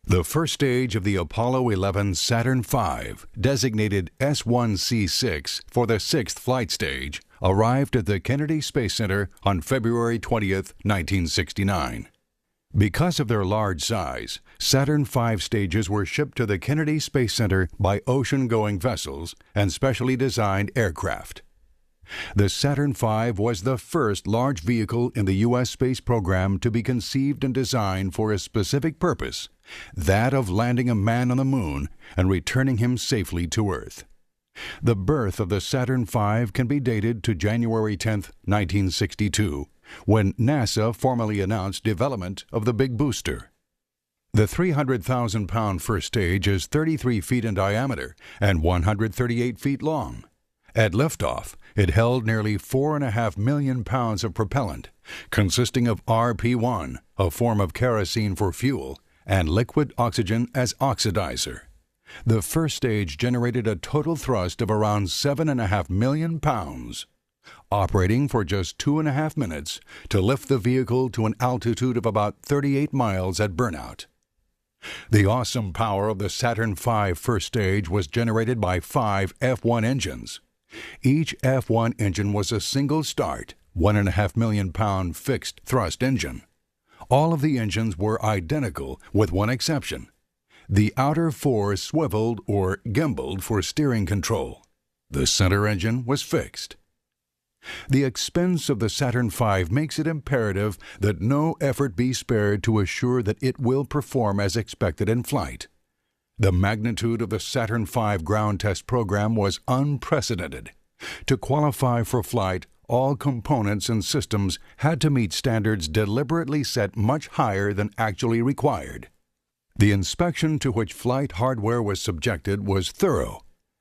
The first stage of the Apollo 11 Saturn V, designated S-1C6 for the sixth flight stage, arrived at the Kennedy Space Center on February 20th, 1969. Because of their large size, Saturn V stages were shipped to the Kennedy Space Center by ocean-going vessels and specially designed aircraft. The Saturn V was the first large vehicle in the U.S. space program to be conceived and designed for a specific purpose, that of landing a man on the moon and returning him safely to Earth. The birth of the Saturn V can be dated to January 10, 1962, when NASA formally announced development of the Big Booster. The 300,000-pound first stage is 33 feet in diameter and 138 feet long. At liftoff, it held nearly 4.5 million pounds of propellant, consisting of RP-1, a form of kerosene for fuel, and liquid oxygen as oxidizer. The first stage generated a total thrust of around 7.5 million pounds, operating for just 2.5 minutes to lift the vehicle to an altitude of about 38 miles at burnout. The awesome power of the Saturn V first stage was generated by 5 F-1 engines. Each F-1 engine was a single start, 1.5 million pound fixed thrust engine. All of the engines were identical with one exception. The outer 4 swiveled or gimbaled for steering control. The center engine was fixed. The expense of the Saturn V makes it imperative that no effort be spared to assure that it will perform as expected in flight. The magnitude of the Saturn V ground test program was unprecedented. To qualify for flight, all components and systems had to meet standards deliberately set much higher than actually required. The inspection to which flight hardware was subjected was thorough.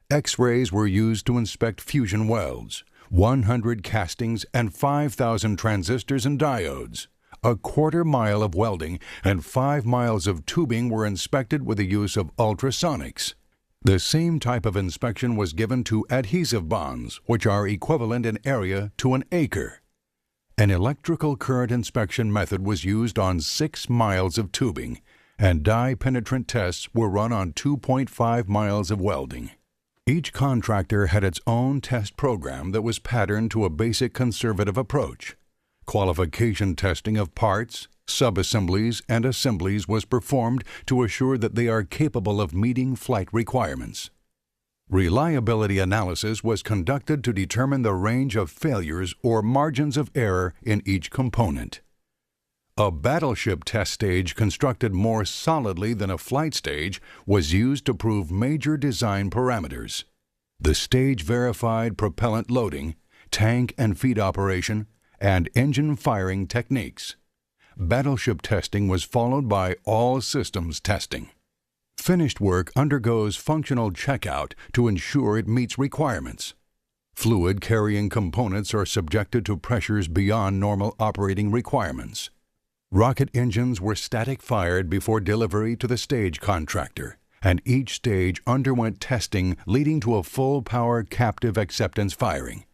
X-rays were used to inspect fusion welds, 100 castings and 5,000 transistors and diodes. A quarter-mile of welding and 5 miles of tubing were inspected with the use of ultrasonics. The same type of inspection was given to adhesive bonds, which are equivalent in area to an acre. An electrical current inspection method was used on 6 miles of tubing, and dye-penetrant tests were run on 2.5 miles of welding. Each contractor had its own test program that was patterned to a basic conservative approach. Qualification testing of parts, subassemblies, and assemblies was performed to assure that they are capable of meeting flight requirements. Reliability analysis was conducted to determine the range of failures or margins of error in each component. A battleship test stage constructed more solidly than a flight stage was used to prove major design parameters. The stage verified propellant loading, tank and feed operation, and engine firing techniques. Battleship testing was followed by all systems testing. Finished work undergoes functional checkout to ensure it meets requirements. Fluid-carrying components are subjected to pressures beyond normal operating requirements. Rocket engines were static fired before delivery to the stage contractor, and each stage underwent testing leading to a full-power captive acceptance firing.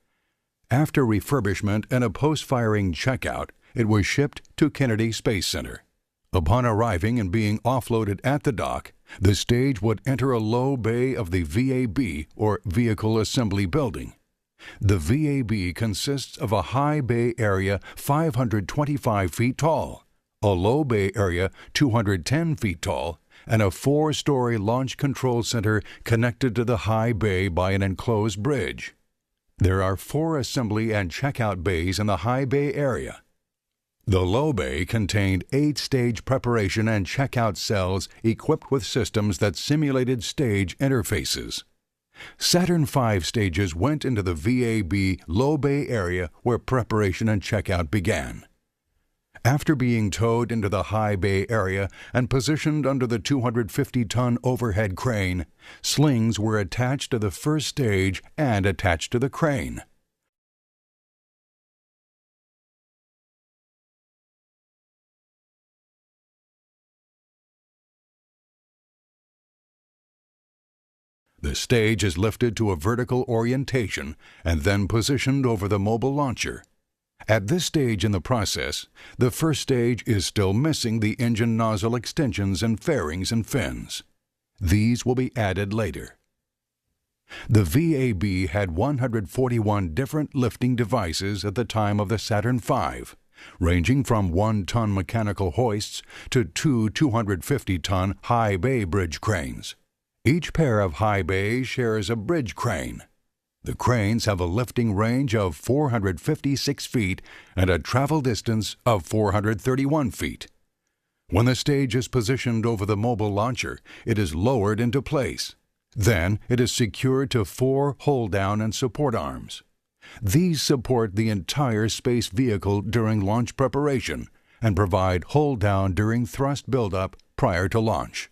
After refurbishment and a post-firing checkout, it was shipped to Kennedy Space Center. Upon arriving and being offloaded at the dock, the stage would enter a low bay of the VAB, or Vehicle Assembly Building. The VAB consists of a high bay area 525 feet tall, a low bay area 210 feet tall, and a 4-story launch control center connected to the high bay by an enclosed bridge. There are 4 assembly and checkout bays in the high bay area. The low bay contained 8 stage preparation and checkout cells equipped with systems that simulated stage interfaces. Saturn V stages went into the VAB low bay area where preparation and checkout began. After being towed into the high bay area and positioned under the 250-ton overhead crane, slings were attached to the first stage and attached to the crane. The stage is lifted to a vertical orientation and then positioned over the mobile launcher. At this stage in the process, the first stage is still missing the engine nozzle extensions and fairings and fins. These will be added later. The VAB had 141 different lifting devices at the time of the Saturn V, ranging from 1-ton mechanical hoists to two 250-ton high bay bridge cranes. Each pair of high bays shares a bridge crane. The cranes have a lifting range of 456 feet and a travel distance of 431 feet. When the stage is positioned over the mobile launcher, it is lowered into place. Then it is secured to 4 hold-down and support arms. These support the entire space vehicle during launch preparation and provide hold-down during thrust buildup prior to launch.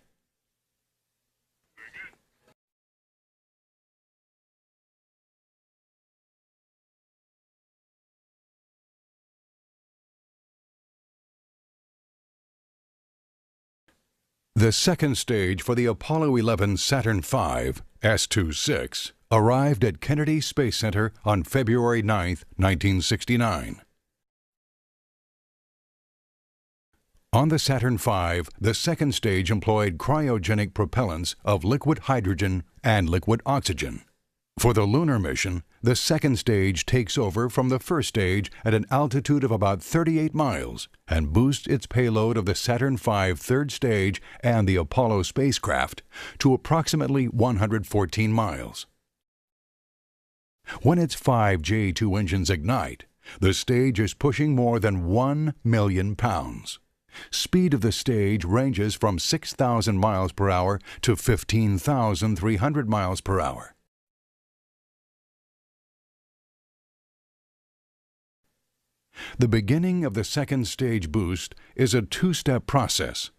The second stage for the Apollo 11 Saturn V S-26 arrived at Kennedy Space Center on February 9, 1969. On the Saturn V, the second stage employed cryogenic propellants of liquid hydrogen and liquid oxygen. For the lunar mission, the second stage takes over from the first stage at an altitude of about 38 miles and boosts its payload of the Saturn V third stage and the Apollo spacecraft to approximately 114 miles. When its 5 J2 engines ignite, the stage is pushing more than 1 million pounds. Speed of the stage ranges from 6,000 miles per hour to 15,300 miles per hour. The beginning of the second stage boost is a two-step process.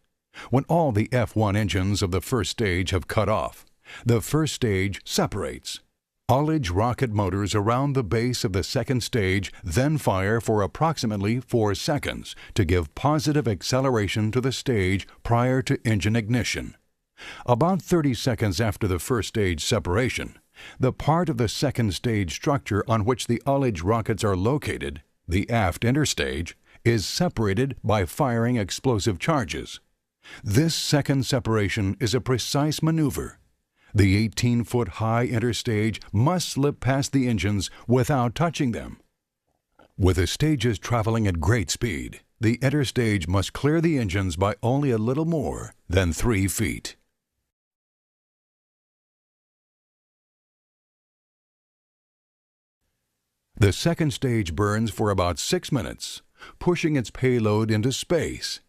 When all the F1 engines of the first stage have cut off, the first stage separates. Ullage rocket motors around the base of the second stage then fire for approximately 4 seconds to give positive acceleration to the stage prior to engine ignition. About 30 seconds after the first stage separation, the part of the second stage structure on which the Ullage rockets are located, the aft interstage, is separated by firing explosive charges. This second separation is a precise maneuver. The 18-foot high interstage must slip past the engines without touching them. With the stages traveling at great speed, the interstage must clear the engines by only a little more than 3 feet. The second stage burns for about 6 minutes, pushing its payload into space.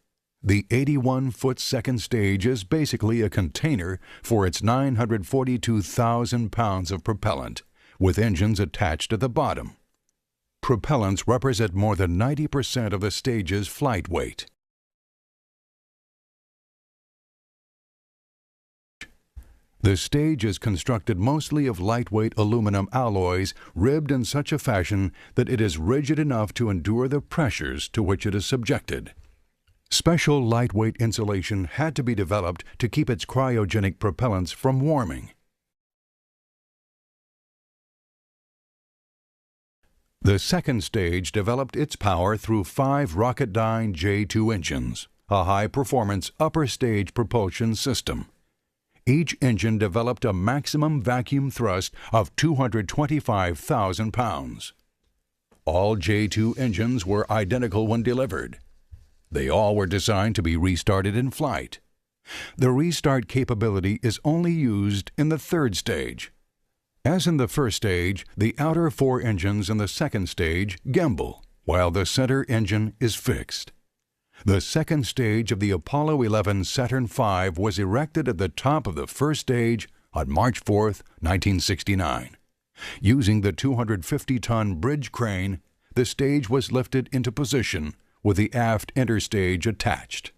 The 81-foot second stage is basically a container for its 942,000 pounds of propellant, with engines attached at the bottom. Propellants represent more than 90% of the stage's flight weight. The stage is constructed mostly of lightweight aluminum alloys ribbed in such a fashion that it is rigid enough to endure the pressures to which it is subjected. Special lightweight insulation had to be developed to keep its cryogenic propellants from warming. The second stage developed its power through 5 Rocketdyne J2 engines, a high-performance upper stage propulsion system. Each engine developed a maximum vacuum thrust of 225,000 pounds. All J2 engines were identical when delivered. They all were designed to be restarted in flight. The restart capability is only used in the third stage. As in the first stage, the outer 4 engines in the second stage gimbal, while the center engine is fixed. The second stage of the Apollo 11 Saturn V was erected at the top of the first stage on March 4, 1969. Using the 250-ton bridge crane, the stage was lifted into position with the aft interstage attached.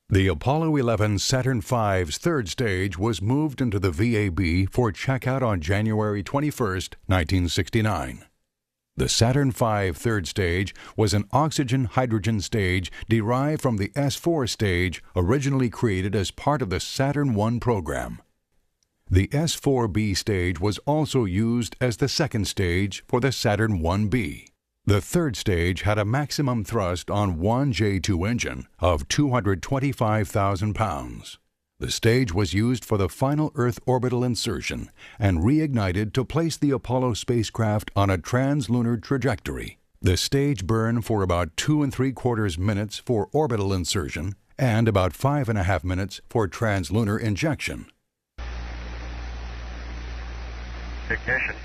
The Apollo 11 Saturn V's third stage was moved into the VAB for checkout on January 21, 1969. The Saturn V third stage was an oxygen-hydrogen stage derived from the S4 stage originally created as part of the Saturn I program. The S4B stage was also used as the second stage for the Saturn 1B. The third stage had a maximum thrust on one J2 engine of 225,000 pounds. The stage was used for the final Earth orbital insertion and reignited to place the Apollo spacecraft on a translunar trajectory. The stage burned for about 2 3/4 minutes for orbital insertion and about 5.5 minutes for translunar injection. Ignition.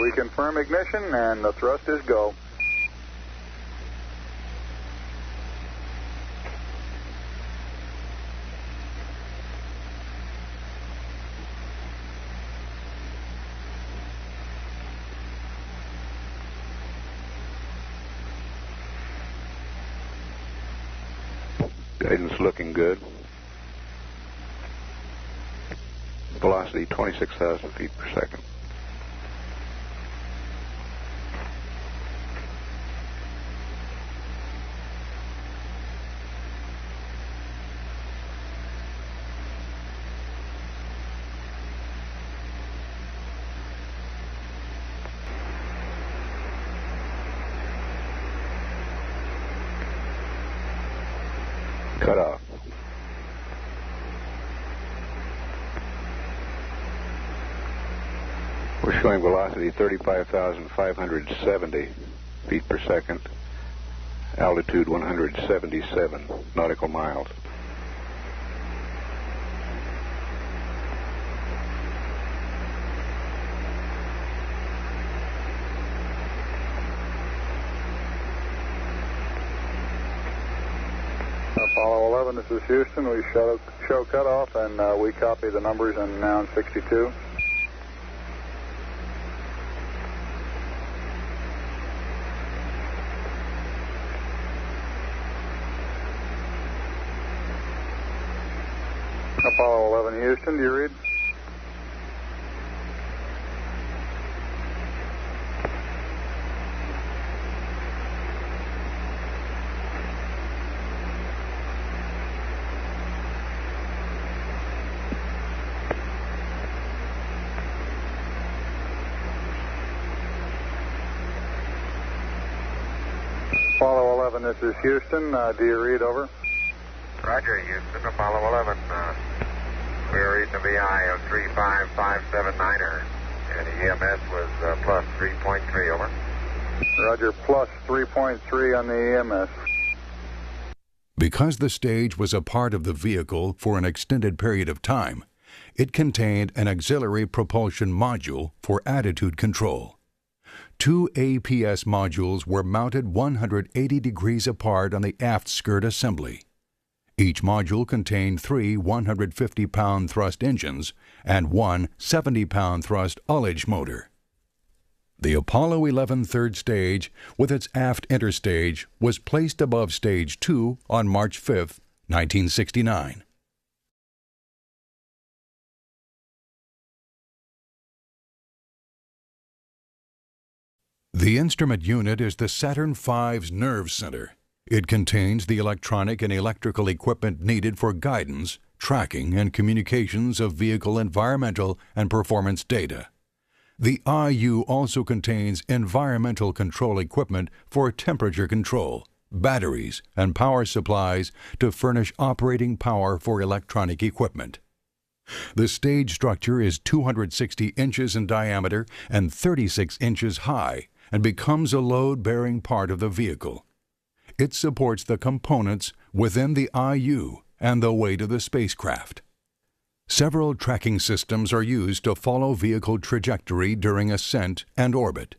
We confirm ignition and the thrust is go. Guidance looking good. Velocity 26,000 feet per second. Cut off. We're showing velocity 35,570 feet per second, altitude 177 nautical miles. Apollo 11, this is Houston. We show cutoff and we copy the numbers in noun 62. Apollo 11, Houston, do you read? Apollo 11, this is Houston. Do you read, over? Roger, Houston. Apollo 11. We're reading a VI of 35579er, and the EMS was plus 3.3, over. Roger, plus 3.3 on the EMS. Because the stage was a part of the vehicle for an extended period of time, it contained an auxiliary propulsion module for attitude control. 2 APS modules were mounted 180 degrees apart on the aft skirt assembly. Each module contained 3 150-pound thrust engines and 1 70-pound thrust ullage motor. The Apollo 11 third stage, with its aft interstage, was placed above Stage 2 on March 5, 1969. The instrument unit is the Saturn V's nerve center. It contains the electronic and electrical equipment needed for guidance, tracking, and communications of vehicle environmental and performance data. The IU also contains environmental control equipment for temperature control, batteries, and power supplies to furnish operating power for electronic equipment. The stage structure is 260 inches in diameter and 36 inches high and becomes a load-bearing part of the vehicle. It supports the components within the IU and the weight of the spacecraft. Several tracking systems are used to follow vehicle trajectory during ascent and orbit.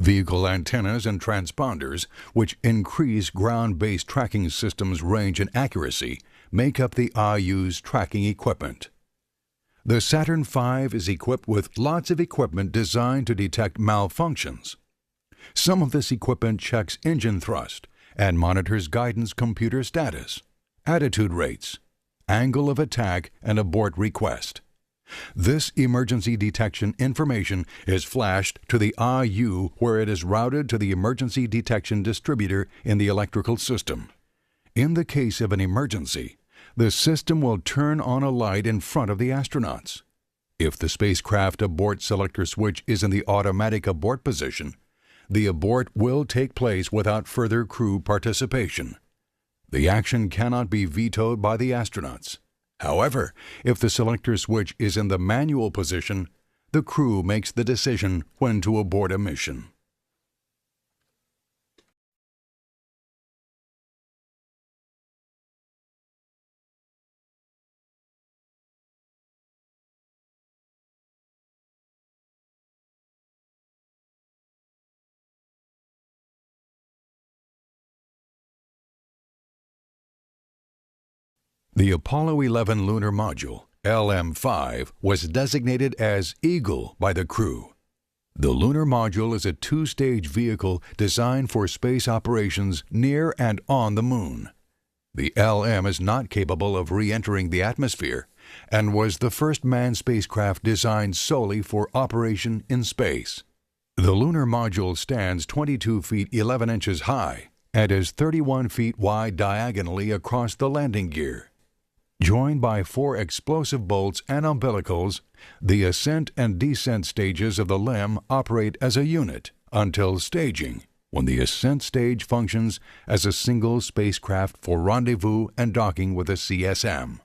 Vehicle antennas and transponders, which increase ground-based tracking systems' range and accuracy, make up the IU's tracking equipment. The Saturn V is equipped with lots of equipment designed to detect malfunctions. Some of this equipment checks engine thrust and monitors guidance computer status, attitude rates, angle of attack, and abort request. This emergency detection information is flashed to the IU where it is routed to the emergency detection distributor in the electrical system. In the case of an emergency, the system will turn on a light in front of the astronauts. If the spacecraft abort selector switch is in the automatic abort position, the abort will take place without further crew participation. The action cannot be vetoed by the astronauts. However, if the selector switch is in the manual position, the crew makes the decision when to abort a mission. The Apollo 11 lunar module, LM-5, was designated as Eagle by the crew. The lunar module is a two-stage vehicle designed for space operations near and on the Moon. The LM is not capable of re-entering the atmosphere and was the first manned spacecraft designed solely for operation in space. The lunar module stands 22 feet 11 inches high and is 31 feet wide diagonally across the landing gear. Joined by 4 explosive bolts and umbilicals, the ascent and descent stages of the LEM operate as a unit until staging, when the ascent stage functions as a single spacecraft for rendezvous and docking with a CSM.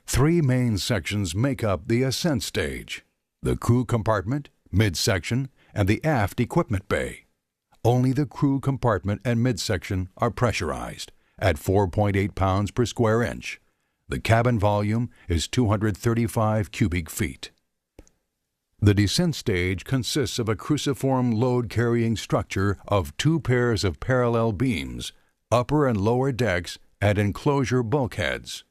3 main sections make up the ascent stage: the crew compartment, midsection, and the aft equipment bay. Only the crew compartment and midsection are pressurized at 4.8 pounds per square inch. The cabin volume is 235 cubic feet. The descent stage consists of a cruciform load-carrying structure of 2 pairs of parallel beams, upper and lower decks, and enclosure bulkheads.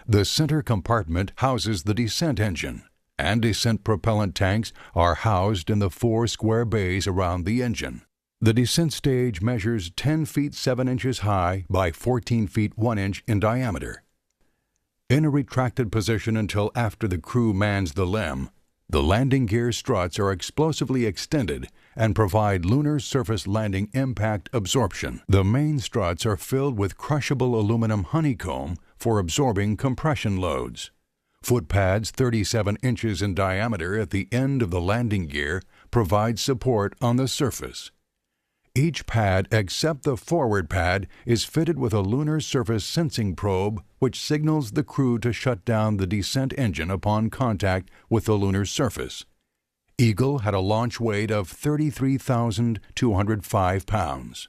The center compartment houses the descent engine, and descent propellant tanks are housed in the 4 square bays around the engine. The descent stage measures 10 feet 7 inches high by 14 feet 1 inch in diameter. In a retracted position until after the crew mans the LEM, the landing gear struts are explosively extended and provide lunar surface landing impact absorption. The main struts are filled with crushable aluminum honeycomb for absorbing compression loads. Foot pads 37 inches in diameter at the end of the landing gear provide support on the surface. Each pad except the forward pad is fitted with a lunar surface sensing probe which signals the crew to shut down the descent engine upon contact with the lunar surface. Eagle had a launch weight of 33,205 pounds.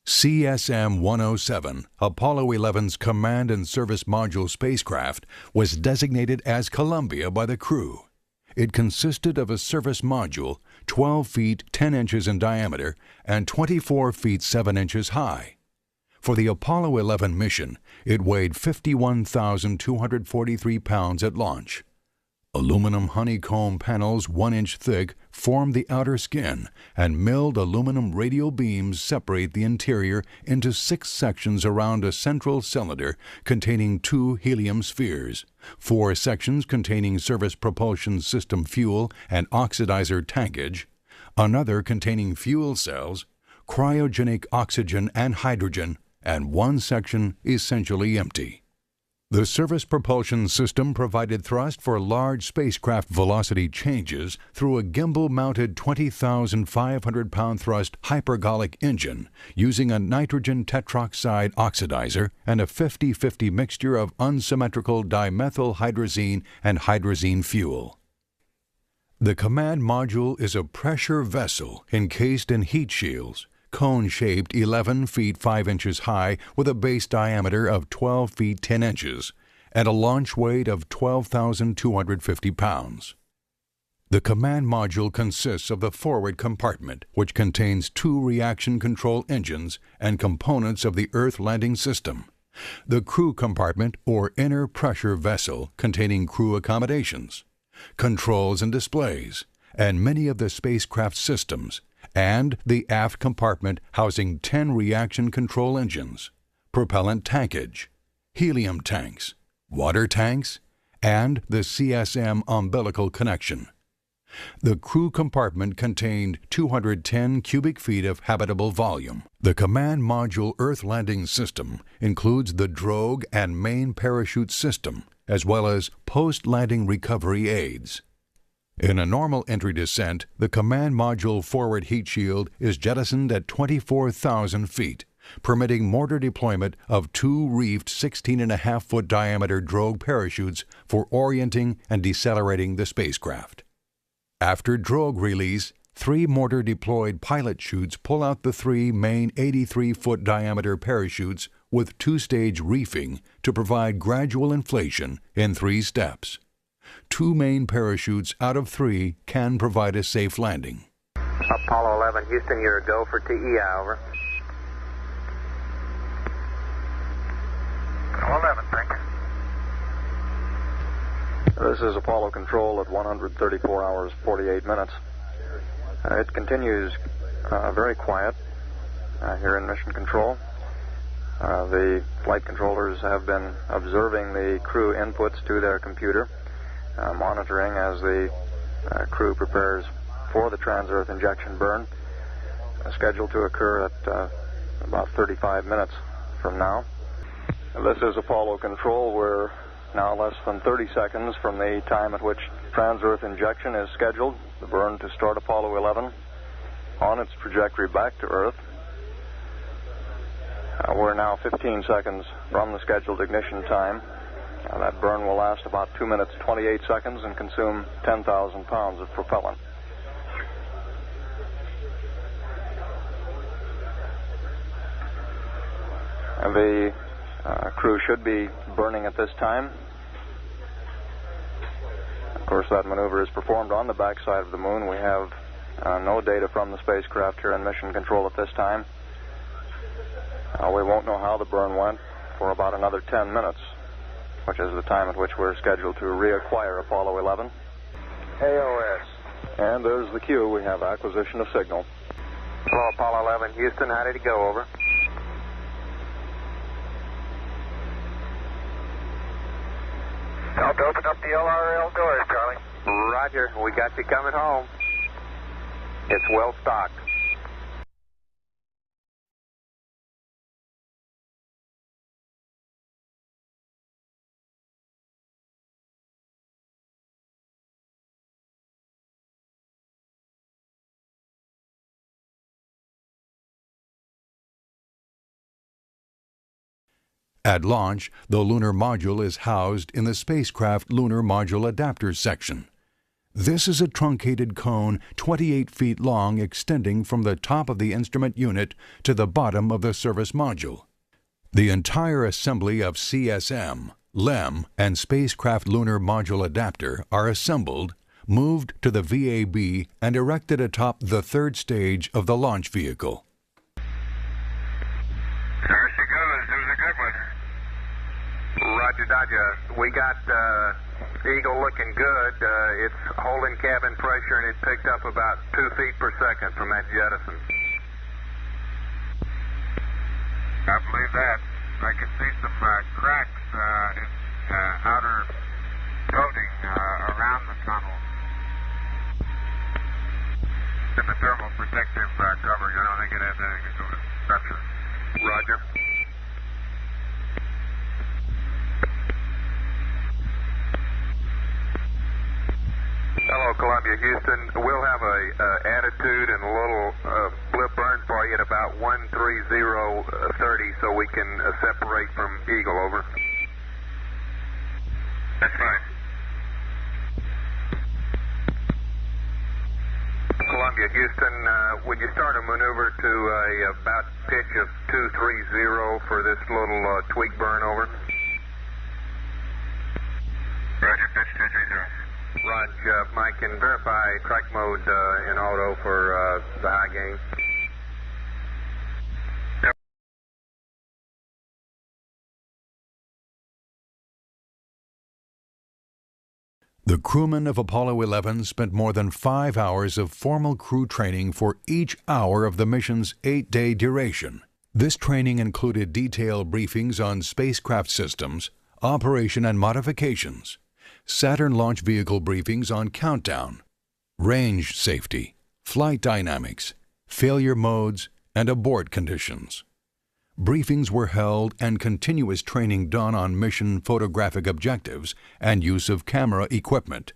CSM-107, Apollo 11's Command and Service Module spacecraft, was designated as Columbia by the crew. It consisted of a service module 12 feet 10 inches in diameter and 24 feet 7 inches high. For the Apollo 11 mission, it weighed 51,243 pounds at launch. Aluminum honeycomb panels 1 inch thick form the outer skin, and milled aluminum radial beams separate the interior into 6 sections around a central cylinder containing 2 helium spheres, 4 sections containing service propulsion system fuel and oxidizer tankage, another containing fuel cells, cryogenic oxygen and hydrogen, and 1 section essentially empty. The service propulsion system provided thrust for large spacecraft velocity changes through a gimbal-mounted 20,500-pound thrust hypergolic engine using a nitrogen tetroxide oxidizer and a 50-50 mixture of unsymmetrical dimethylhydrazine and hydrazine fuel. The command module is a pressure vessel encased in heat shields, cone-shaped 11 feet 5 inches high with a base diameter of 12 feet 10 inches and a launch weight of 12,250 pounds. The command module consists of the forward compartment, which contains 2 reaction control engines and components of the Earth landing system, the crew compartment or inner pressure vessel containing crew accommodations, controls and displays, and many of the spacecraft systems, and the aft compartment housing 10 reaction control engines, propellant tankage, helium tanks, water tanks, and the CSM umbilical connection. The crew compartment contained 210 cubic feet of habitable volume. The command module Earth landing system includes the drogue and main parachute system, as well as post-landing recovery aids. In a normal entry descent, the command module forward heat shield is jettisoned at 24,000 feet, permitting mortar deployment of 2 reefed 16.5-foot diameter drogue parachutes for orienting and decelerating the spacecraft. After drogue release, 3 mortar-deployed pilot chutes pull out the 3 main 83-foot diameter parachutes with 2-stage reefing to provide gradual inflation in 3 steps. 2 main parachutes out of 3 can provide a safe landing. Apollo 11, Houston, you're a go for TEI, over. Apollo 11, thank you. This is Apollo Control at 134 hours, 48 minutes. It continues very quiet here in Mission Control. The flight controllers have been observing the crew inputs to their computer, monitoring as the crew prepares for the trans-Earth injection burn, scheduled to occur at about 35 minutes from now. This is Apollo Control. We're now less than 30 seconds from the time at which trans-Earth injection is scheduled, the burn to start Apollo 11 on its trajectory back to Earth. We're now 15 seconds from the scheduled ignition time. That burn will last about 2 minutes, 28 seconds and consume 10,000 pounds of propellant. And the crew should be burning at this time. Of course, that maneuver is performed on the backside of the moon. We have no data from the spacecraft here in Mission Control at this time. We won't know how the burn went for about another 10 minutes, which is the time at which we're scheduled to reacquire Apollo 11. AOS. And there's the cue. We have acquisition of signal. Hello, Apollo 11, Houston, how did it go, over? Help to open up the LRL doors, Charlie. Roger, we got you coming home. It's well stocked. At launch, the lunar module is housed in the spacecraft Lunar Module Adapters section. This is a truncated cone 28 feet long extending from the top of the instrument unit to the bottom of the service module. The entire assembly of CSM, LEM, and spacecraft Lunar Module Adapter are assembled, moved to the VAB, and erected atop the 3rd stage of the launch vehicle. There she goes. It was a good one. Roger, Dodger. We got Eagle looking good. It's holding cabin pressure, and it picked up about 2 feet per second from that jettison. I believe that. I can see some cracks in outer coating around the tunnel. In the thermal protective covering. I don't think it has anything to do with structure. Roger. Hello, Columbia, Houston. We'll have a attitude and a little blip burn for you at about 130.30 so we can separate from Eagle, over. That's fine. Columbia. you. Houston, would you start a maneuver to about pitch of 230 for this little tweak burn over? Roger, pitch 230. Roger, Mike, can verify track mode in auto for the high gain. The crewmen of Apollo 11 spent more than 5 hours of formal crew training for each hour of the mission's 8-day duration. This training included detailed briefings on spacecraft systems, operation and modifications, Saturn launch vehicle briefings on countdown, range safety, flight dynamics, failure modes, and abort conditions. Briefings were held and continuous training done on mission photographic objectives and use of camera equipment.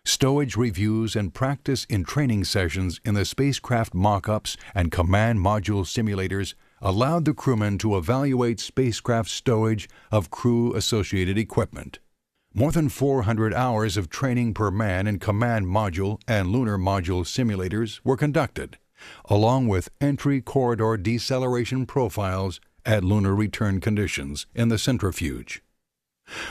Stowage reviews and practice in training sessions in the spacecraft mock-ups and command module simulators allowed the crewmen to evaluate spacecraft stowage of crew-associated equipment. More than 400 hours of training per man in command module and lunar module simulators were conducted, along with entry corridor deceleration profiles at lunar return conditions in the centrifuge.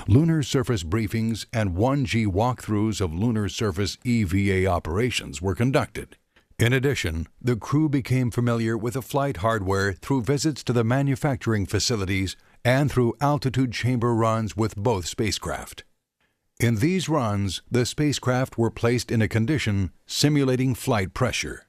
Lunar surface briefings and 1G walkthroughs of lunar surface EVA operations were conducted. In addition, the crew became familiar with the flight hardware through visits to the manufacturing facilities and through altitude chamber runs with both spacecraft. In these runs, the spacecraft were placed in a condition simulating flight pressure.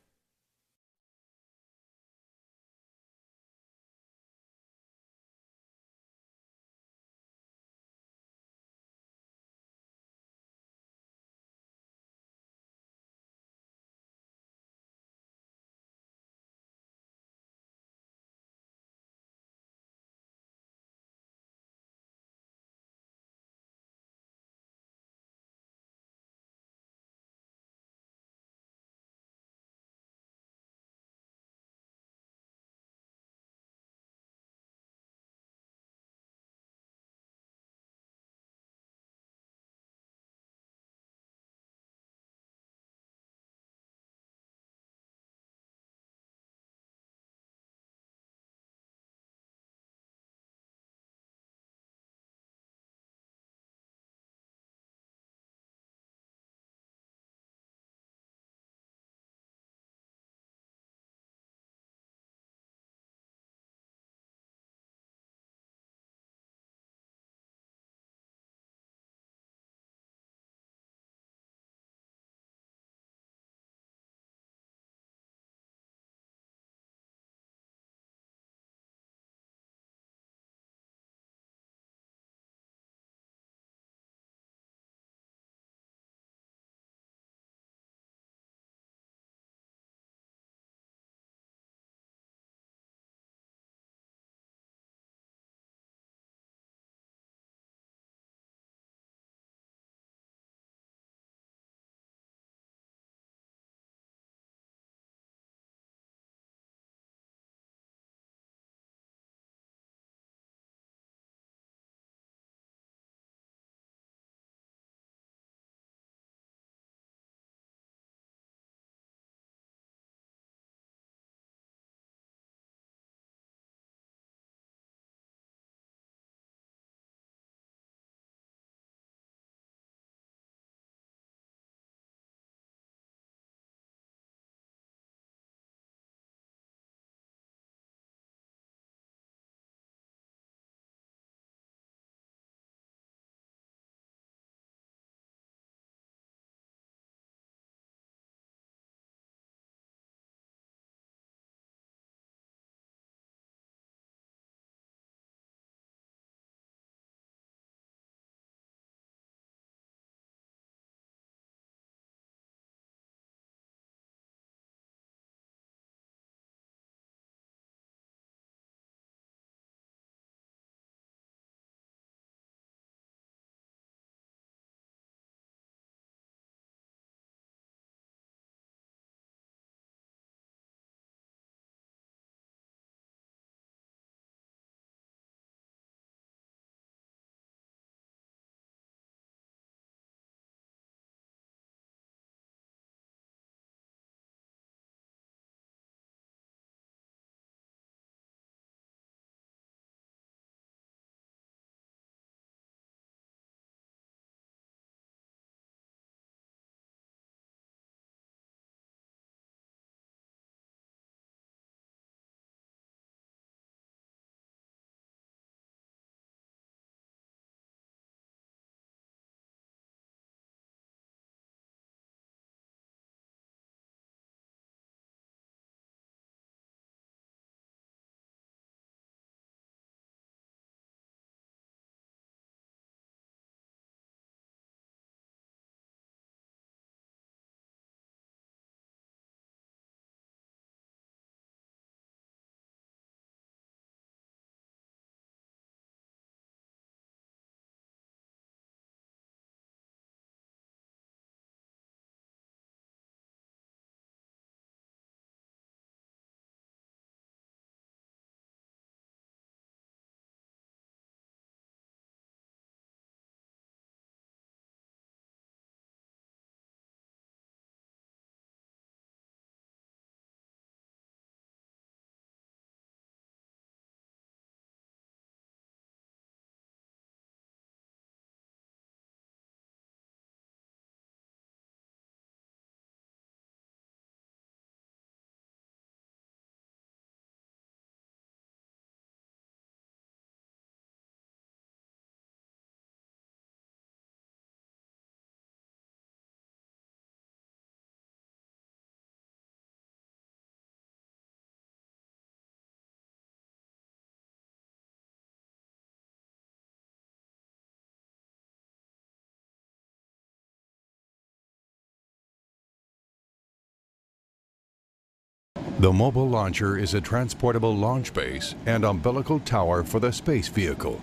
The mobile launcher is a transportable launch base and umbilical tower for the space vehicle.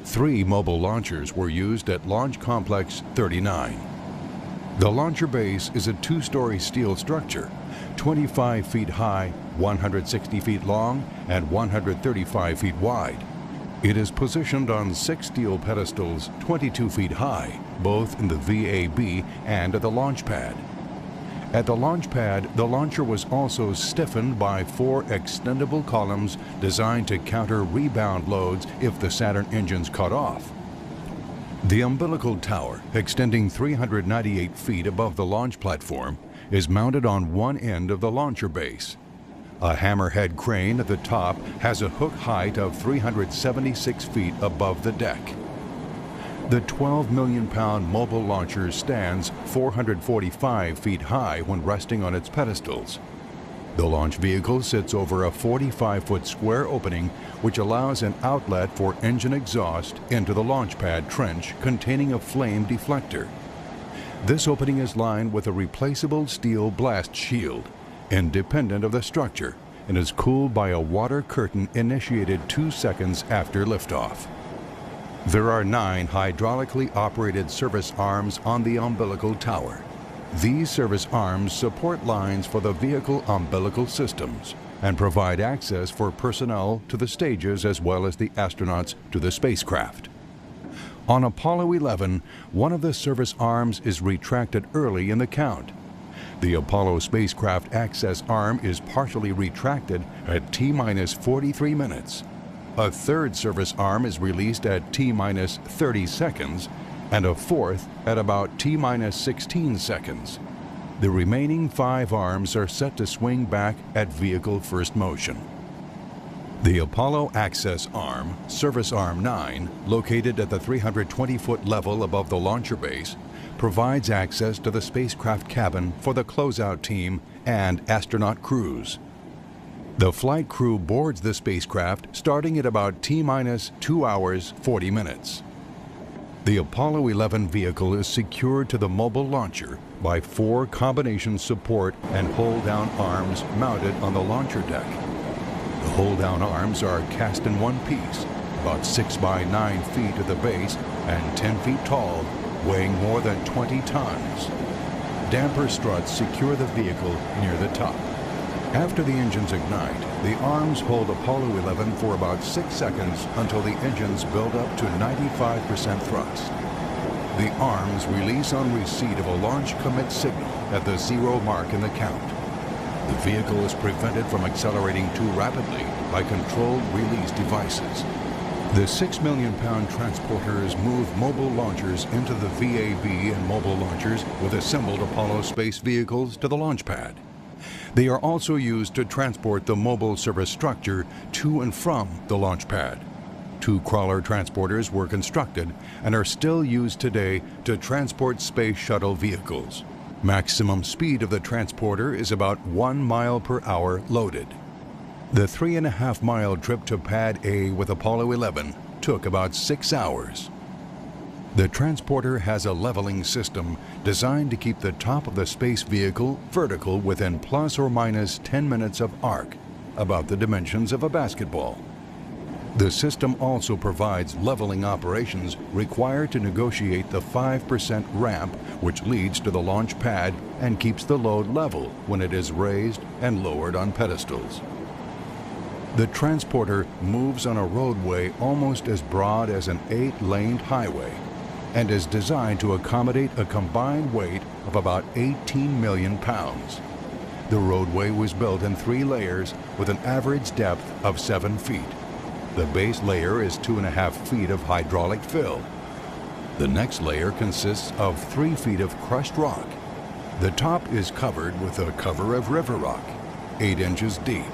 3 mobile launchers were used at Launch Complex 39. The launcher base is a 2-story steel structure, 25 feet high, 160 feet long, and 135 feet wide. It is positioned on 6 steel pedestals 22 feet high, both in the VAB and at the launch pad. At the launch pad, the launcher was also stiffened by 4 extendable columns designed to counter rebound loads if the Saturn engines cut off. The umbilical tower, extending 398 feet above the launch platform, is mounted on one end of the launcher base. A hammerhead crane at the top has a hook height of 376 feet above the deck. The 12 million pound mobile launcher stands 445 feet high when resting on its pedestals. The launch vehicle sits over a 45-foot square opening which allows an outlet for engine exhaust into the launch pad trench containing a flame deflector. This opening is lined with a replaceable steel blast shield, independent of the structure, and is cooled by a water curtain initiated 2 seconds after liftoff. There are 9 hydraulically operated service arms on the umbilical tower. These service arms support lines for the vehicle umbilical systems and provide access for personnel to the stages as well as the astronauts to the spacecraft. On Apollo 11, one of the service arms is retracted early in the count. The Apollo spacecraft access arm is partially retracted at T-minus 43 minutes. A third service arm is released at T-minus 30 seconds and a fourth at about T-minus 16 seconds. The remaining 5 arms are set to swing back at vehicle first motion. The Apollo Access Arm, Service Arm 9, located at the 320-foot level above the launcher base, provides access to the spacecraft cabin for the closeout team and astronaut crews. The flight crew boards the spacecraft starting at about T-minus 2 hours 40 minutes. The Apollo 11 vehicle is secured to the mobile launcher by 4 combination support and hold-down arms mounted on the launcher deck. The hold-down arms are cast in one piece, about 6 by 9 feet at the base and 10 feet tall, weighing more than 20 tons. Damper struts secure the vehicle near the top. After the engines ignite, the arms hold Apollo 11 for about 6 seconds until the engines build up to 95% thrust. The arms release on receipt of a launch commit signal at the 0 mark in the count. The vehicle is prevented from accelerating too rapidly by controlled release devices. The 6 million pound transporters move mobile launchers into the VAB and mobile launchers with assembled Apollo space vehicles to the launch pad. They are also used to transport the mobile service structure to and from the launch pad. 2 crawler transporters were constructed and are still used today to transport space shuttle vehicles. Maximum speed of the transporter is about 1 mile per hour loaded. The 3.5-mile trip to Pad A with Apollo 11 took about 6 hours. The transporter has a leveling system designed to keep the top of the space vehicle vertical within plus or minus 10 minutes of arc, about the dimensions of a basketball. The system also provides leveling operations required to negotiate the 5% ramp which leads to the launch pad and keeps the load level when it is raised and lowered on pedestals. The transporter moves on a roadway almost as broad as an 8-laned highway and is designed to accommodate a combined weight of about 18 million pounds. The roadway was built in 3 layers with an average depth of 7 feet. The base layer is 2.5 feet of hydraulic fill. The next layer consists of 3 feet of crushed rock. The top is covered with a cover of river rock, 8 inches deep.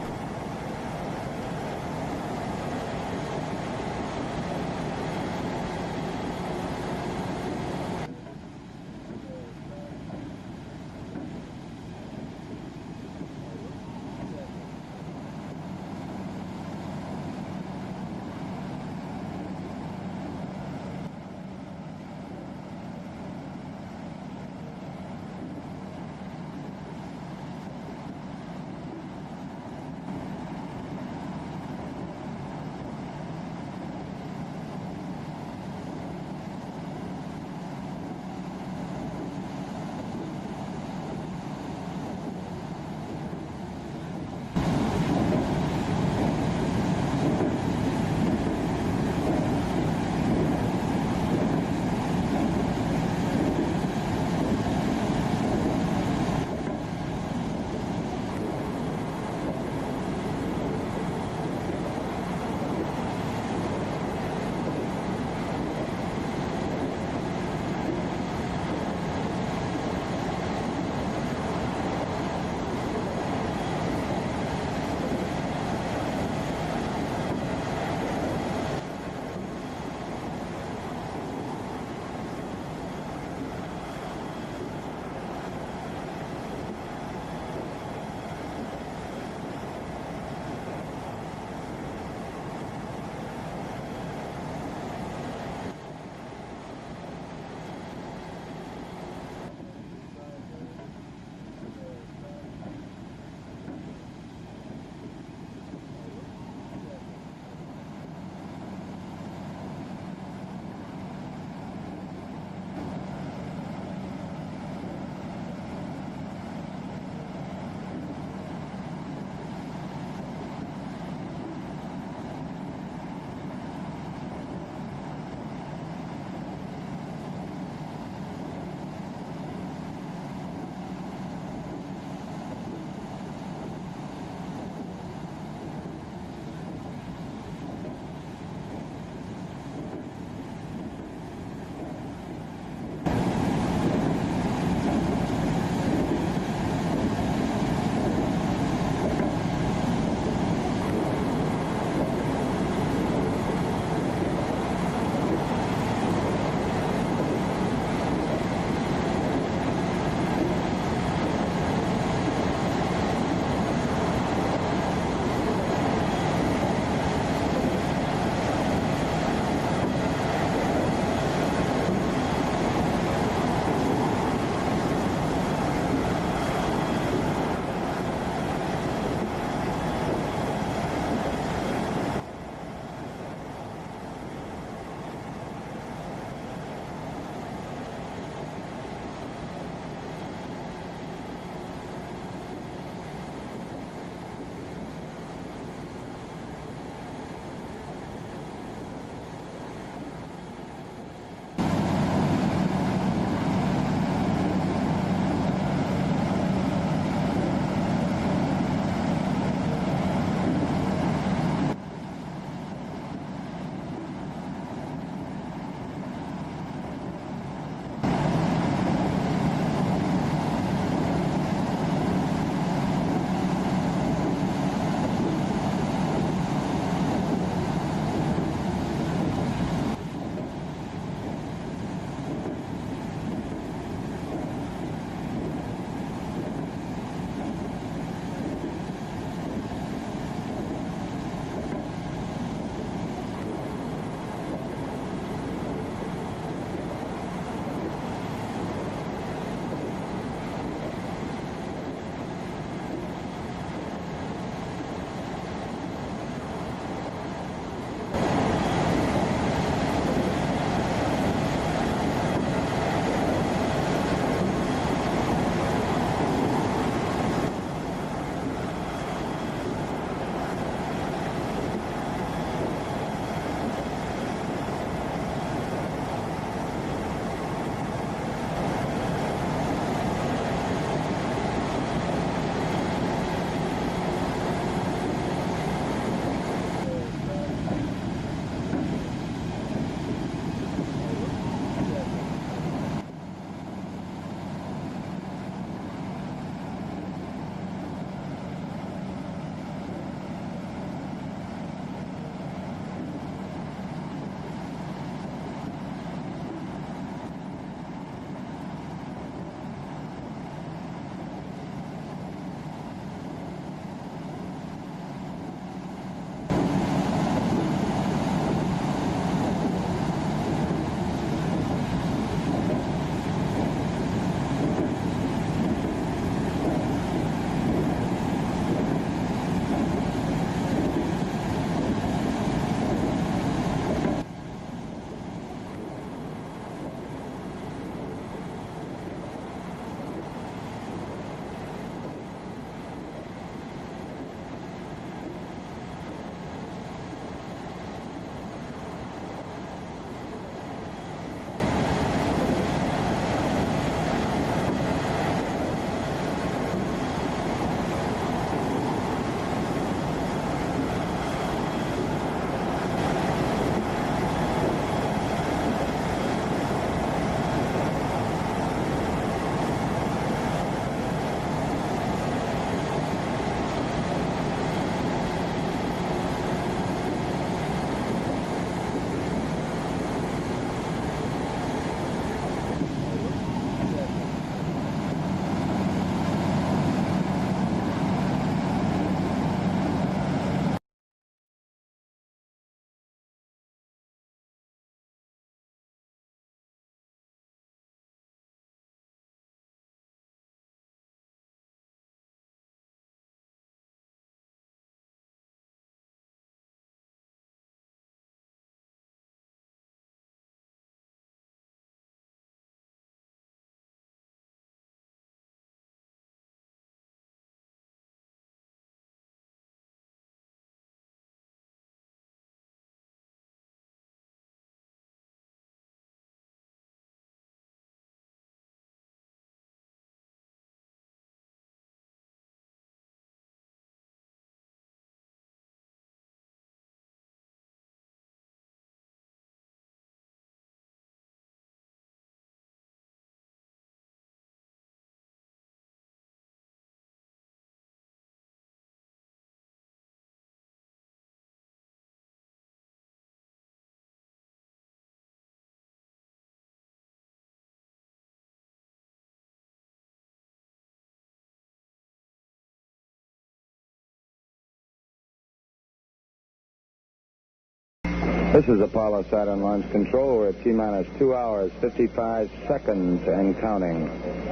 This is Apollo Saturn Launch Control. We're at T-minus 2 hours, 55 seconds and counting.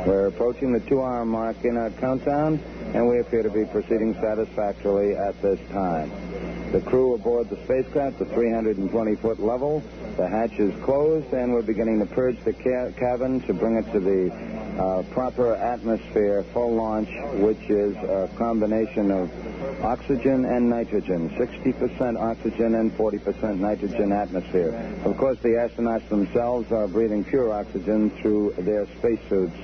We're approaching the 2-hour mark in our countdown, and we appear to be proceeding satisfactorily at this time. The crew aboard the spacecraft, the 320-foot level. The hatch is closed, and we're beginning to purge the cabin to bring it to the proper atmosphere for launch, which is a combination of oxygen and nitrogen, 60% oxygen and 40% nitrogen atmosphere. Of course, the astronauts themselves are breathing pure oxygen through their spacesuits.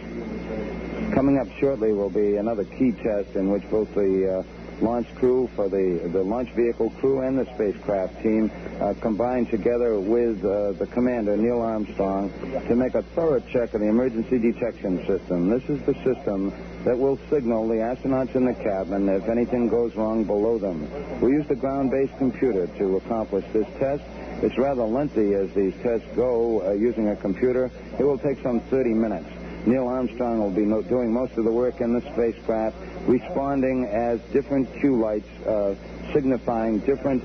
Coming up shortly will be another key test in which both the launch crew for the launch vehicle crew and the spacecraft team combine together with the commander, Neil Armstrong, to make a thorough check of the emergency detection system. This is the system that will signal the astronauts in the cabin if anything goes wrong below them. We used a ground-based computer to accomplish this test. It's rather lengthy as these tests go using a computer. It will take some 30 minutes. Neil Armstrong will be doing most of the work in the spacecraft, responding as different cue lights signifying different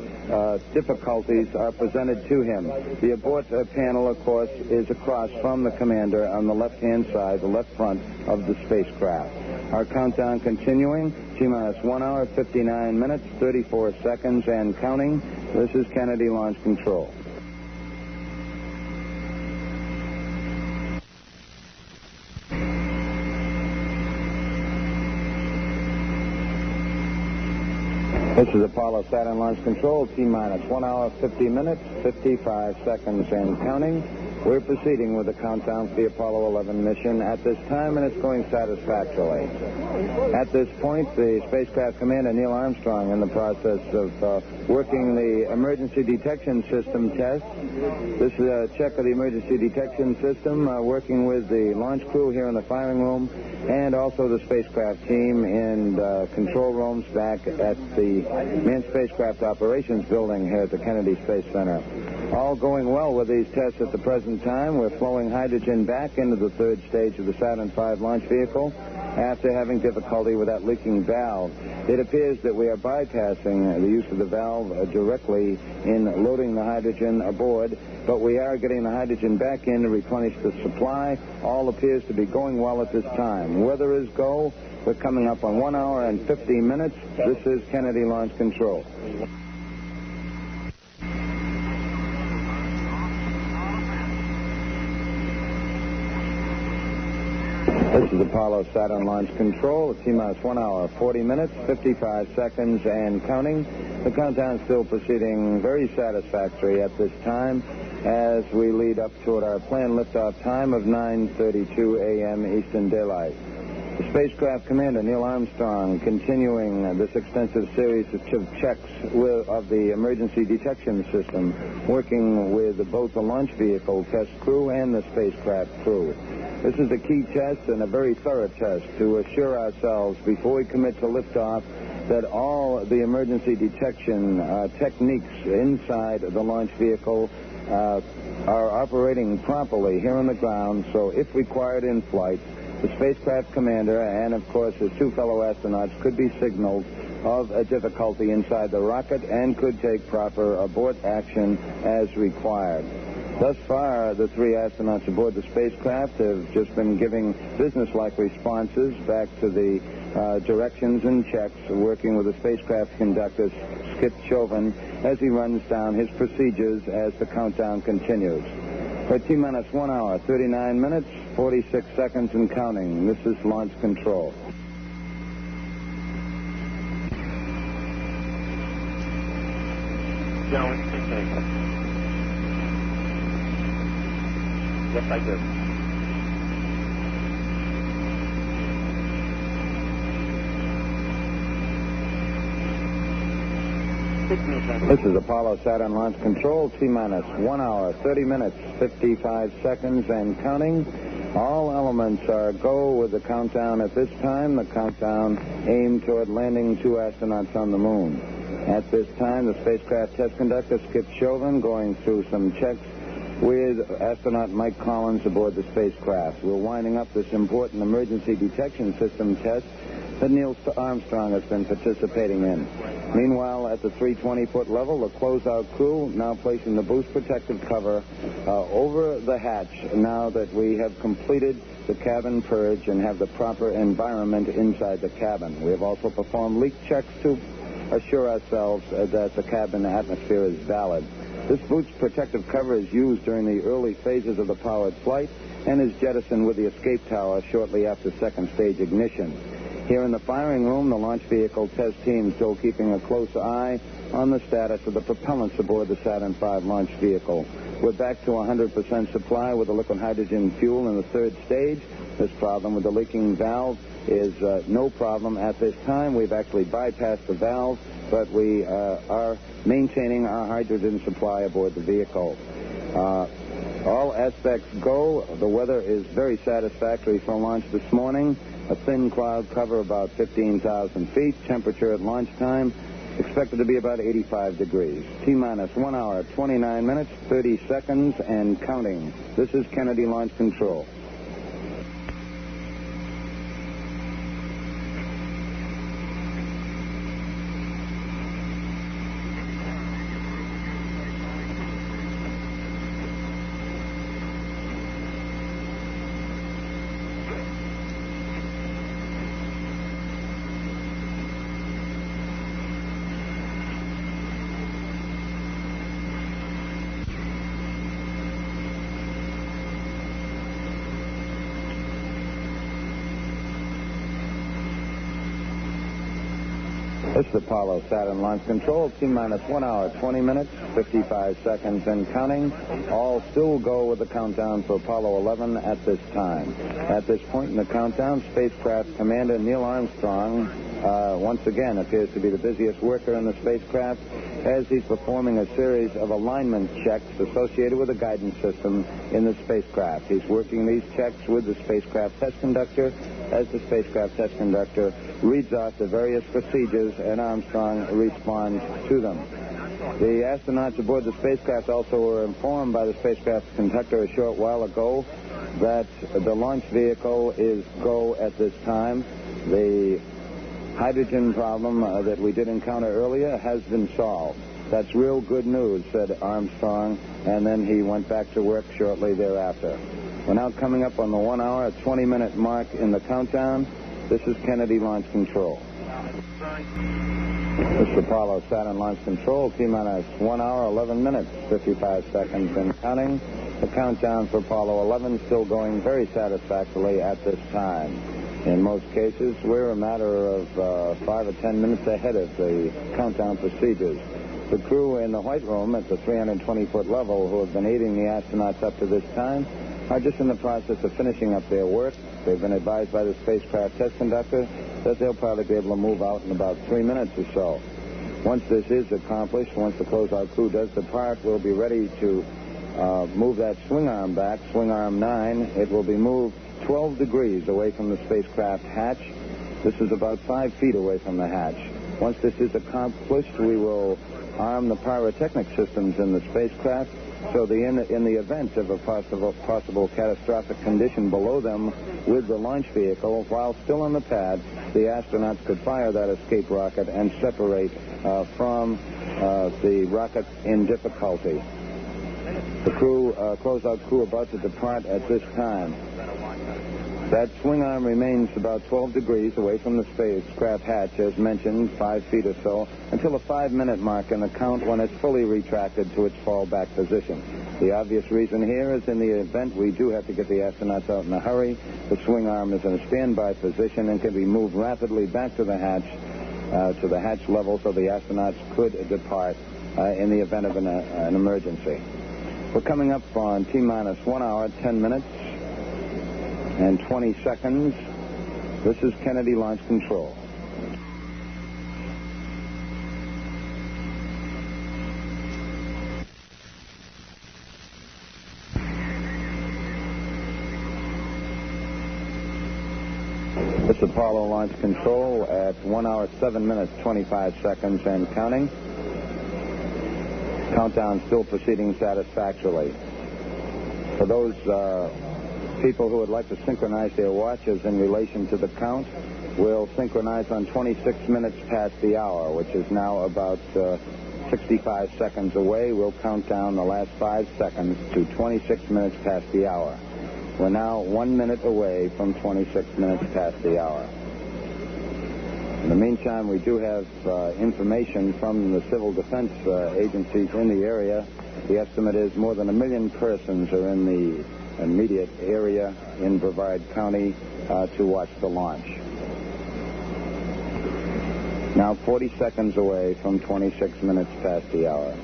difficulties are presented to him. The abort panel, of course, is across from the commander on the left-hand side, the left front of the spacecraft. Our countdown continuing, T-minus 1 hour, 59 minutes, 34 seconds, and counting. This is Kennedy Launch Control. This is Apollo Saturn Launch Control, T-minus 1 hour, 50 minutes, 55 seconds, and counting. We're proceeding with the countdown for the Apollo 11 mission at this time, and it's going satisfactorily. At this point, the spacecraft commander, Neil Armstrong, in the process of working the emergency detection system test. This is a check of the emergency detection system, working with the launch crew here in the firing room, and also the spacecraft team in control rooms back at the Manned Spacecraft Operations building here at the Kennedy Space Center. All going well with these tests at the present time. We're flowing hydrogen back into the third stage of the Saturn V launch vehicle after having difficulty with that leaking valve. It appears that we are bypassing the use of the valve directly in loading the hydrogen aboard, but we are getting the hydrogen back in to replenish the supply. All appears to be going well at this time. Weather is go. We're coming up on 1 hour and 50 minutes. This is Kennedy Launch Control. This is Apollo Saturn Launch Control. T-minus 1 hour, 40 minutes, 55 seconds, and counting. The countdown is still proceeding very satisfactory at this time as we lead up toward our planned liftoff time of 9:32 a.m. Eastern Daylight. The spacecraft commander, Neil Armstrong, continuing this extensive series of checks of the emergency detection system, working with both the launch vehicle test crew and the spacecraft crew. This is a key test and a very thorough test to assure ourselves before we commit to liftoff that all the emergency detection techniques inside the launch vehicle are operating properly here on the ground, so if required in flight, the spacecraft commander and, of course, his two fellow astronauts could be signaled of a difficulty inside the rocket and could take proper abort action as required. Thus far, the three astronauts aboard the spacecraft have just been giving business-like responses back to the directions and checks, working with the spacecraft conductor, Skip Chauvin, as he runs down his procedures as the countdown continues. For T-minus 1 hour, 39 minutes, 46 seconds and counting. This is Launch Control. Just like this. This is Apollo Saturn Launch Control, T-minus 1 hour, 30 minutes, 55 seconds, and counting. All elements are go with the countdown at this time. The countdown aimed toward landing two astronauts on the moon. At this time, the spacecraft test conductor, Skip Chauvin, going through some checks with astronaut Mike Collins aboard the spacecraft. We're winding up this important emergency detection system test that Neil Armstrong has been participating in. Meanwhile, at the 320-foot level, the closeout crew now placing the boost protective cover over the hatch now that we have completed the cabin purge and have the proper environment inside the cabin. We have also performed leak checks to assure ourselves that the cabin atmosphere is valid. This boost protective cover is used during the early phases of the powered flight and is jettisoned with the escape tower shortly after second stage ignition. Here in the firing room, the launch vehicle test team still keeping a close eye on the status of the propellants aboard the Saturn V launch vehicle. We're back to 100% supply with the liquid hydrogen fuel in the third stage. This problem with the leaking valve is no problem at this time. We've actually bypassed the valve, but we are maintaining our hydrogen supply aboard the vehicle. All aspects go. The weather is very satisfactory for launch this morning. A thin cloud cover about 15,000 feet. Temperature at launch time expected to be about 85 degrees. T-minus 1 hour, 29 minutes, 30 seconds, and counting. This is Kennedy Launch Control. This is Apollo Saturn Launch Control. T-minus 1 hour, 20 minutes, 55 seconds, and counting. All still go with the countdown for Apollo 11 at this time. At this point in the countdown, spacecraft commander Neil Armstrong once again appears to be the busiest worker in the spacecraft as he's performing a series of alignment checks associated with the guidance system in the spacecraft. He's working these checks with the spacecraft test conductor as the spacecraft test conductor reads off the various procedures and Armstrong responds to them. The astronauts aboard the spacecraft also were informed by the spacecraft conductor a short while ago that the launch vehicle is go at this time. The hydrogen problem that we did encounter earlier has been solved. That's real good news, said Armstrong, and then he went back to work shortly thereafter. We're now coming up on the 1 hour, 20-minute mark in the countdown. This is Kennedy Launch Control. This is Apollo Saturn Launch Control. T-minus 1 hour, 11 minutes, 55 seconds, and counting. The countdown for Apollo 11 still going very satisfactorily at this time. In most cases, we're a matter of 5 or 10 minutes ahead of the countdown procedures. The crew in the White Room at the 320-foot level who have been aiding the astronauts up to this time are just in the process of finishing up their work. They've been advised by the spacecraft test conductor that they'll probably be able to move out in about 3 minutes or so. Once this is accomplished, once the closeout crew does depart, we'll be ready to move that swing arm back, swing arm 9. It will be moved 12 degrees away from the spacecraft hatch. This is about 5 feet away from the hatch. Once this is accomplished, we will arm the pyrotechnic systems in the spacecraft so in the event of a possible catastrophic condition below them with the launch vehicle, while still on the pad, the astronauts could fire that escape rocket and separate from the rocket in difficulty. The crew, closeout crew, about to depart at this time. That swing arm remains about 12 degrees away from the spacecraft hatch, as mentioned, 5 feet or so, until the 5-minute mark in the count when it's fully retracted to its fallback position. The obvious reason here is in the event we do have to get the astronauts out in a hurry, the swing arm is in a standby position and can be moved rapidly back to the hatch level so the astronauts could depart in the event of an emergency. We're coming up on T-minus 1 hour, 10 minutes, and 20 seconds. This is Kennedy Launch Control. This is Apollo Launch Control at 1 hour, 7 minutes, 25 seconds, and counting. Countdown still proceeding satisfactorily. For those People who would like to synchronize their watches in relation to the count will synchronize on 26 minutes past the hour, which is now about 65 seconds away. We'll count down the last 5 seconds to 26 minutes past the hour. We're now 1 minute away from 26 minutes past the hour. In the meantime, we do have information from the civil defense agencies in the area. The estimate is more than 1 million persons are in the immediate area in Brevard County to watch the launch. Now 40 seconds away from 26 minutes past the hour.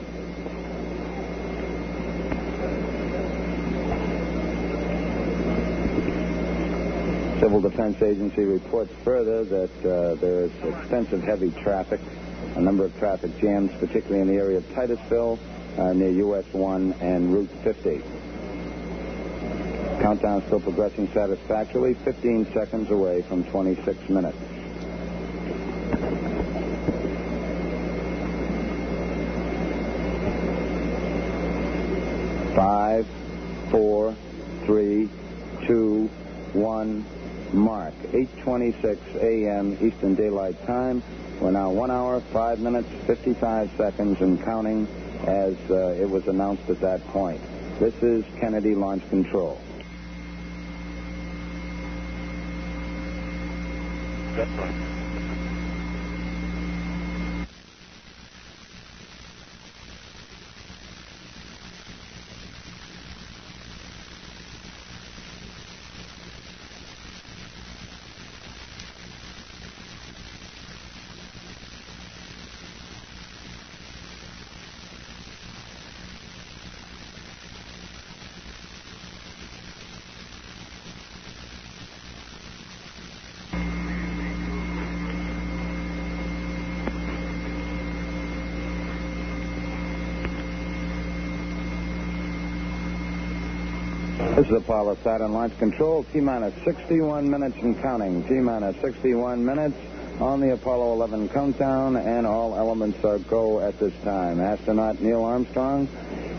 Civil Defense Agency reports further that there is extensive heavy traffic, a number of traffic jams, particularly in the area of Titusville, near US 1 and Route 50. Countdown still progressing satisfactorily, 15 seconds away from 26 minutes. Five, 4, 3, 2, 1, mark. 8:26 a.m. Eastern Daylight Time. We're now 1 hour, 5 minutes, 55 seconds and counting as it was announced at that point. This is Kennedy Launch Control. This is Apollo Saturn Launch Control, T-minus 61 minutes and counting. T-minus 61 minutes on the Apollo 11 countdown, and all elements are go at this time. Astronaut Neil Armstrong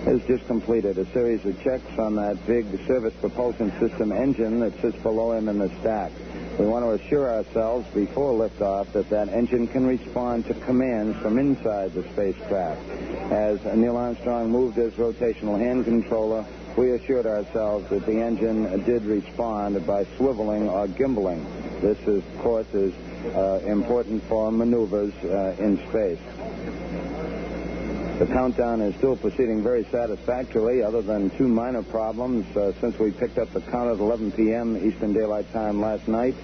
has just completed a series of checks on that big service propulsion system engine that sits below him in the stack. We want to assure ourselves before liftoff that that engine can respond to commands from inside the spacecraft. As Neil Armstrong moved his rotational hand controller, we assured ourselves that the engine did respond by swiveling or gimbaling. This, of course, is important for maneuvers in space. The countdown is still proceeding very satisfactorily, other than 2 minor problems. Since we picked up the count at 11 p.m. Eastern Daylight Time last night,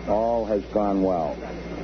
all has gone well.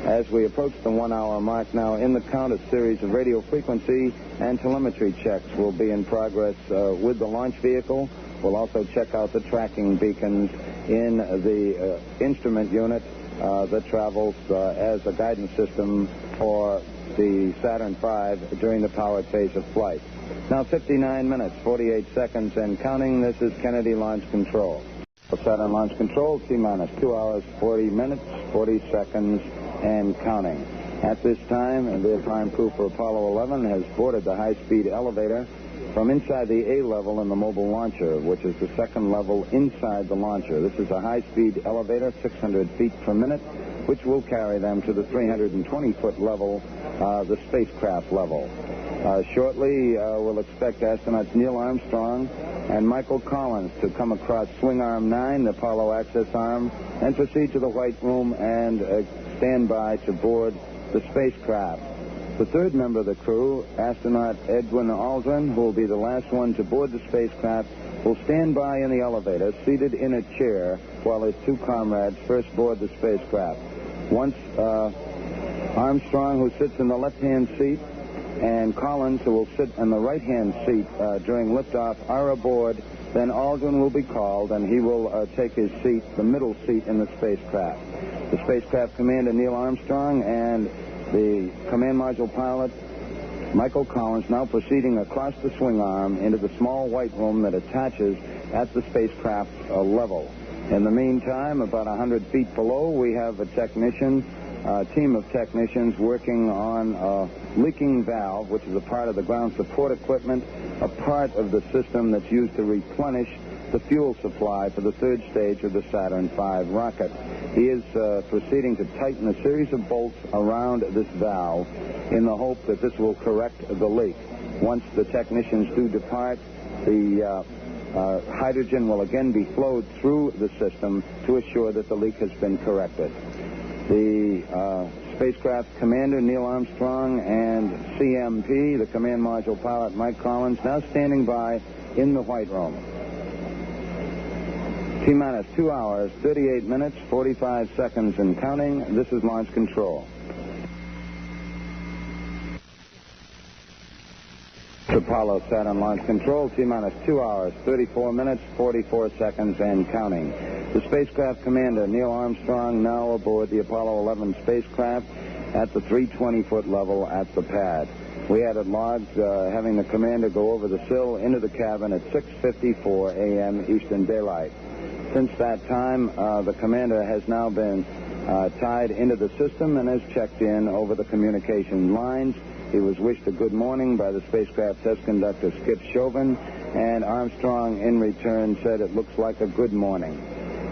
As we approach the 1 hour mark now in the count, a series of radio frequency and telemetry checks will be in progress with the launch vehicle. We'll also check out the tracking beacons in the instrument unit that travels as a guidance system for the Saturn V during the powered phase of flight. Now 59 minutes, 48 seconds and counting. This is Kennedy Launch Control. Saturn Launch Control, T-minus 2 hours, 40 minutes, 40 seconds and counting. At this time, the prime crew for Apollo 11 has boarded the high-speed elevator from inside the A level in the mobile launcher, which is the second level inside the launcher. This is a high-speed elevator, 600 feet per minute, which will carry them to the 320-foot level, the spacecraft level. Shortly, we'll expect astronauts Neil Armstrong and Michael Collins to come across Swing Arm 9, the Apollo access arm, and proceed to the White Room and stand by to board the spacecraft. The third member of the crew, astronaut Edwin Aldrin, who will be the last one to board the spacecraft, will stand by in the elevator, seated in a chair, while his 2 comrades first board the spacecraft. Once Armstrong, who sits in the left-hand seat, and Collins, who will sit in the right-hand seat during liftoff, are aboard, then Aldrin will be called, and he will take his seat, the middle seat in the spacecraft. The spacecraft commander, Neil Armstrong, and the command module pilot, Michael Collins, now proceeding across the swing arm into the small white room that attaches at the spacecraft level. In the meantime, about 100 feet below, we have a team of technicians working on a leaking valve, which is a part of the ground support equipment, a part of the system that's used to replenish the fuel supply for the third stage of the Saturn V rocket. He is proceeding to tighten a series of bolts around this valve in the hope that this will correct the leak. Once the technicians do depart, the hydrogen will again be flowed through the system to assure that the leak has been corrected. The spacecraft commander, Neil Armstrong, and CMP, the command module pilot, Mike Collins, now standing by in the White Room. T-minus 2 hours, 38 minutes, 45 seconds and counting. This is launch control. Apollo Saturn launch control, T-minus 2 hours, 34 minutes, 44 seconds and counting. The spacecraft commander, Neil Armstrong, now aboard the Apollo 11 spacecraft at the 320-foot level at the pad. We had it logged having the commander go over the sill into the cabin at 6:54 a.m. Eastern Daylight. Since that time, the commander has now been tied into the system and has checked in over the communication lines. He was wished a good morning by the spacecraft test conductor, Skip Chauvin, and Armstrong in return said it looks like a good morning.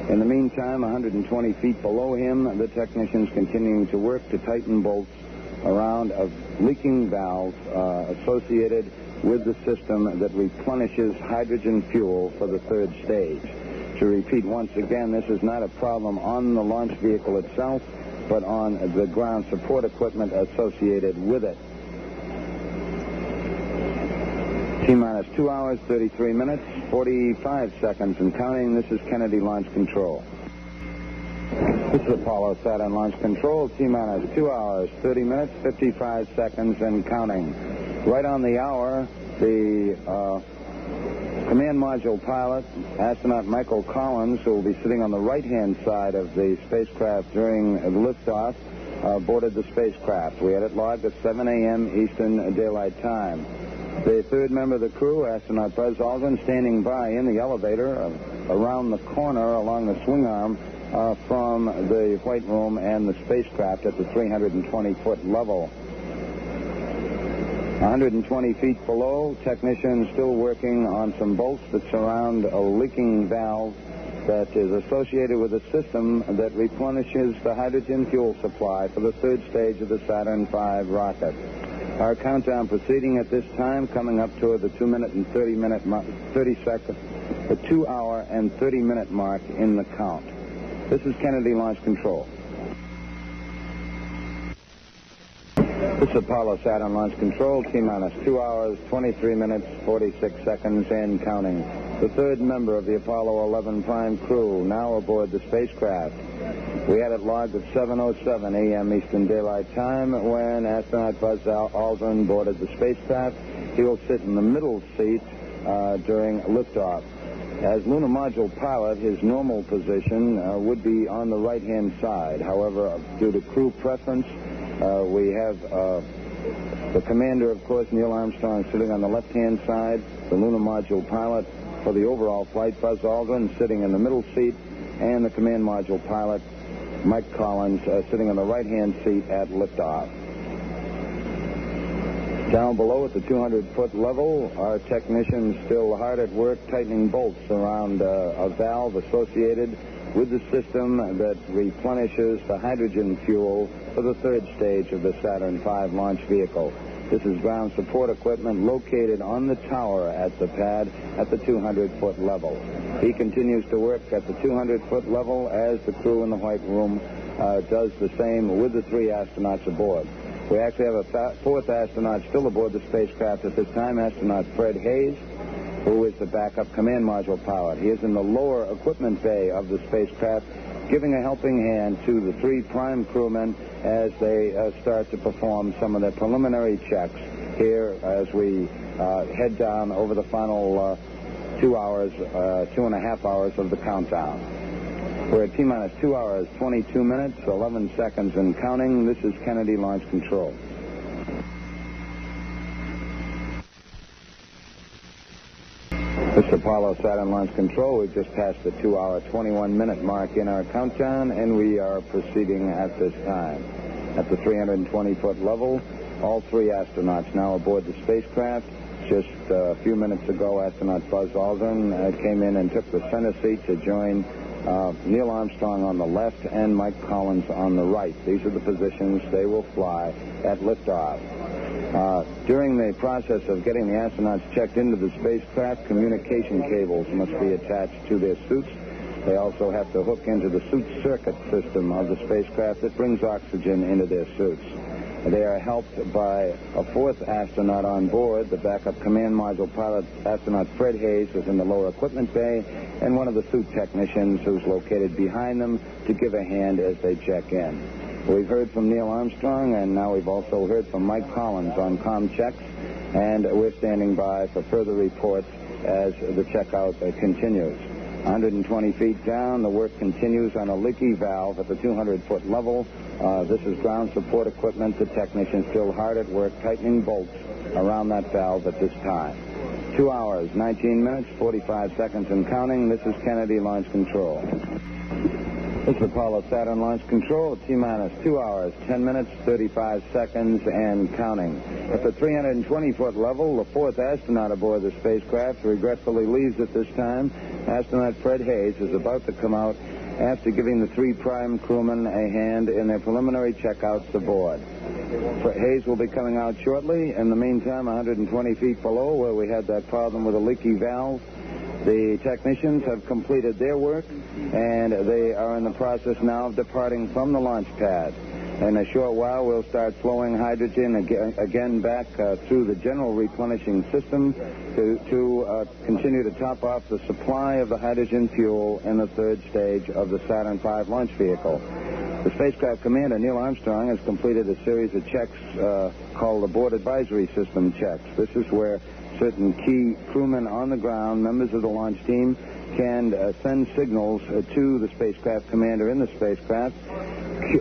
In the meantime, 120 feet below him, the technicians continuing to work to tighten bolts around a leaking valve associated with the system that replenishes hydrogen fuel for the third stage. To repeat once again, this is not a problem on the launch vehicle itself, but on the ground support equipment associated with it. T-minus 2 hours, 33 minutes, 45 seconds and counting. This is Kennedy Launch Control. This is Apollo Saturn Launch Control, T-minus 2 hours, 30 minutes, 55 seconds and counting. Right on the hour, the command module pilot, astronaut Michael Collins, who will be sitting on the right-hand side of the spacecraft during liftoff, boarded the spacecraft. We had it logged at 7 a.m. Eastern Daylight Time. The third member of the crew, astronaut Buzz Aldrin, standing by in the elevator around the corner along the swing arm from the White Room and the spacecraft at the 320-foot level. 120 feet below, technicians still working on some bolts that surround a leaking valve that is associated with a system that replenishes the hydrogen fuel supply for the third stage of the Saturn V rocket. Our countdown proceeding at this time, coming up to the 2 hour and 30 minute mark in the count. This is Kennedy Launch Control. This is Apollo Saturn Launch Control, T-minus 2 hours, 23 minutes, 46 seconds and counting. The third member of the Apollo 11 prime crew now aboard the spacecraft. We had it logged at 7:07 a.m. Eastern Daylight Time when astronaut Buzz Aldrin boarded the spacecraft. He will sit in the middle seat during liftoff. As lunar module pilot, his normal position would be on the right-hand side. However, due to crew preference, we have the commander, of course, Neil Armstrong, sitting on the left-hand side, the lunar module pilot for the overall flight, Buzz Aldrin, sitting in the middle seat, and the command module pilot, Mike Collins, sitting on the right-hand seat at liftoff. Down below at the 200-foot level, our technicians still hard at work tightening bolts around a valve associated with the system that replenishes the hydrogen fuel for the third stage of the Saturn V launch vehicle. This is ground support equipment located on the tower at the pad at the 200-foot level. He continues to work at the 200-foot level as the crew in the White Room does the same with the three astronauts aboard. We actually have a fourth astronaut still aboard the spacecraft at this time, astronaut Fred Hayes, who is the backup command module pilot. He is in the lower equipment bay of the spacecraft, giving a helping hand to the three prime crewmen as they start to perform some of their preliminary checks here as we head down over the final 2.5 hours of the countdown. We're at T-minus 2 hours, 22 minutes, 11 seconds and counting. This is Kennedy Launch Control. This is Apollo Saturn Launch Control. We've just passed the 2 hour, 21 minute mark in our countdown, and we are proceeding at this time. At the 320-foot level, all three astronauts now aboard the spacecraft. Just a few minutes ago, astronaut Buzz Aldrin came in and took the center seat to join Neil Armstrong on the left and Mike Collins on the right. These are the positions they will fly at liftoff. During the process of getting the astronauts checked into the spacecraft, communication cables must be attached to their suits. They also have to hook into the suit circuit system of the spacecraft that brings oxygen into their suits. They are helped by a fourth astronaut on board. The backup command module pilot, astronaut Fred Hayes, is in the lower equipment bay, and one of the suit technicians who's located behind them to give a hand as they check in. We've heard from Neil Armstrong, and now we've also heard from Mike Collins on comm checks, and we're standing by for further reports as the checkout continues. 120 feet down, the work continues on a leaky valve at the 200-foot level. This is ground support equipment. The technician's still hard at work tightening bolts around that valve at this time. 2 hours, 19 minutes, 45 seconds and counting. This is Kennedy Launch Control. This is Apollo Saturn Launch Control, T-minus 2 hours, 10 minutes, 35 seconds, and counting. At the 320-foot level, the fourth astronaut aboard the spacecraft regretfully leaves at this time. Astronaut Fred Hayes is about to come out after giving the three prime crewmen a hand in their preliminary checkouts aboard. Hayes will be coming out shortly. In the meantime, 120 feet below, where we had that problem with a leaky valve, the technicians have completed their work, and they are in the process now of departing from the launch pad. In a short while, we'll start flowing hydrogen again back through the general replenishing system to continue to top off the supply of the hydrogen fuel in the third stage of the Saturn V launch vehicle. The spacecraft commander, Neil Armstrong, has completed a series of checks called Abort Advisory System checks. This is where certain key crewmen on the ground, members of the launch team, can send signals to the spacecraft commander in the spacecraft,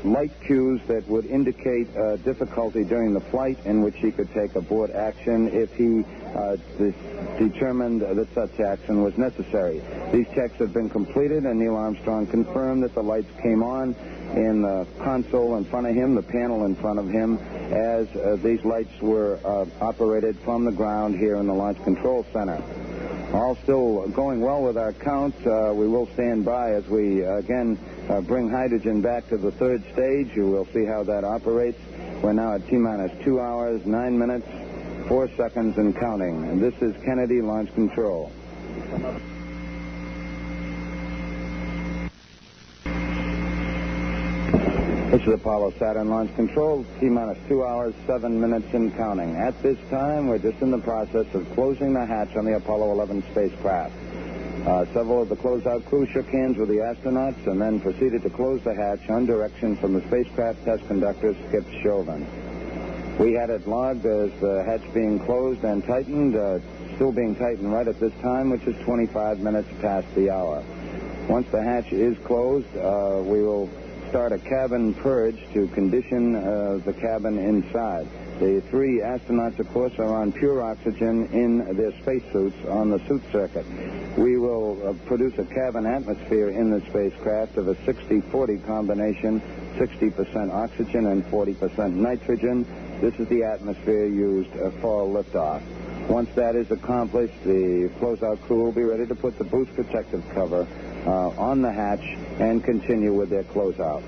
light cues that would indicate difficulty during the flight in which he could take abort action if he determined that such action was necessary. These checks have been completed, and Neil Armstrong confirmed that the lights came on in the console in front of him, the panel in front of him, as these lights were operated from the ground here in the Launch Control Center. All still going well with our count. We will stand by as we, again, bring hydrogen back to the third stage. You will see how that operates. We're now at T-minus 2 hours, 9 minutes, 4 seconds, and counting. And this is Kennedy Launch Control. This is Apollo Saturn Launch Control, T-minus 2 hours, 7 minutes and counting. At this time, we're just in the process of closing the hatch on the Apollo 11 spacecraft. Several of the closeout crew shook hands with the astronauts and then proceeded to close the hatch on direction from the spacecraft test conductor, Skip Chauvin. We had it logged as the hatch being closed and tightened, still being tightened right at this time, which is 25 minutes past the hour. Once the hatch is closed, we will start a cabin purge to condition the cabin inside. The three astronauts, of course, are on pure oxygen in their spacesuits on the suit circuit. We will produce a cabin atmosphere in the spacecraft of a 60-40 combination, 60% oxygen and 40% nitrogen. This is the atmosphere used for liftoff. Once that is accomplished, the closeout crew will be ready to put the boost protective cover on the hatch and continue with their closeout.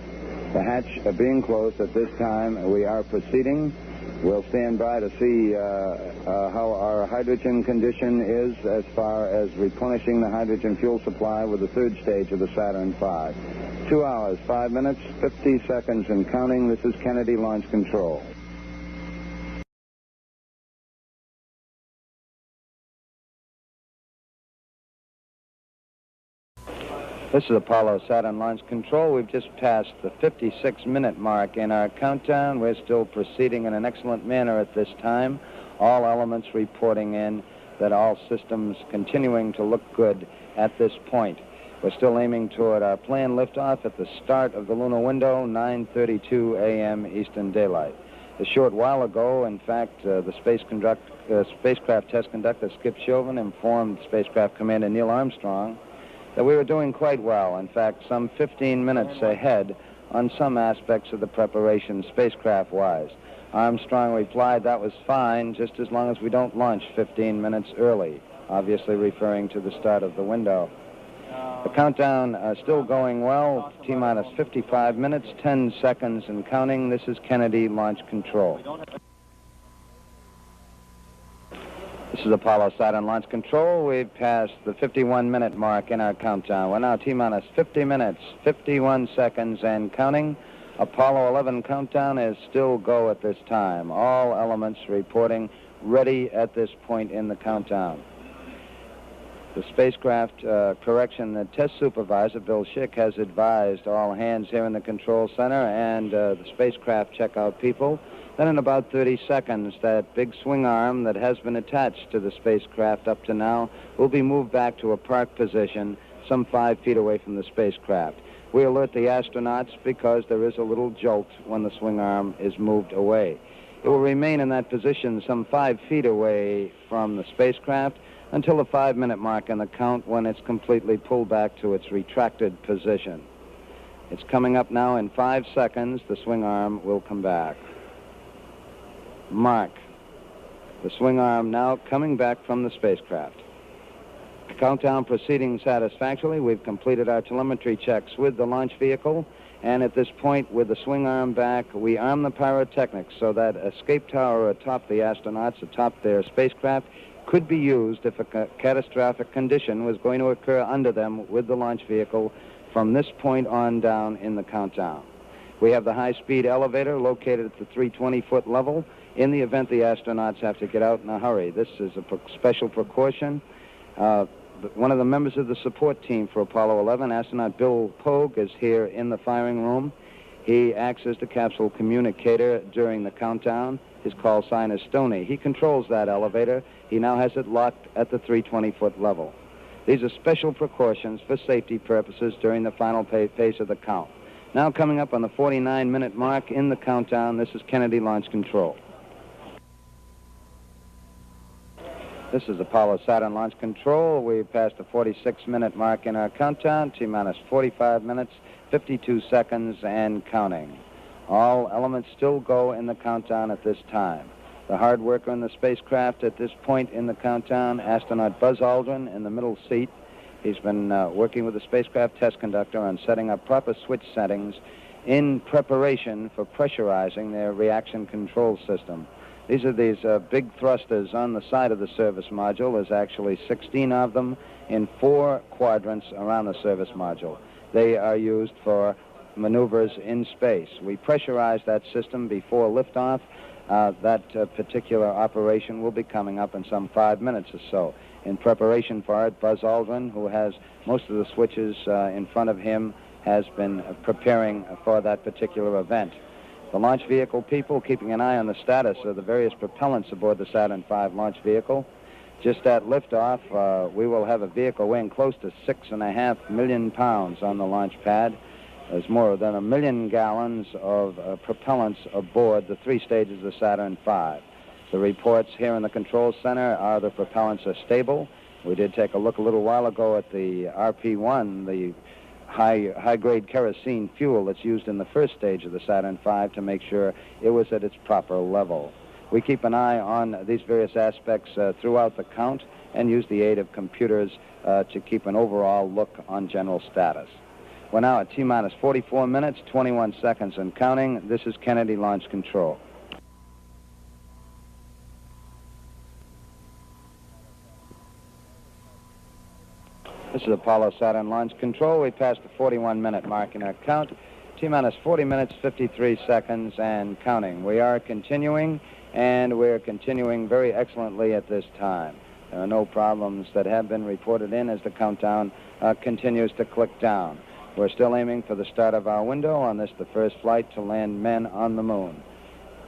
The hatch being closed at this time, we are proceeding. We'll stand by to see how our hydrogen condition is as far as replenishing the hydrogen fuel supply with the third stage of the Saturn V. 2 hours, 5 minutes, 50 seconds and counting. This is Kennedy Launch Control. This is Apollo Saturn Launch Control. We've just passed the 56-minute mark in our countdown. We're still proceeding in an excellent manner at this time. All elements reporting in that all systems continuing to look good at this point. We're still aiming toward our planned liftoff at the start of the lunar window, 9:32 a.m. Eastern Daylight. A short while ago, in fact, the spacecraft test conductor, Skip Chauvin, informed spacecraft commander Neil Armstrong that we were doing quite well. In fact, some 15 minutes ahead on some aspects of the preparation spacecraft-wise. Armstrong replied that was fine, just as long as we don't launch 15 minutes early, obviously referring to the start of the window. The countdown still going well, T-minus 55 minutes, 10 seconds and counting. This is Kennedy Launch Control. This is Apollo Saturn Launch Control. We've passed the 51-minute mark in our countdown. We're now T-minus 50 minutes, 51 seconds and counting. Apollo 11 countdown is still go at this time. All elements reporting ready at this point in the countdown. The spacecraft the test supervisor, Bill Schick, has advised all hands here in the control center and the spacecraft checkout people that in about 30 seconds, that big swing arm that has been attached to the spacecraft up to now will be moved back to a park position some 5 feet away from the spacecraft. We alert the astronauts because there is a little jolt when the swing arm is moved away. It will remain in that position some 5 feet away from the spacecraft until the 5-minute mark in the count, when it's completely pulled back to its retracted position. It's coming up now in 5 seconds. The swing arm will come back. Mark. The swing arm now coming back from the spacecraft. The countdown proceeding satisfactorily. We've completed our telemetry checks with the launch vehicle, and at this point, with the swing arm back, we arm the pyrotechnics so that escape tower atop the astronauts, atop their spacecraft, could be used if a catastrophic condition was going to occur under them with the launch vehicle from this point on down in the countdown. We have the high-speed elevator located at the 320-foot level in the event the astronauts have to get out in a hurry. This is a special precaution. One of the members of the support team for Apollo 11, astronaut Bill Pogue, is here in the firing room. He acts as the capsule communicator during the countdown. His call sign is Stoney. He controls that elevator. He now has it locked at the 320-foot level. These are special precautions for safety purposes during the final phase of the count. Now coming up on the 49-minute mark in the countdown, this is Kennedy Launch Control. This is Apollo Saturn Launch Control. We've passed the 46-minute mark in our countdown, T-minus 45 minutes, 52 seconds and counting. All elements still go in the countdown at this time. The hard worker in the spacecraft at this point in the countdown, astronaut Buzz Aldrin in the middle seat. He's been working with the spacecraft test conductor on setting up proper switch settings in preparation for pressurizing their reaction control system. These are these big thrusters on the side of the service module. There's actually 16 of them in 4 quadrants around the service module. They are used for maneuvers in space. We pressurize that system before liftoff. That particular operation will be coming up in some 5 minutes or so. In preparation for it, Buzz Aldrin, who has most of the switches in front of him, has been preparing for that particular event. The launch vehicle people keeping an eye on the status of the various propellants aboard the Saturn V launch vehicle. Just at liftoff, we will have a vehicle weighing close to 6.5 million pounds on the launch pad. There's more than 1 million gallons of propellants aboard the 3 stages of the Saturn V. The reports here in the control center are the propellants are stable. We did take a look a little while ago at the RP-1, the high-grade kerosene fuel that's used in the first stage of the Saturn V, to make sure it was at its proper level. We keep an eye on these various aspects throughout the count and use the aid of computers to keep an overall look on general status. We're now at T-minus 44 minutes, 21 seconds and counting. This is Kennedy Launch Control. This is Apollo Saturn Launch Control. We passed the 41-minute mark in our count. T-minus 40 minutes, 53 seconds and counting. We are continuing, and we're continuing very excellently at this time. There are no problems that have been reported in as the countdown continues to click down. We're still aiming for the start of our window on this, the first flight to land men on the moon.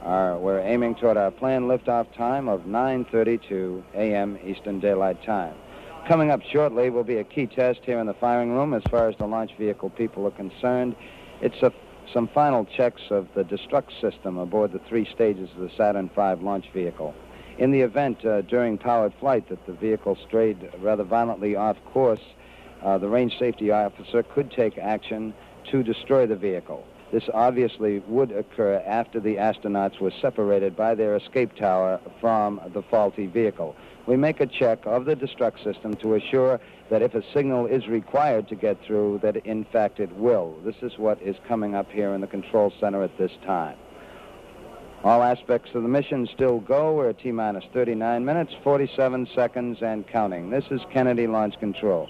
We're aiming toward our planned liftoff time of 9:32 a.m. Eastern Daylight Time. Coming up shortly will be a key test here in the firing room as far as the launch vehicle people are concerned. It's some final checks of the destruct system aboard the 3 stages of the Saturn V launch vehicle. In the event during powered flight that the vehicle strayed rather violently off course, the range safety officer could take action to destroy the vehicle. This obviously would occur after the astronauts were separated by their escape tower from the faulty vehicle. We make a check of the destruct system to assure that if a signal is required to get through, that in fact it will. This is what is coming up here in the control center at this time. All aspects of the mission still go. We're at T-minus 39 minutes, 47 seconds, and counting. This is Kennedy Launch Control.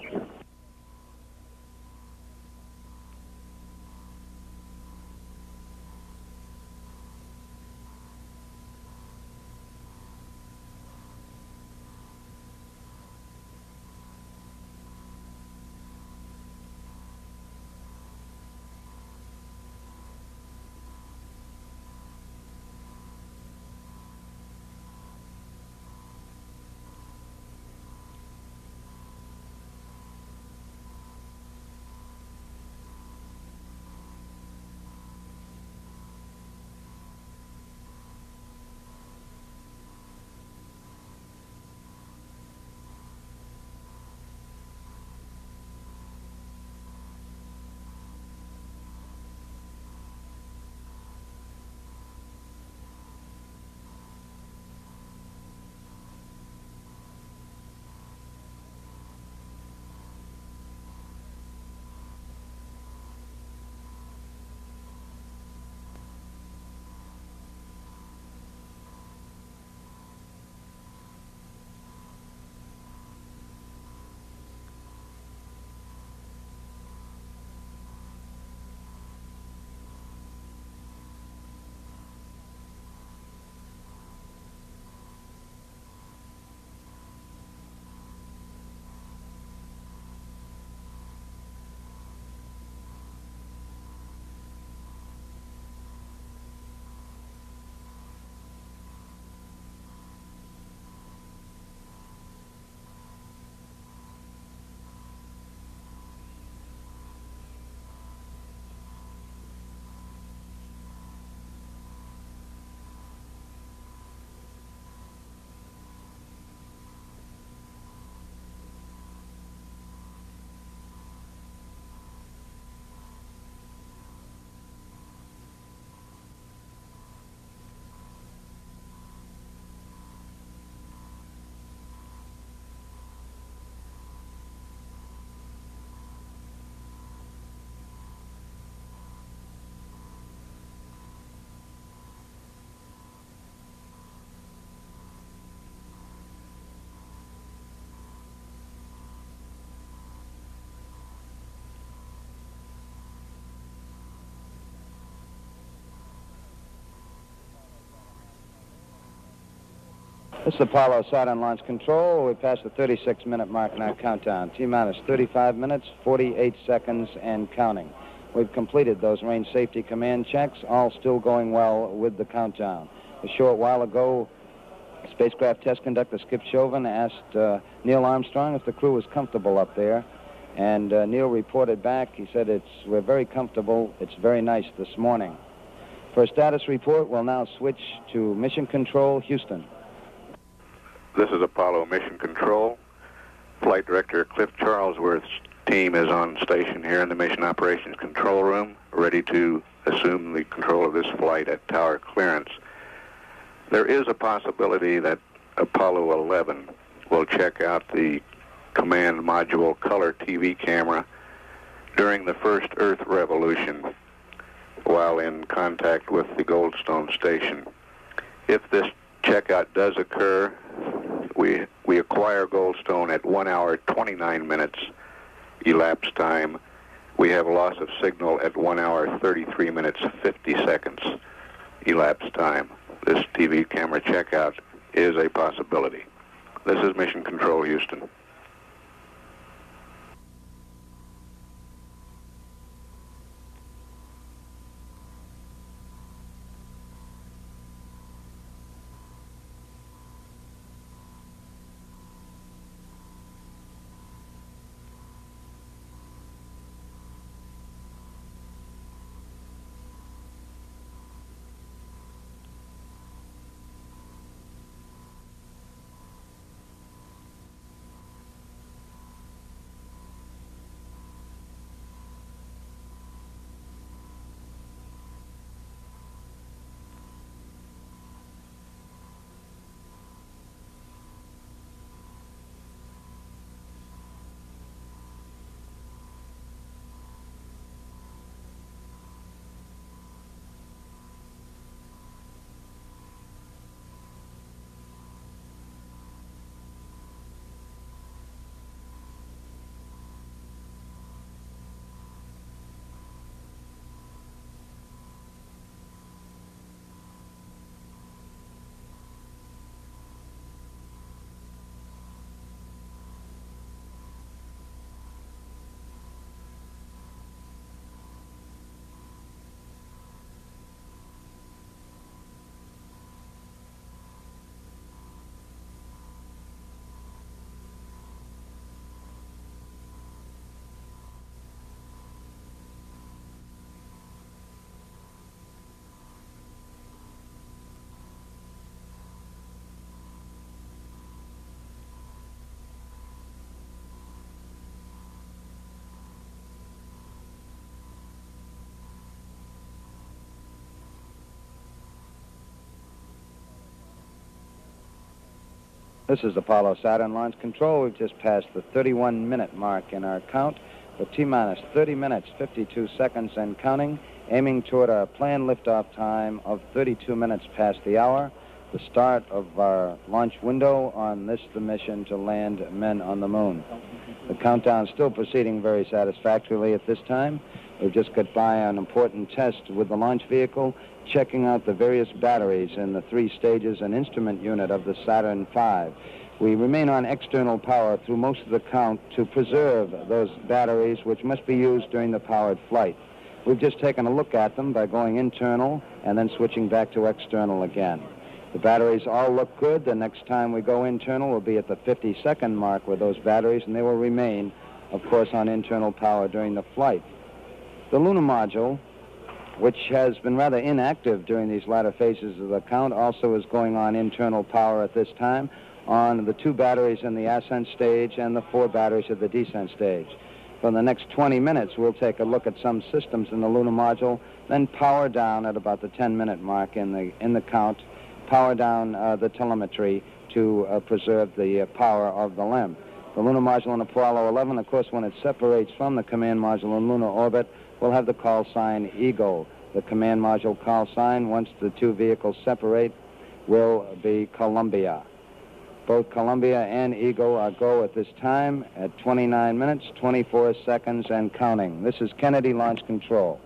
This is Apollo Saturn Launch Control. We passed the 36-minute mark in our countdown. T-minus 35 minutes, 48 seconds, and counting. We've completed those range safety command checks, all still going well with the countdown. A short while ago, spacecraft test conductor Skip Chauvin asked Neil Armstrong if the crew was comfortable up there. And Neil reported back, he said, we're very comfortable, it's very nice this morning. For a status report, we'll now switch to Mission Control, Houston. This is Apollo Mission Control. Flight Director Cliff Charlesworth's team is on station here in the Mission Operations Control Room, ready to assume the control of this flight at tower clearance. There is a possibility that Apollo 11 will check out the command module color TV camera during the first Earth revolution while in contact with the Goldstone station. If this checkout does occur, we acquire Goldstone at 1 hour 29 minutes elapsed time. We have loss of signal at 1 hour 33 minutes 50 seconds elapsed time. This TV camera checkout is a possibility. This is Mission Control, Houston. This is Apollo Saturn Launch Control. We've just passed the 31-minute mark in our count with T-minus 30 minutes, 52 seconds and counting, aiming toward our planned liftoff time of 32 minutes past the hour, the start of our launch window on this, the mission to land men on the moon. The countdown still proceeding very satisfactorily at this time. We've just got by an important test with the launch vehicle, checking out the various batteries in the 3 stages and instrument unit of the Saturn V. We remain on external power through most of the count to preserve those batteries which must be used during the powered flight. We've just taken a look at them by going internal and then switching back to external again. The batteries all look good. The next time we go internal will be at the 50-second mark with those batteries, and they will remain, of course, on internal power during the flight. The lunar module, which has been rather inactive during these latter phases of the count, also is going on internal power at this time on the 2 batteries in the ascent stage and the 4 batteries at the descent stage. For the next 20 minutes, we'll take a look at some systems in the lunar module, then power down at about the 10-minute mark in the count, power down the telemetry to preserve the power of the LEM. The lunar module in Apollo 11, of course, when it separates from the command module in lunar orbit, will have the call sign Eagle. The command module call sign, once the 2 vehicles separate, will be Columbia. Both Columbia and Eagle are go at this time at 29 minutes, 24 seconds and counting. This is Kennedy Launch Control.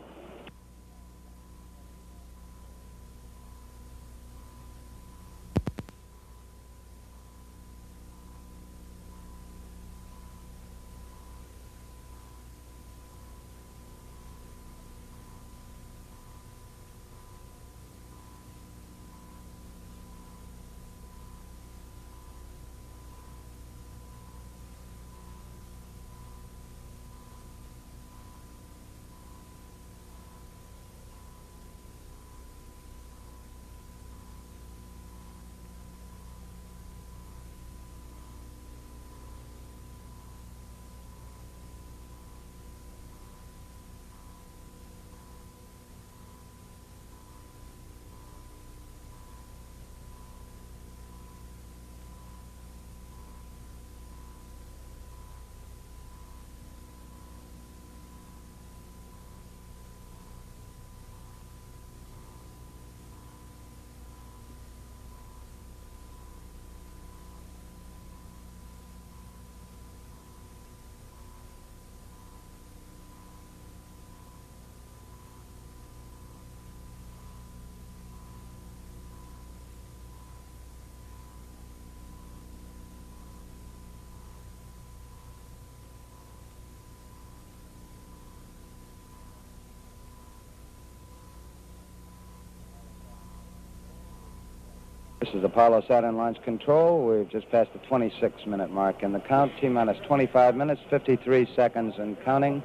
This is Apollo Saturn Launch Control. We've just passed the 26-minute mark in the count. T-minus 25 minutes, 53 seconds and counting.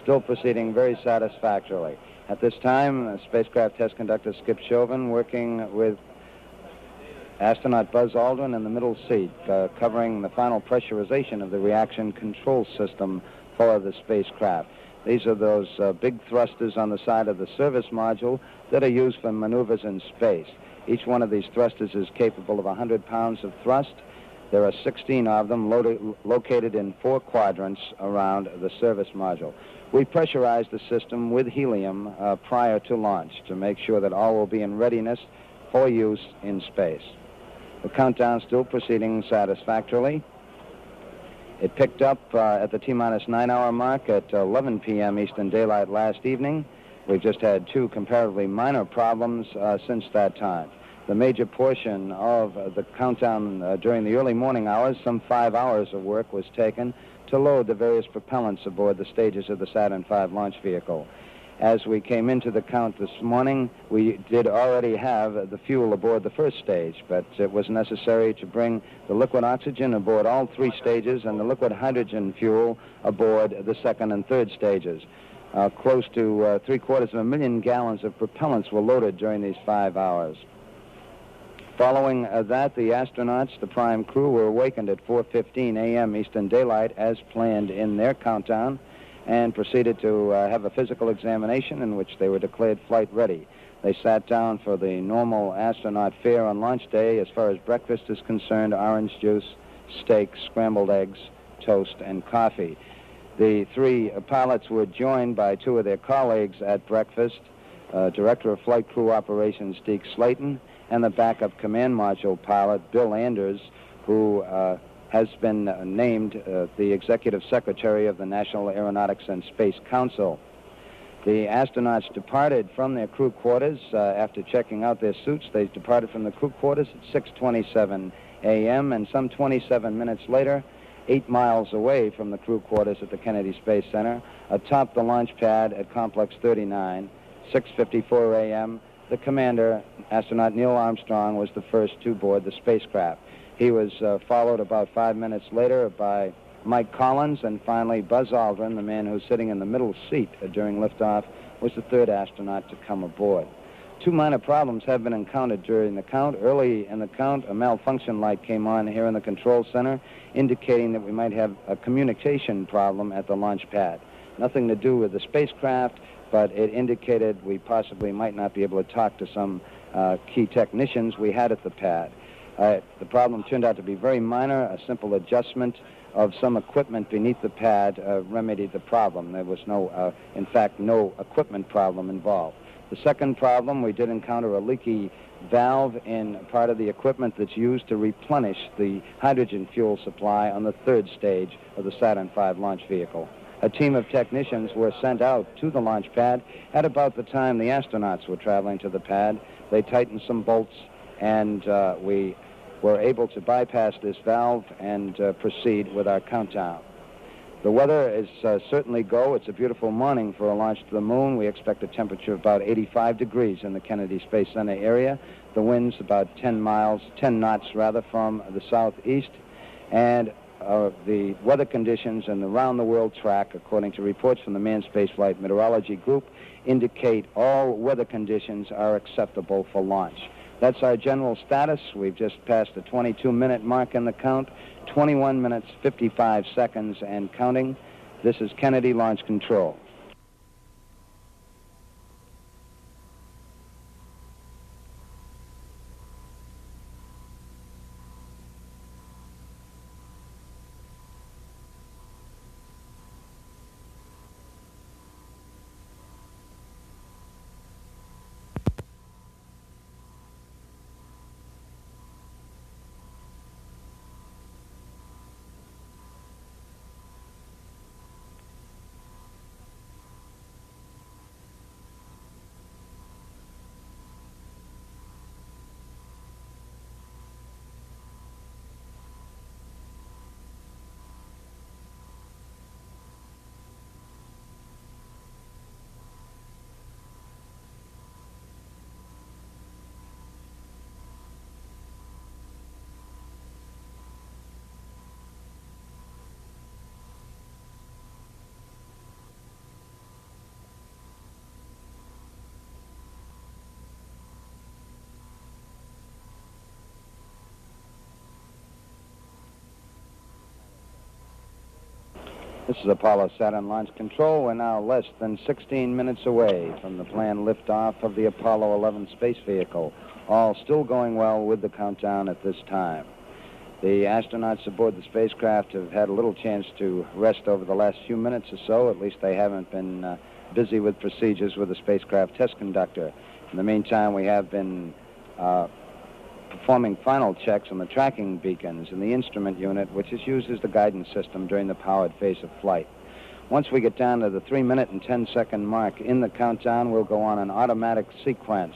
Still proceeding very satisfactorily. At this time, spacecraft test conductor Skip Chauvin working with astronaut Buzz Aldrin in the middle seat, covering the final pressurization of the reaction control system for the spacecraft. These are those big thrusters on the side of the service module that are used for maneuvers in space. Each one of these thrusters is capable of 100 pounds of thrust. There are 16 of them located in 4 quadrants around the service module. We pressurized the system with helium prior to launch to make sure that all will be in readiness for use in space. The countdown still proceeding satisfactorily. It picked up at the T-minus 9-hour mark at 11 p.m. Eastern Daylight last evening. We've just had 2 comparatively minor problems since that time. The major portion of the countdown during the early morning hours, some 5 hours of work was taken to load the various propellants aboard the stages of the Saturn V launch vehicle. As we came into the count this morning, we did already have the fuel aboard the first stage, but it was necessary to bring the liquid oxygen aboard all 3 stages and the liquid hydrogen fuel aboard the second and third stages. Close to 750,000 gallons of propellants were loaded during these 5 hours. Following that, the astronauts, the prime crew, were awakened at 4:15 a.m. Eastern Daylight as planned in their countdown and proceeded to have a physical examination in which they were declared flight ready. They sat down for the normal astronaut fare on launch day. As far as breakfast is concerned, orange juice, steak, scrambled eggs, toast, and coffee. The three pilots were joined by two of their colleagues at breakfast, Director of Flight Crew Operations Deke Slayton, and the backup command module pilot, Bill Anders, who has been named the Executive Secretary of the National Aeronautics and Space Council. The astronauts departed from their crew quarters after checking out their suits. They departed from the crew quarters at 6:27 a.m., and some 27 minutes later, 8 miles away from the crew quarters at the Kennedy Space Center, atop the launch pad at Complex 39, 6:54 a.m., the commander, astronaut Neil Armstrong, was the first to board the spacecraft. He was followed about 5 minutes later by Mike Collins, and finally Buzz Aldrin, the man who's sitting in the middle seat during liftoff, was the third astronaut to come aboard. Two minor problems have been encountered during the count. Early in the count, a malfunction light came on here in the control center, indicating that we might have a communication problem at the launch pad. Nothing to do with the spacecraft, but it indicated we possibly might not be able to talk to some key technicians we had at the pad. The problem turned out to be very minor. A simple adjustment of some equipment beneath the pad remedied the problem. There was in fact, no equipment problem involved. The second problem, we did encounter a leaky valve in part of the equipment that's used to replenish the hydrogen fuel supply on the third stage of the Saturn V launch vehicle. A team of technicians were sent out to the launch pad at about the time the astronauts were traveling to the pad. They tightened some bolts, and we were able to bypass this valve and proceed with our countdown. The weather is certainly go. It's a beautiful morning for a launch to the moon. We expect a temperature of about 85 degrees in the Kennedy Space Center area. The wind's about 10 knots from the southeast. And the weather conditions and the round-the-world track, according to reports from the Manned Spaceflight Meteorology Group, indicate all weather conditions are acceptable for launch. That's our general status. We've just passed the 22-minute mark in the count, 21 minutes, 55 seconds, and counting. This is Kennedy Launch Control. This is Apollo Saturn Launch Control. We're now less than 16 minutes away from the planned liftoff of the Apollo 11 space vehicle. All still going well with the countdown at this time. The astronauts aboard the spacecraft have had a little chance to rest over the last few minutes or so. At least they haven't been busy with procedures with the spacecraft test conductor. In the meantime, we have been performing final checks on the tracking beacons in the instrument unit, which is used as the guidance system during the powered phase of flight. Once we get down to the 3-minute and 10-second mark in the countdown, we'll go on an automatic sequence.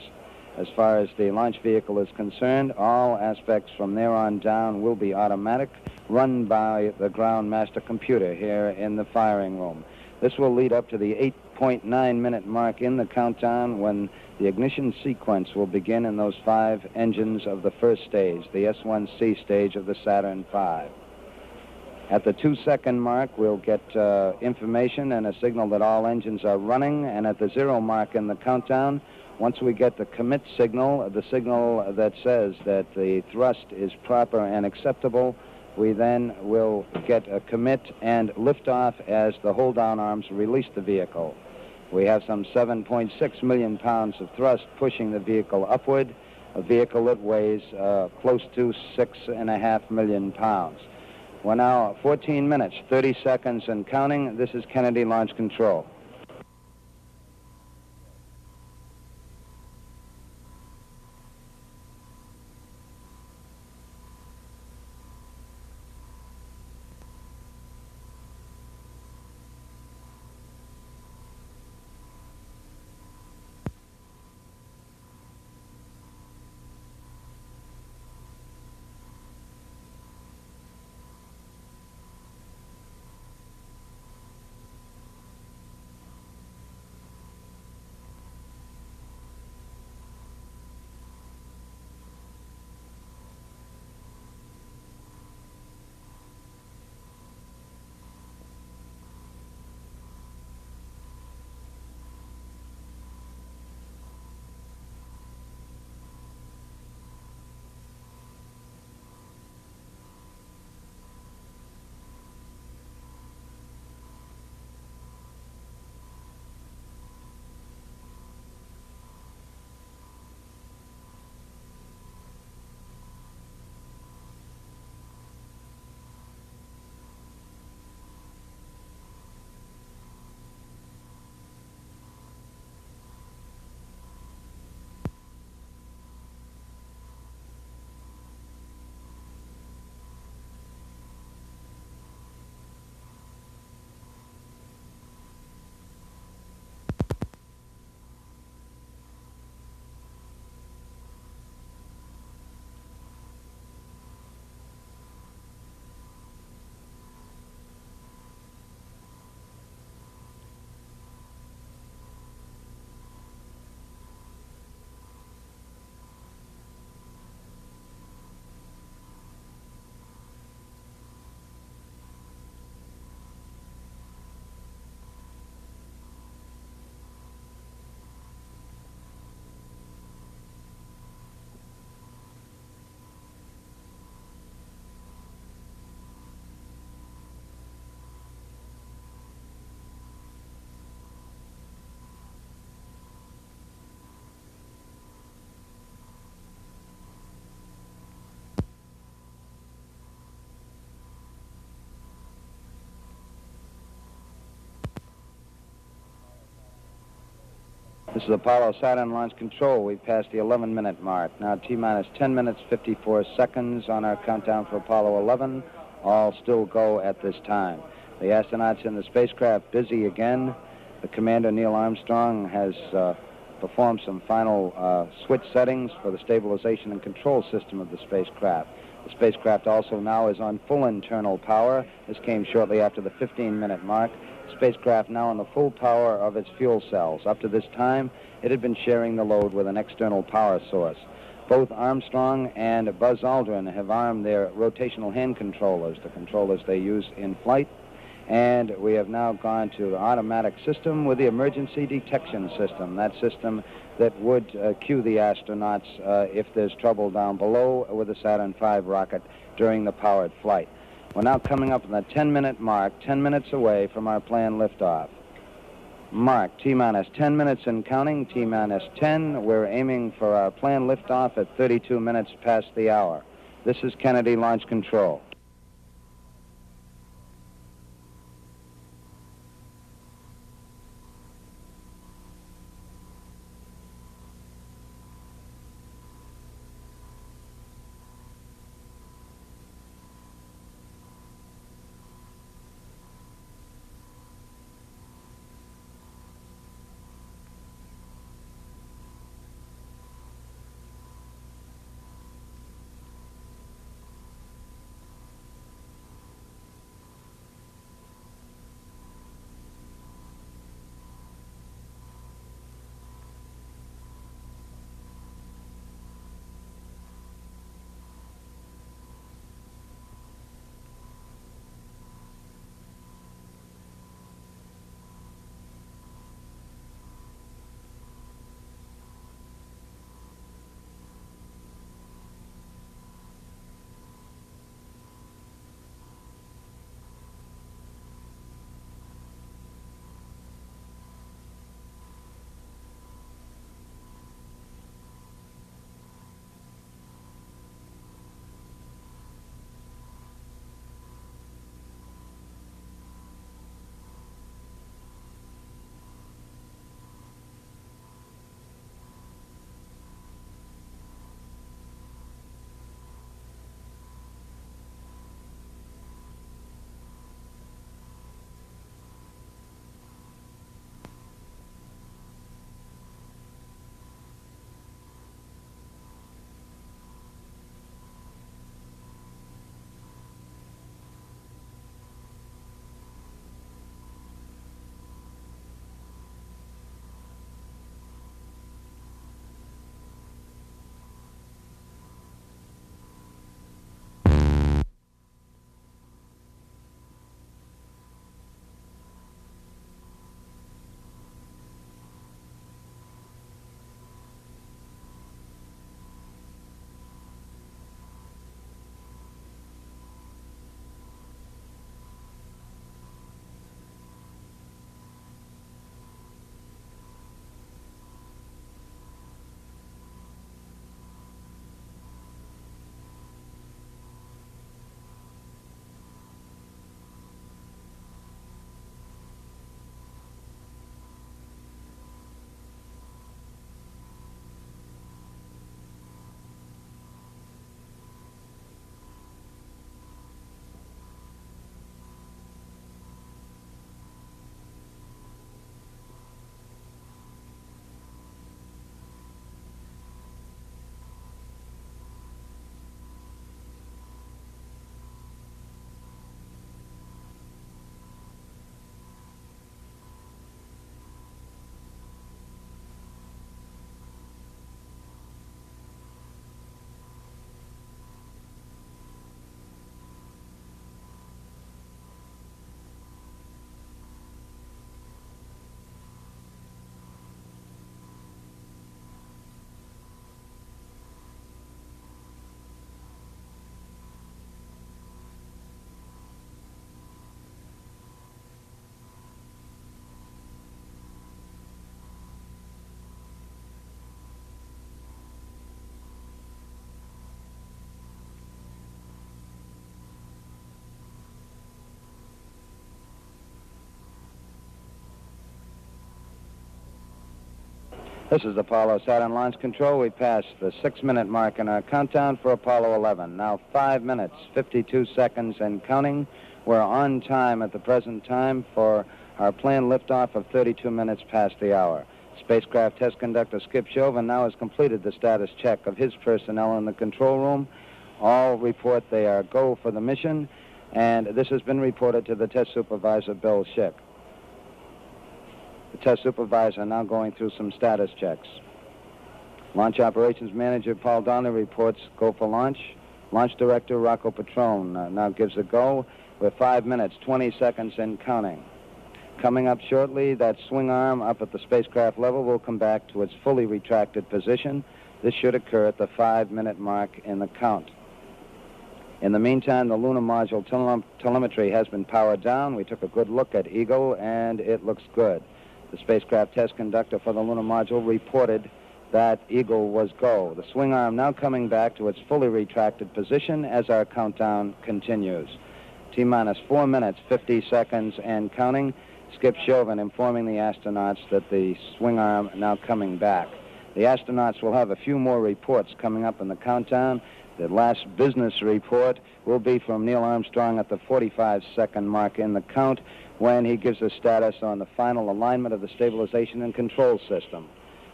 As far as the launch vehicle is concerned, all aspects from there on down will be automatic, run by the ground master computer here in the firing room. This will lead up to the 8.9-minute mark in the countdown, when the ignition sequence will begin in those 5 engines of the first stage, the S1C stage of the Saturn V. At the 2-second mark, we'll get information and a signal that all engines are running, and at the 0 mark in the countdown, once we get the commit signal, the signal that says that the thrust is proper and acceptable, we then will get a commit and liftoff as the hold-down arms release the vehicle. We have some 7.6 million pounds of thrust pushing the vehicle upward, a vehicle that weighs close to 6.5 million pounds. We're now 14 minutes, 30 seconds and counting. This is Kennedy Launch Control. This is Apollo Saturn Launch Control. We've passed the 11-minute mark. Now T-minus 10 minutes, 54 seconds on our countdown for Apollo 11. All still go at this time. The astronauts in the spacecraft busy again. The commander, Neil Armstrong, has performed some final switch settings for the stabilization and control system of the spacecraft. The spacecraft also now is on full internal power. This came shortly after the 15-minute mark. Spacecraft now on the full power of its fuel cells. Up to this time, it had been sharing the load with an external power source. Both Armstrong and Buzz Aldrin have armed their rotational hand controllers, the controllers they use in flight. And we have now gone to the automatic system with the emergency detection system, that system that would cue the astronauts if there's trouble down below with the Saturn V rocket during the powered flight. We're now coming up on the 10-minute mark, 10 minutes away from our planned liftoff. Mark, T-minus 10 minutes and counting, T-minus 10. We're aiming for our planned liftoff at 32 minutes past the hour. This is Kennedy Launch Control. This is Apollo Saturn Launch Control. We passed the 6-minute mark in our countdown for Apollo 11. Now 5 minutes, 52 seconds and counting. We're on time at the present time for our planned liftoff of 32 minutes past the hour. Spacecraft test conductor Skip Chauvin now has completed the status check of his personnel in the control room. All report they are go for the mission, and this has been reported to the test supervisor, Bill Schick. The test supervisor now going through some status checks. Launch operations manager Paul Donnelly reports go for launch. Launch director Rocco Petrone now gives a go with 5 minutes, 20 seconds and counting. Coming up shortly, that swing arm up at the spacecraft level will come back to its fully retracted position. This should occur at the 5-minute mark in the count. In the meantime, the lunar module telemetry has been powered down. We took a good look at Eagle, and it looks good. The spacecraft test conductor for the lunar module reported that Eagle was go. The swing arm now coming back to its fully retracted position as our countdown continues. T-minus 4 minutes, 50 seconds and counting. Skip Chauvin informing the astronauts that the swing arm now coming back. The astronauts will have a few more reports coming up in the countdown. The last business report will be from Neil Armstrong at the 45-second mark in the count when he gives a status on the final alignment of the stabilization and control system.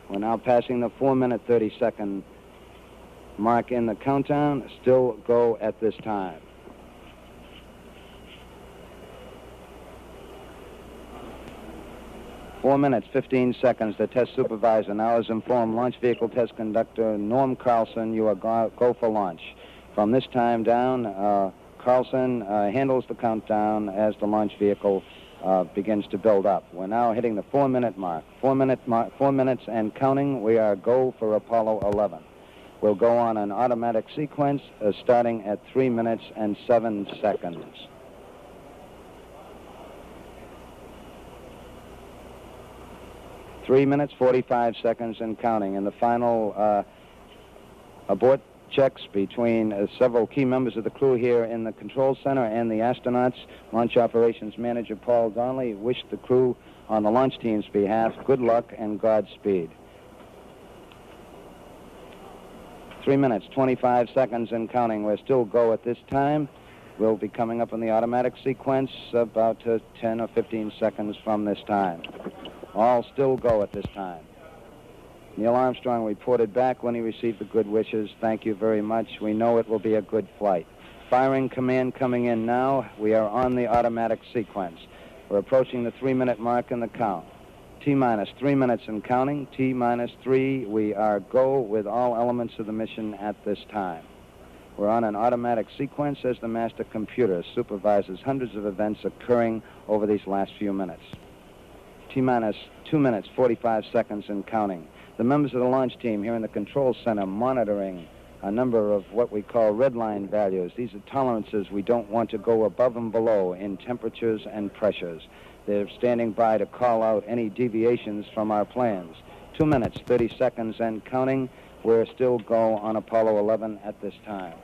We're now passing the 4-minute, 30-second mark in the countdown. Still go at this time. Four minutes, 15 seconds. The test supervisor now has informed launch vehicle test conductor Norm Carlson you are go for launch. From this time down, Carlson handles the countdown as the launch vehicle begins to build up. We're now hitting the 4-minute mark. 4 minutes and counting. We are go for Apollo 11. We'll go on an automatic sequence starting at 3 minutes and 7 seconds. 3 minutes, 45 seconds and counting. And the final abort checks between several key members of the crew here in the control center and the astronauts. Launch operations manager Paul Donnelly wished the crew on the launch team's behalf good luck and Godspeed. 3 minutes, 25 seconds and counting. We're still go at this time. We'll be coming up in the automatic sequence about 10 or 15 seconds from this time. All still go at this time. Neil Armstrong reported back when he received the good wishes. Thank you very much. We know it will be a good flight. Firing command coming in now. We are on the automatic sequence. We're approaching the 3-minute mark in the count. T-minus 3 minutes and counting. T-minus 3. We are go with all elements of the mission at this time. We're on an automatic sequence as the master computer supervises hundreds of events occurring over these last few minutes. T-minus 2 minutes, 45 seconds and counting. The members of the launch team here in the control center monitoring a number of what we call red line values. These are tolerances we don't want to go above and below in temperatures and pressures. They're standing by to call out any deviations from our plans. 2 minutes, 30 seconds and counting. We're still go on Apollo 11 at this time.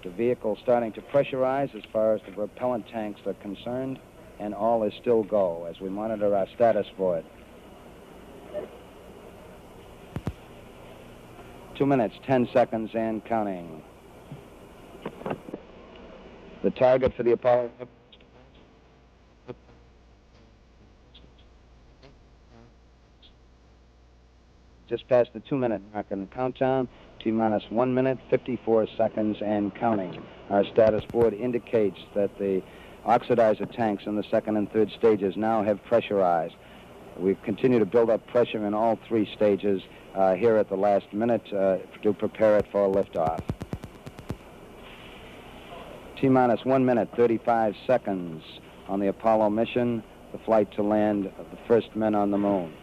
The vehicle starting to pressurize as far as the propellant tanks are concerned, and all is still go as we monitor our status for it. 2 minutes, 10 seconds and counting. The target for the Apollo just past the 2-minute mark in the countdown. T-minus 1 minute, 54 seconds and counting. Our status board indicates that the oxidizer tanks in the second and third stages now have pressurized. We continue to build up pressure in all 3 stages here at the last minute to prepare it for liftoff. T-minus 1 minute, 35 seconds on the Apollo mission, the flight to land of the first men on the moon.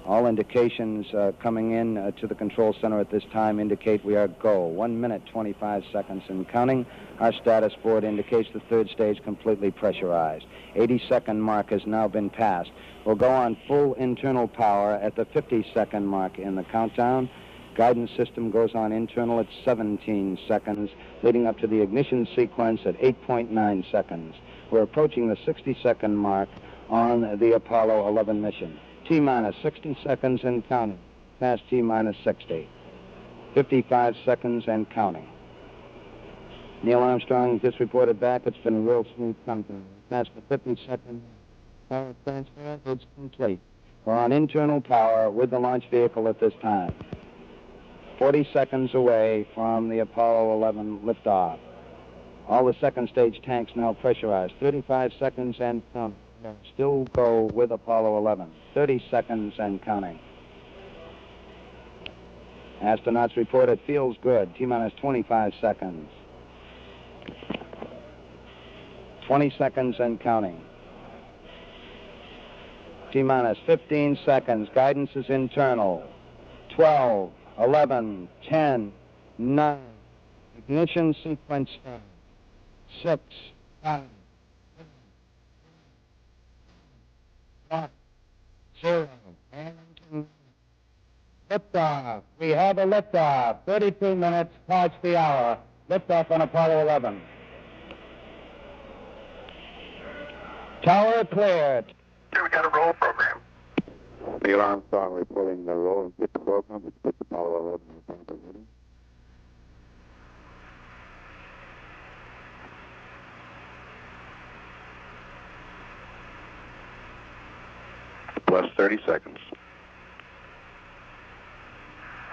All indications coming in to the control center at this time indicate we are go. 1 minute, 25 seconds and counting. Our status board indicates the third stage completely pressurized. 80-second mark has now been passed. We'll go on full internal power at the 50-second mark in the countdown. Guidance system goes on internal at 17 seconds, leading up to the ignition sequence at 8.9 seconds. We're approaching the 60-second mark on the Apollo 11 mission. T-minus 60 seconds and counting. Past T-minus 60. 55 seconds and counting. Neil Armstrong just reported back. It's been a real smooth countdown. Past the 50-second power transfer. It's complete. We're on internal power with the launch vehicle at this time. 40 seconds away from the Apollo 11 liftoff. All the second stage tanks now pressurized. 35 seconds and counting. Still go with Apollo 11. 30 seconds and counting. Astronauts report it feels good. T-minus 25 seconds. 20 seconds and counting. T-minus 15 seconds. Guidance is internal. 12, 11, 10, 9. Ignition sequence start. 6, 5, 4, 1, 0. And liftoff. We have a liftoff. 32 minutes past the hour. Liftoff on Apollo 11. Tower cleared. Here we got a roll program. Neil Armstrong reporting the roll and pitch program, which puts Apollo 11 in front of the meeting. Plus 30 seconds.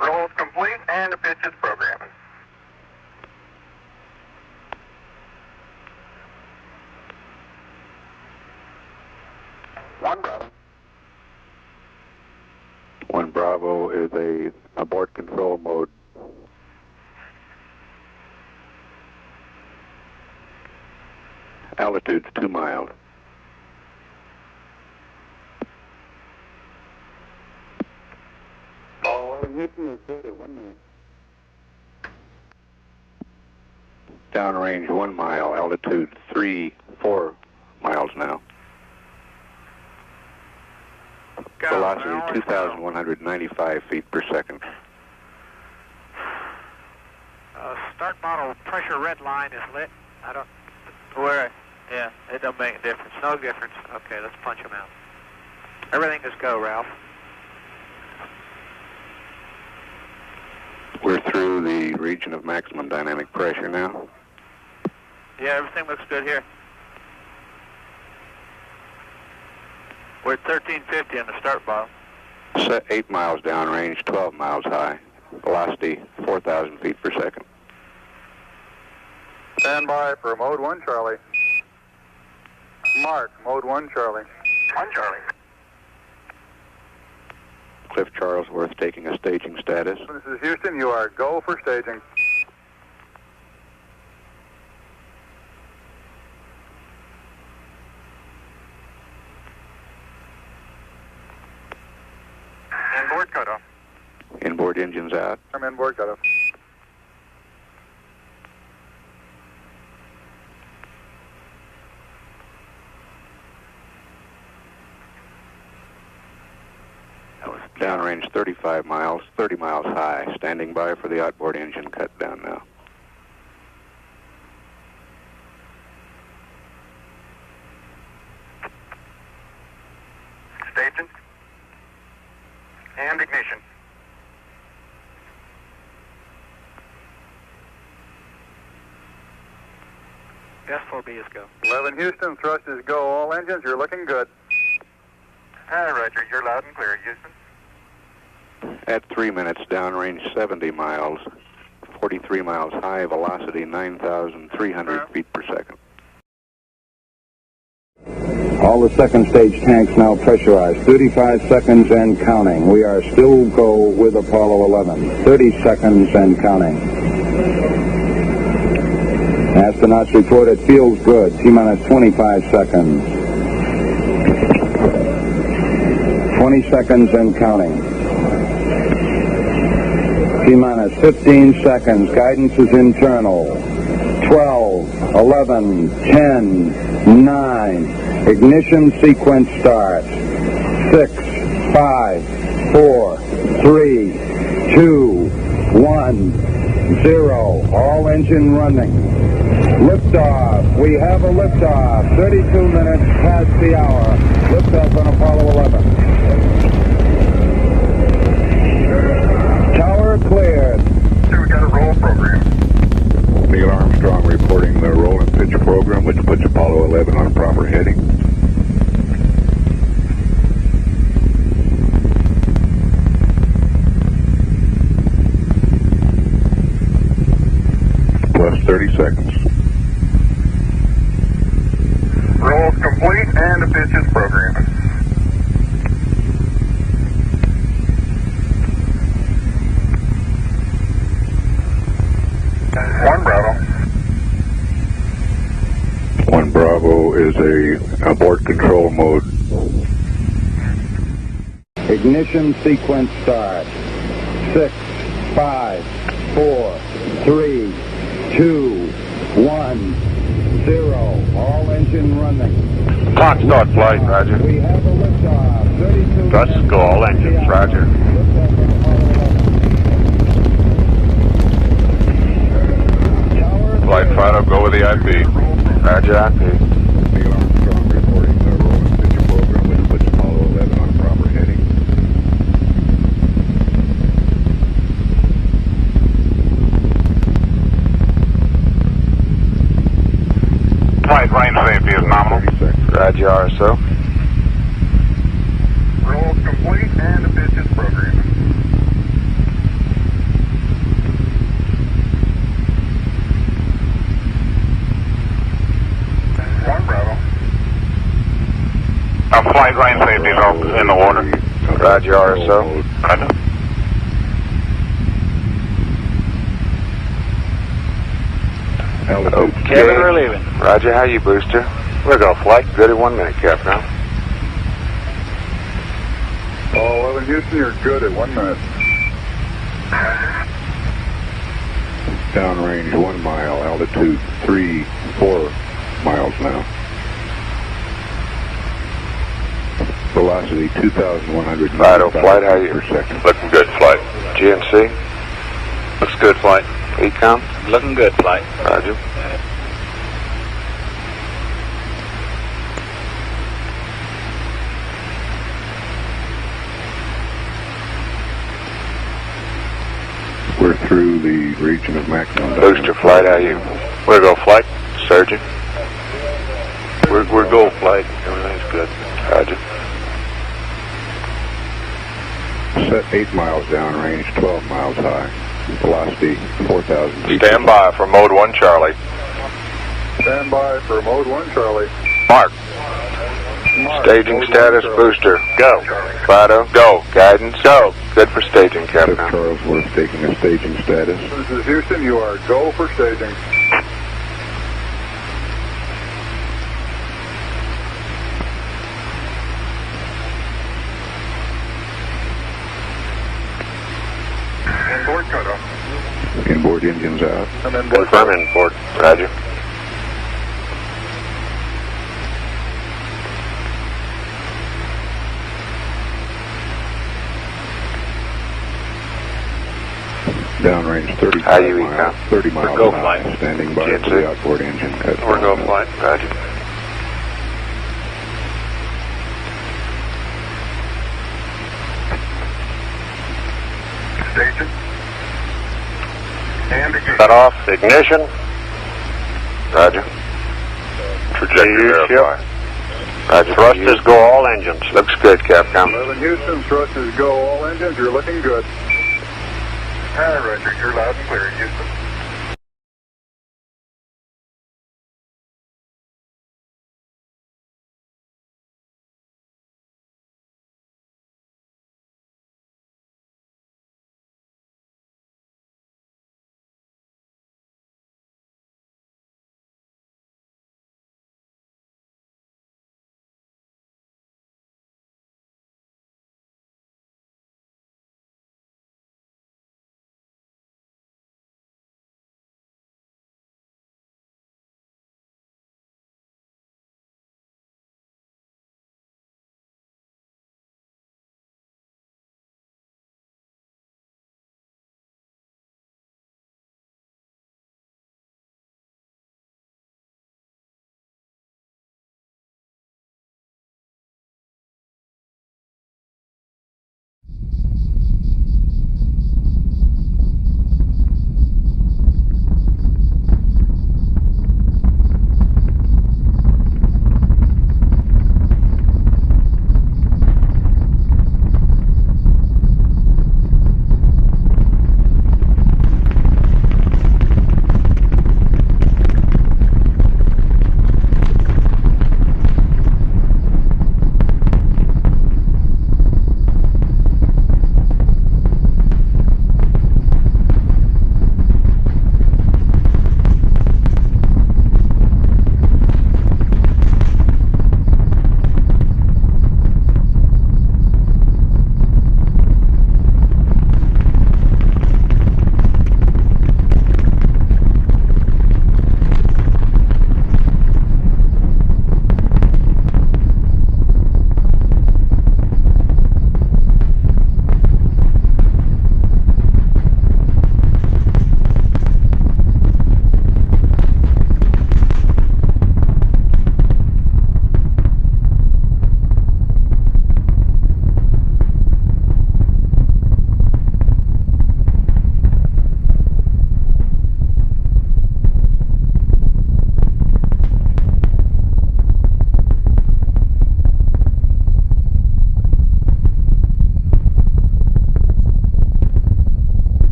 Roll is complete and the pitch is programming. One Bravo. One Bravo is a abort control mode. Altitude's 2 miles. Downrange 1 mile, altitude 4 miles now. Velocity 2,195 feet per second. Start model pressure red line is lit. I don't... Where? Yeah, it don't make a difference. No difference. Okay, let's punch them out. Everything is go, Ralph. We're through the region of maximum dynamic pressure now. Yeah, everything looks good here. We're at 1350 on the start bar. Set 8 miles downrange, 12 miles high. Velocity 4,000 feet per second. Stand by for Mode 1 Charlie. Mark, Mode 1 Charlie. 1 Charlie. Cliff Charlesworth taking a staging status. This is Houston. You are go for staging. Inboard cutoff. Inboard engines out. I'm inboard cutoff. Downrange 35 miles, 30 miles high. Standing by for the outboard engine cut down now. Staging. And ignition. S4B is go. 11 Houston, thrust is go. All engines, you're looking good. Roger, you're loud and clear, Houston. At 3 minutes, downrange 70 miles, 43 miles high, velocity 9,300 feet per second. All the second stage tanks now pressurized. 35 seconds and counting. We are still go with Apollo 11. 30 seconds and counting. Astronauts report it feels good. T-minus 25 seconds. 20 seconds and counting. T-minus 15 seconds. Guidance is internal. 12, 11, 10, 9. Ignition sequence starts. 6, 5, 4, 3, 2, 1, 0. All engine running. Liftoff. We have a liftoff. 32 minutes past the hour. Liftoff on Apollo 11. 30 seconds. Roll complete and the pitch is programmed. One Bravo. One Bravo is a abort control mode. Ignition sequence start. 6, 5, 4, 3, 2, 1, 0. All engine running. Clock start flight, Roger. We have a liftoff. 32 Thrust go all engines, Roger. Flight Fido, go with the IP. Roger, IP. Neil Armstrong reporting the roll and pitch program, which puts Apollo 11 on proper heading. Flight range safety is nominal. 30 seconds. Roger, RSO. Roll complete and the pitch is programmed. One Bravo. Flight range safety is in the water. Roger, RSO. Roger. Altitude. Kevin, we're leaving. Roger, how you, booster? We'll go flight. Good at 1 minute, Captain. Oh, 11 Houston, you're good at 1 minute. Downrange 1 mile, altitude 4 miles now. Velocity 2,100 Fido, flight, how you? per second. Looking good, flight. GNC? Looks good, flight. Ecom? Looking good, flight. Roger. We're through the region of maximum. Booster, flight, how you? We'll go flight. Surgeon? We're go flight. Everything's good. Roger. Set 8 miles downrange, 12 miles high. Velocity 4,000 feet. Stand by for mode 1 Charlie. Stand by for mode 1 Charlie. Mark. Staging status, booster. Go. Fido, go. Guidance, go. Good for staging, Cliff Captain. Charlesworth taking a staging status. This is Houston, you are go for staging. Inboard cutoff. Inboard engines out. And then confirm inboard. Roger. Downrange 30 How you miles. Ecom? 30 miles Go an flight. hour. Standing by GNC. for the outboard engine cut. We're go flight. Roger. Station. And again. Cut off. Ignition. Roger. Trajectory verify. Roger. Thrusters go all engines. Looks good, Capcom. 11 Houston, thrusters go all engines. You're looking good. Roger, you're loud and clear, Houston.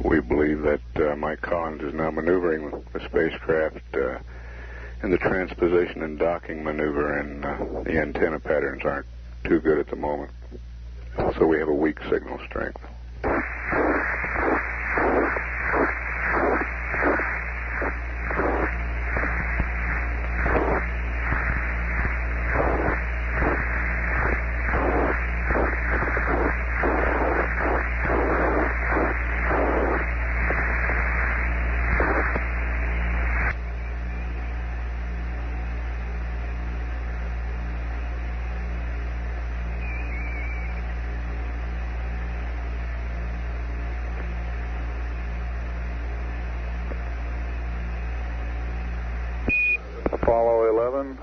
We believe that Mike Collins is now maneuvering the spacecraft in the transposition and docking maneuver, and the antenna patterns aren't too good at the moment. So we have a weak signal strength.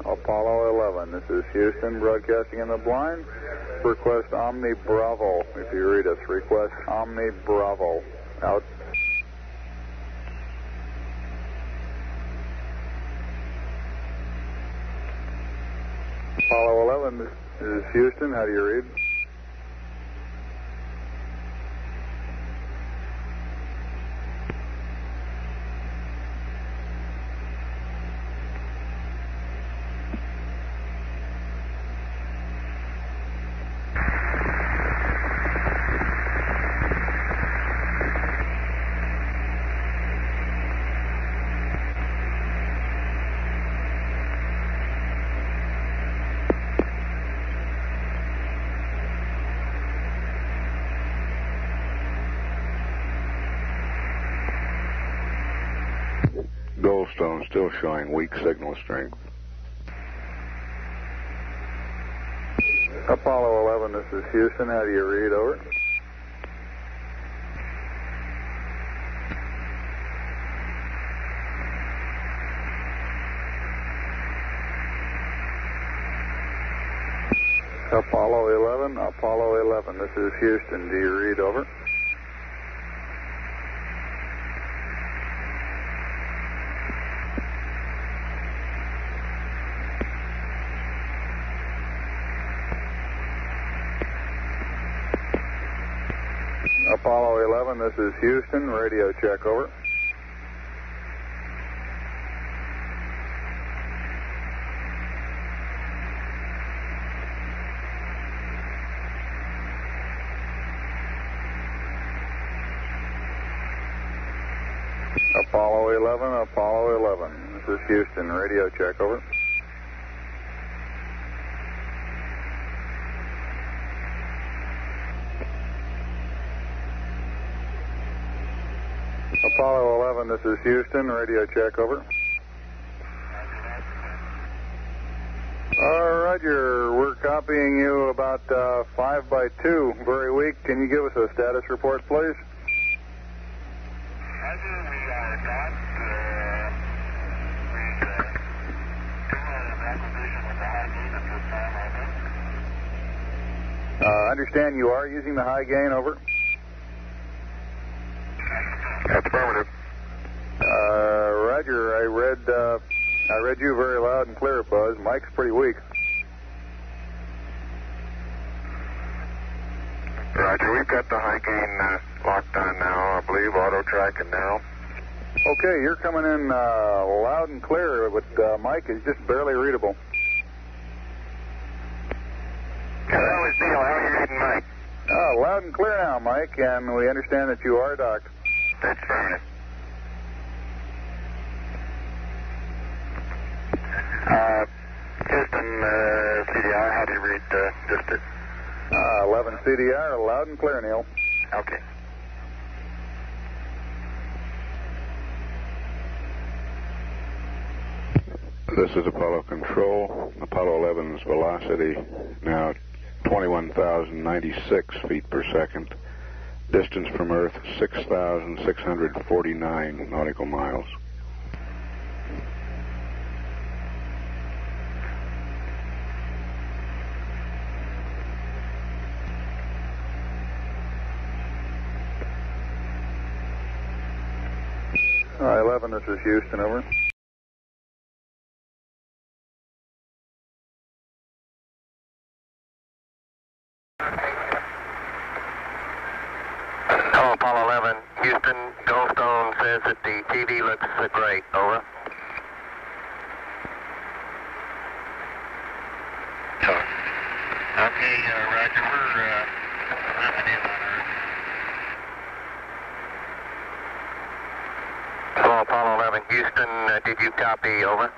Apollo 11, this is Houston, broadcasting in the blind. Request Omni Bravo. If you read us, request Omni Bravo. Out. Apollo 11, this is Houston, how do you read? Goldstone still showing weak signal strength. Apollo 11, this is Houston. How do you read? Over. Apollo 11, this is Houston. Do you read? Over. Apollo 11, this is Houston. Radio check, over. Apollo 11, this is Houston. Radio check, over. Apollo 11, this is Houston. Radio check, over. Roger, we're copying you about 5 by 2, very weak. Can you give us a status report, please? Understand you are using the high gain, over. Affirmative. Roger, I read you very loud and clear, Buzz. Mike's pretty weak. Roger, we've got the high gain locked on now, I believe, auto track and now. Okay, you're coming in loud and clear, but Mike is just barely readable. How is Neil? How are you reading Mike? Loud and clear now, Mike, and we understand that you are docked. That's affirmative. Houston, CDR, how do you read just 11 CDR, loud and clear, Neil. Okay. This is Apollo Control. Apollo 11's velocity now 21,096 feet per second. Distance from Earth 6,649 nautical miles. All right, 11, this is Houston, over. Hello, Apollo 11, Houston. says that the TV looks great. Over. Okay, Roger, we're coming in on Earth. Hello, Apollo 11, Houston, did you copy? Over.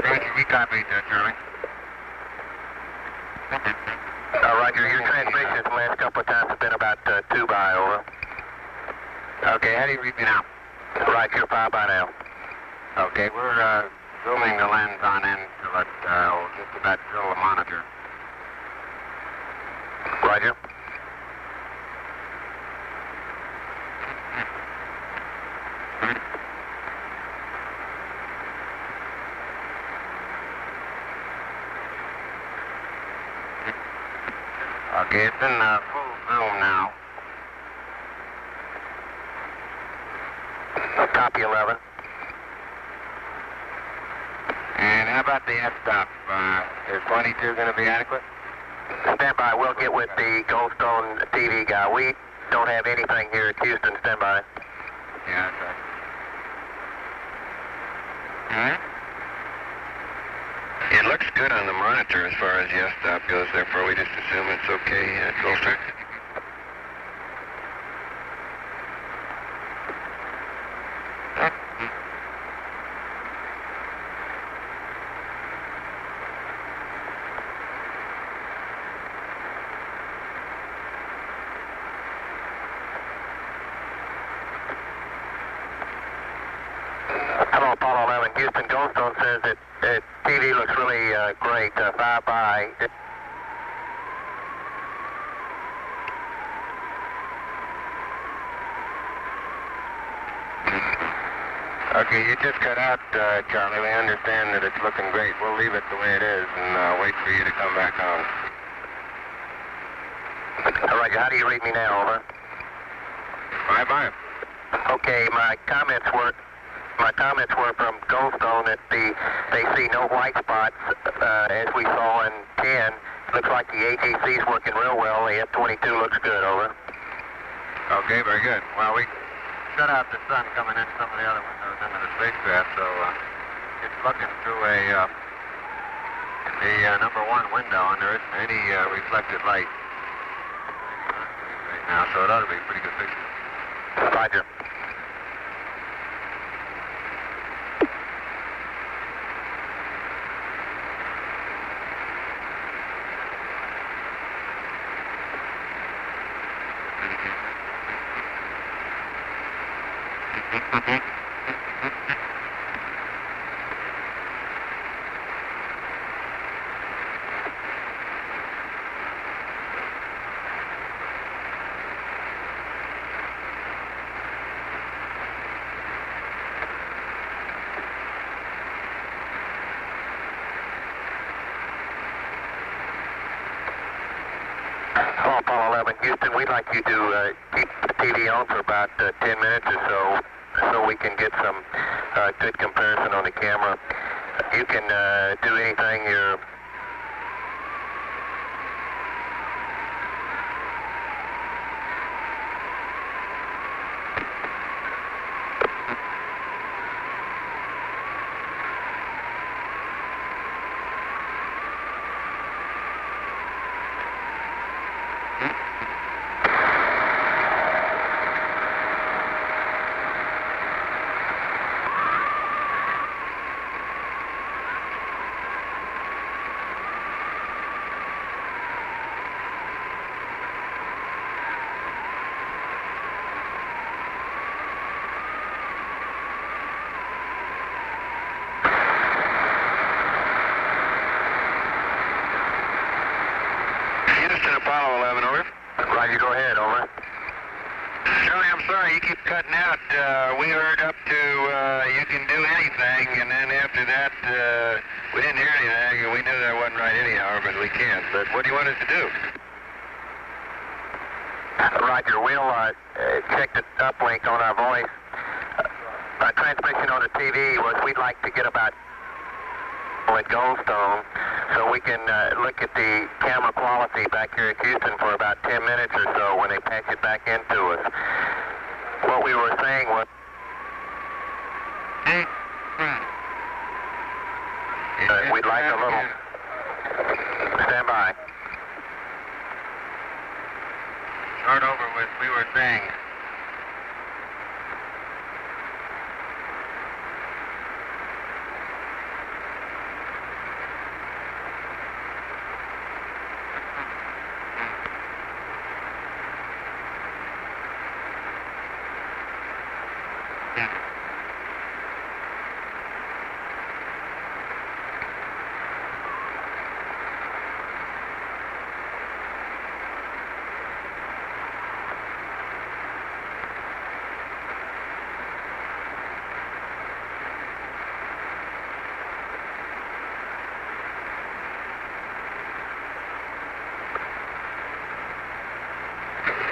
Roger, we copied, Charlie. Roger, your transmissions the last couple of times have been about 2 by. Over. Okay, how do you read me now? Right, you're 5 by now. Okay, we're zooming the lens on in to let just about fill the monitor. Roger. Okay, it's in full zoom now. Copy 11. And how about the f-stop? Is 22 going to be adequate? Stand by. We'll get with the Goldstone TV guy. We don't have anything here at Houston. Stand by. Yeah, that's right. It looks good on the monitor as far as the f-stop goes, therefore we just assume it's okay, Goldstone. Hello, Apollo 11, Houston. Goldstone says that TV looks really great. 5 by. Okay, you just cut out, Charlie. We understand that it's looking great. We'll leave it the way it is and wait for you to come back on. All right, how do you read me now? Over. 5 by. Okay, my comments were from Goldstone that they see no white spots as we saw in 10. Looks like the AGC's working real well. The F-22 looks good. Over. Okay, very good. Well, we shut out the sun coming in some of the other windows into the spacecraft, so it's looking through the number 1 window, and there isn't any reflected light right now, so it ought to be a pretty good picture. Roger. Hello, Apollo 11, Houston. We'd like you to keep the TV on for about 10 minutes or so we can get some good comparison on the camera. You can do anything you're... Apollo 11, over. Roger, go ahead, over. Charlie, I'm sorry, you keep cutting out. We heard up to you can do anything, and then after that, we didn't hear anything, and we knew that wasn't right anyhow, but we can't. But what do you want us to do? Roger, we'll check the uplink on our voice. Our transmission on the TV was we'd like to get about at Goldstone. so we can look at the camera quality back here at Houston for about 10 minutes or so when they patch it back into us. What we were saying was... we'd like a little... Stand by. Start over with, we were saying...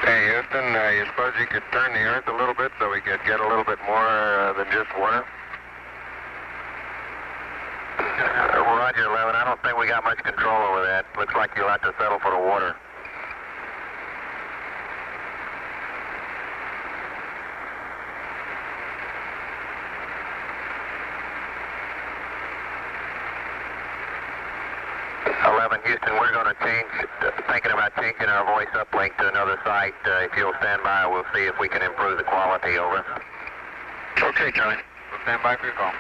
Hey, Houston, you suppose you could turn the earth a little bit so we could get a little bit more than just water? Roger, 11. I don't think we got much control over that. Looks like you'll have to settle for the water. Houston, we're going to thinking about changing our voice uplink to another site. If you'll stand by, we'll see if we can improve the quality, over. Okay, Charlie. We'll stand by for your call.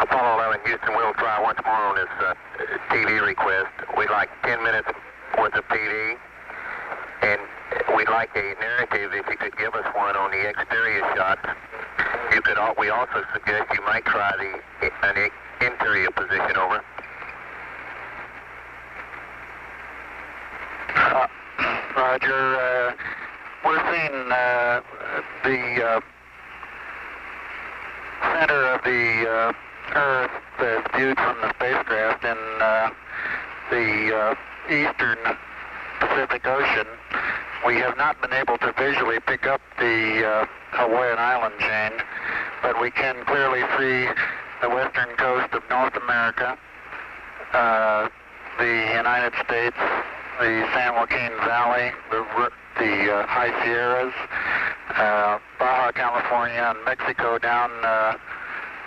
Apollo 11, Houston, we'll try once more on this TV request. We'd like 10 minutes worth of TV, and we'd like a narrative if you could give us one on the exterior shots. We also suggest you might try an interior position, over. Roger, we're seeing the center of the Earth is viewed from the spacecraft in the eastern Pacific Ocean. We have not been able to visually pick up the Hawaiian island chain, but we can clearly see the western coast of North America, the United States, the San Joaquin Valley, the High Sierras, Baja California, and Mexico down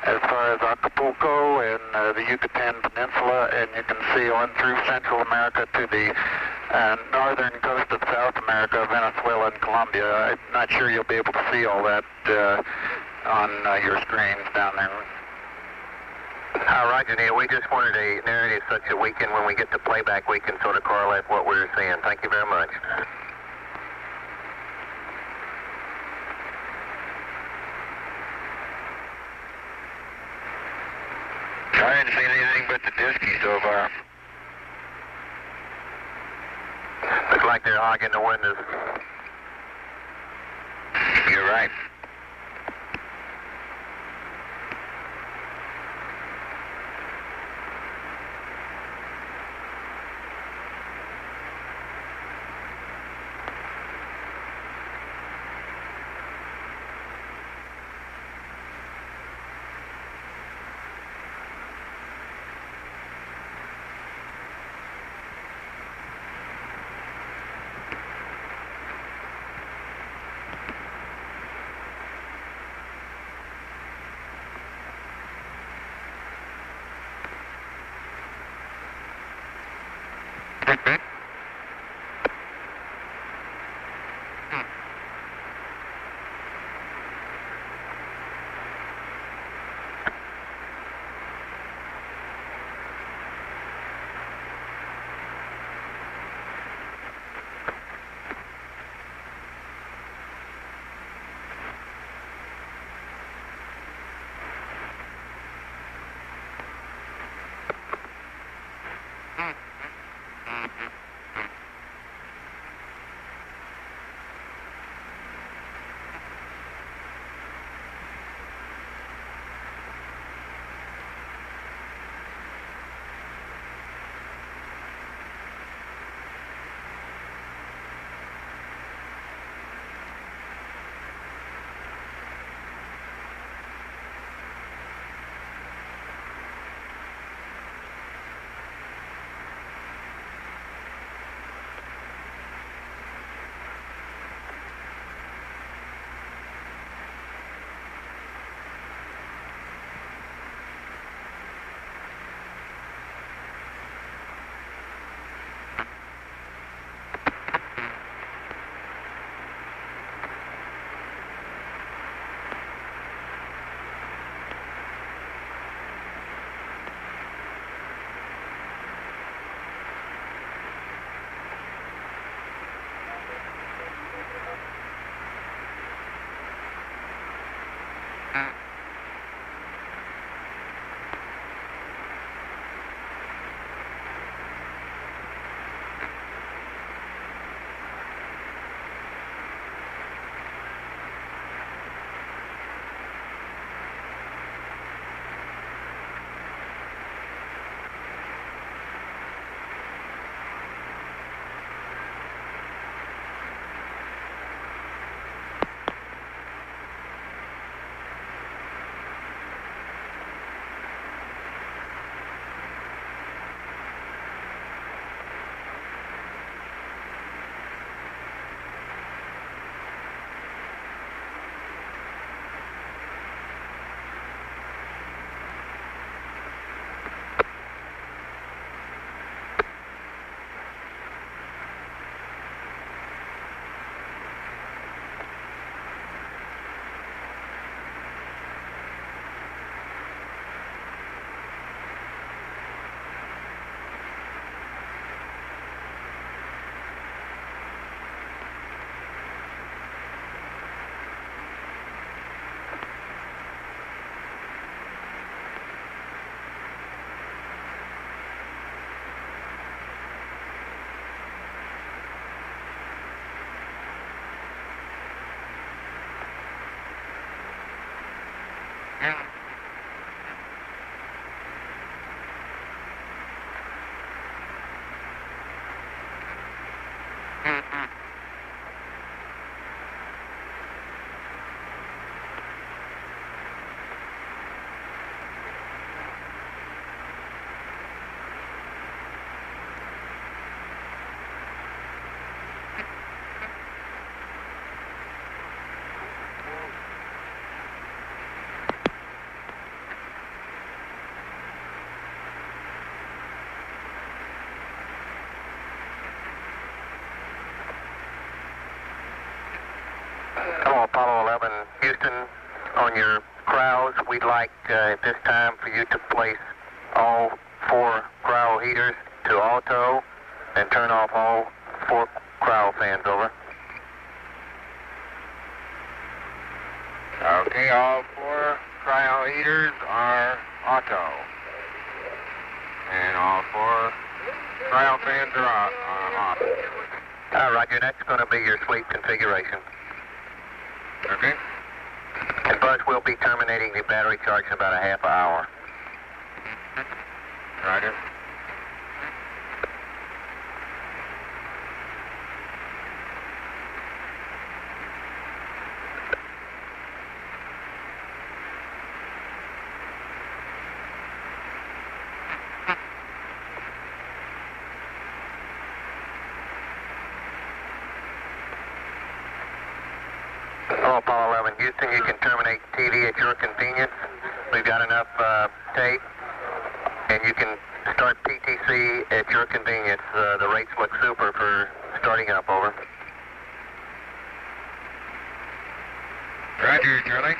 as far as Acapulco and the Yucatan Peninsula, and you can see on through Central America to the northern coast of South America, Venezuela and Colombia. I'm not sure you'll be able to see all that on your screens down there. Roger, Neil. We just wanted a narrative such that we can, when we get to playback, we can sort of correlate what we're seeing. Thank you very much. I didn't see anything but the disky so far. Looks like they're hogging the windows. You're right. Hello, Apollo 11, Houston, on your crowds, we'd like at this time for you to place all 4 cryo heaters to auto and turn off all 4 cryo fans, over. Okay, all 4 cryo heaters are auto. And all 4 cryo fans are off. Roger, that's going to be your sleep configuration. Okay. And Buzz will be terminating the battery charge in about a half hour. Roger. Oh, Apollo 11, Houston, you can terminate TV at your convenience. We've got enough tape, and you can start PTC at your convenience. The rates look super for starting up, over. Roger, Charlie.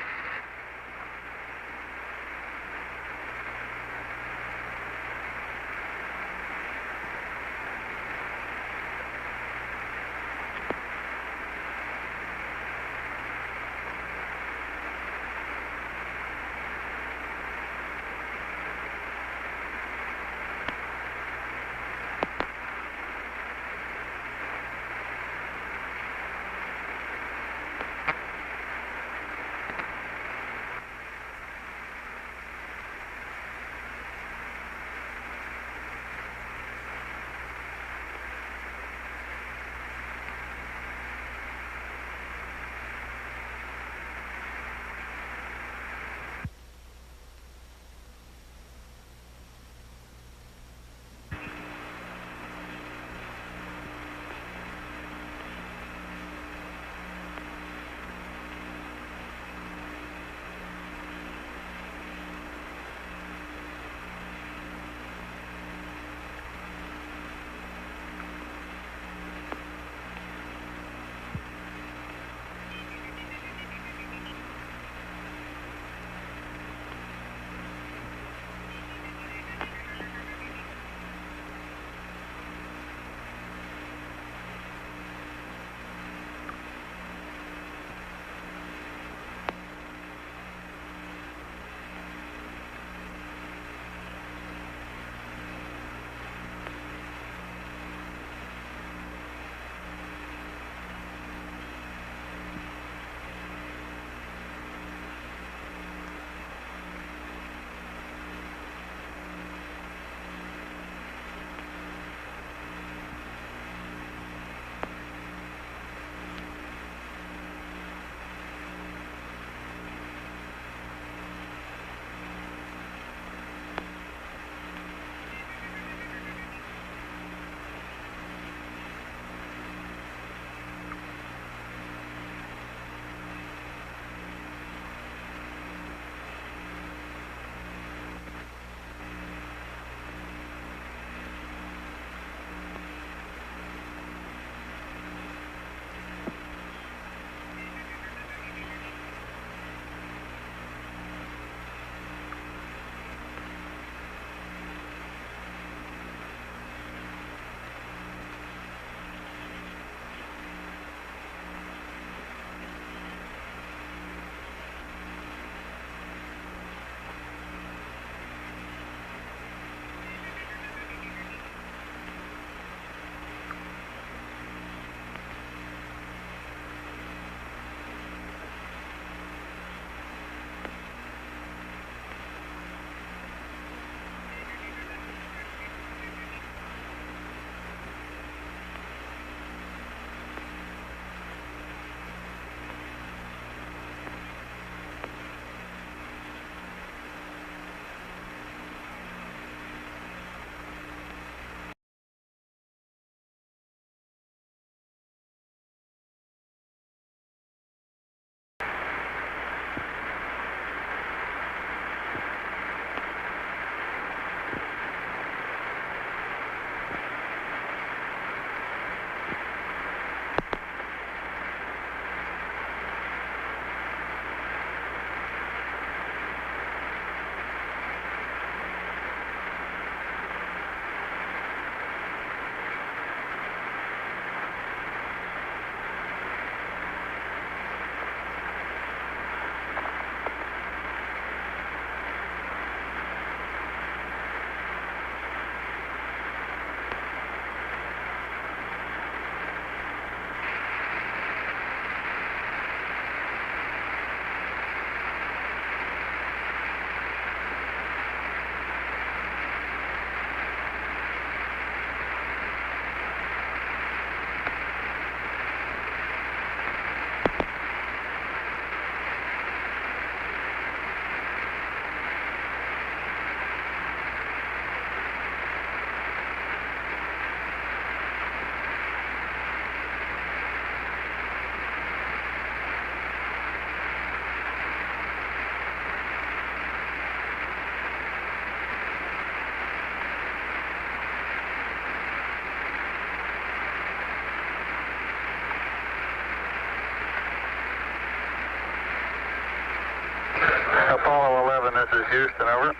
is Houston, over.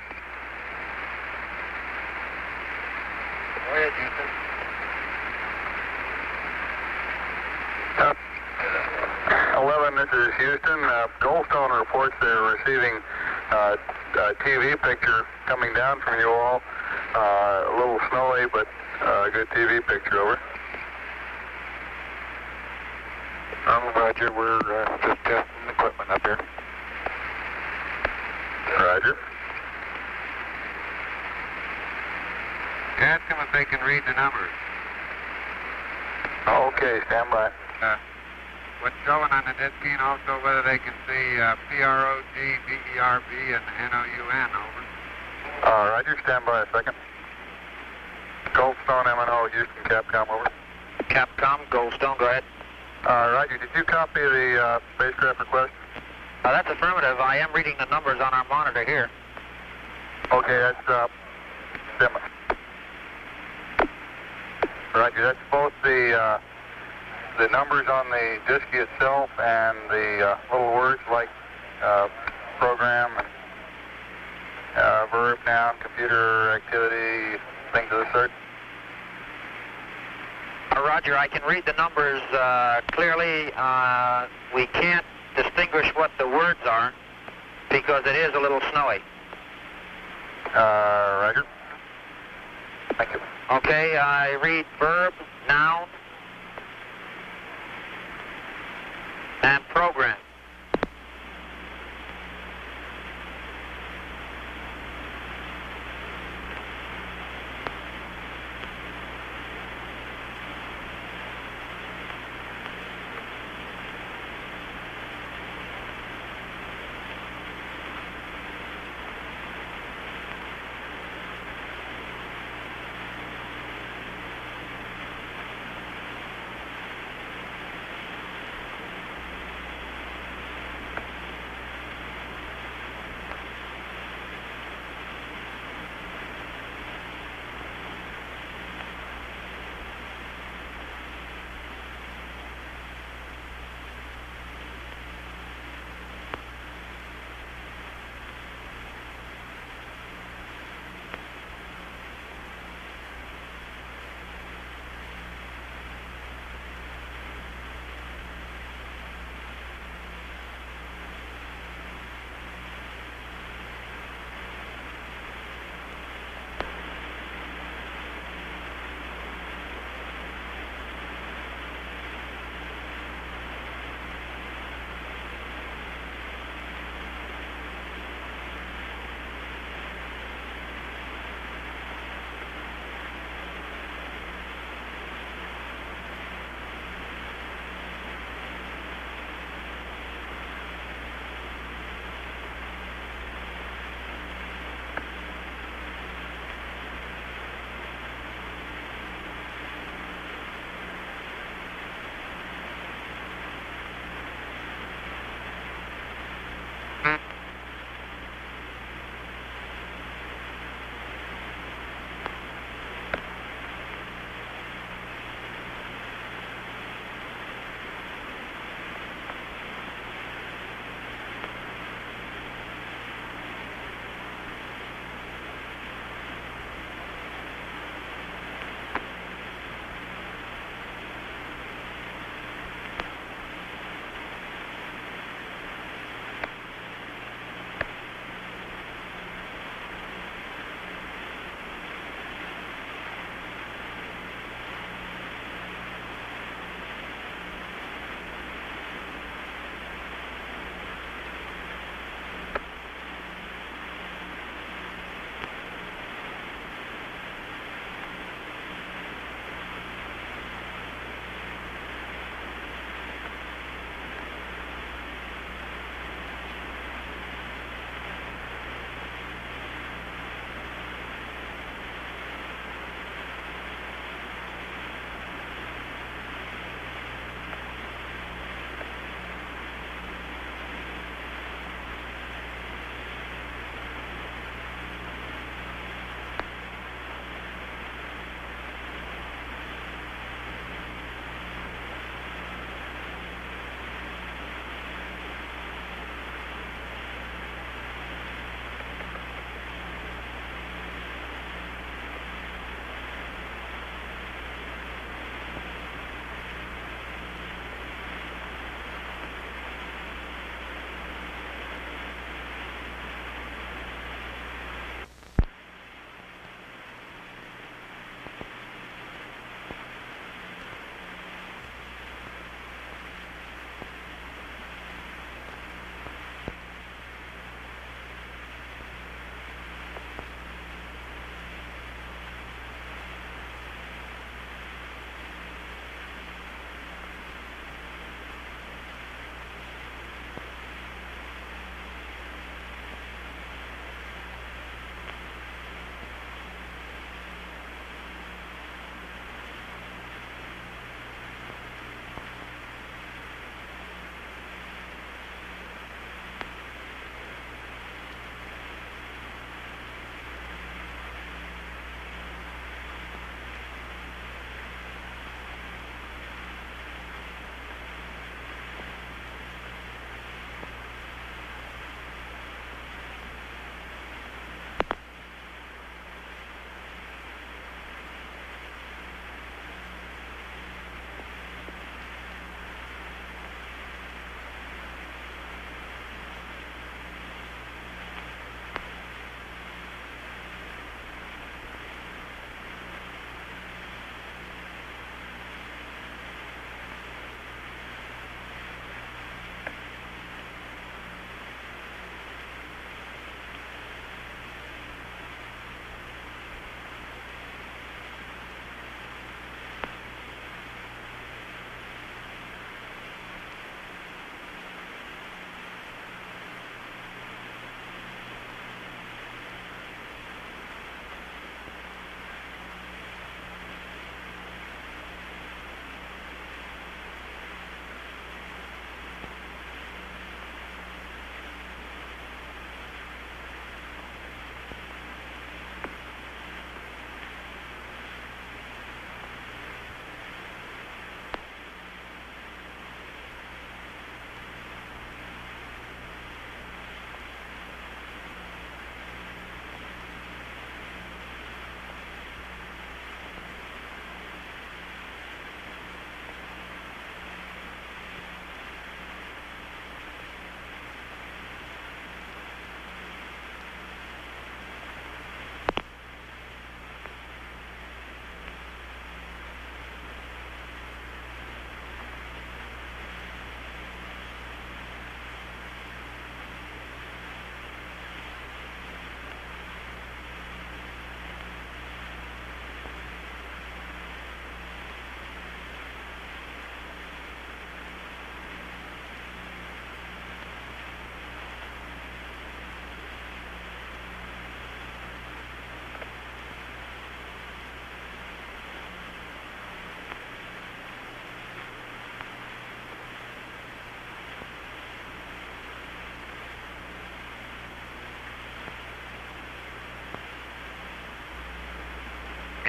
Go ahead, Houston. 11, this is Houston. Goldstone reports they're receiving a TV picture coming down from you all. A little snowy, but a good TV picture, over. Roger, we're just testing the equipment up here. Roger. Ask them if they can read the numbers. Okay, stand by. What's showing on the disc also whether they can see PROG, DERB, and NOUN, over. Roger, stand by a second. Goldstone, MNO, Houston, Capcom, over. Capcom, Goldstone, go ahead. Roger, did you copy the spacecraft request? That's affirmative. I am reading the numbers on our monitor here. Okay, that's Simmons. Roger, that's both the numbers on the disk itself and the little words like program and verb, noun, computer activity, things of the sort. Roger, I can read the numbers clearly. We can't distinguish what the words are because it is a little snowy. Roger. Thank you. Okay, I read verb, noun, and program.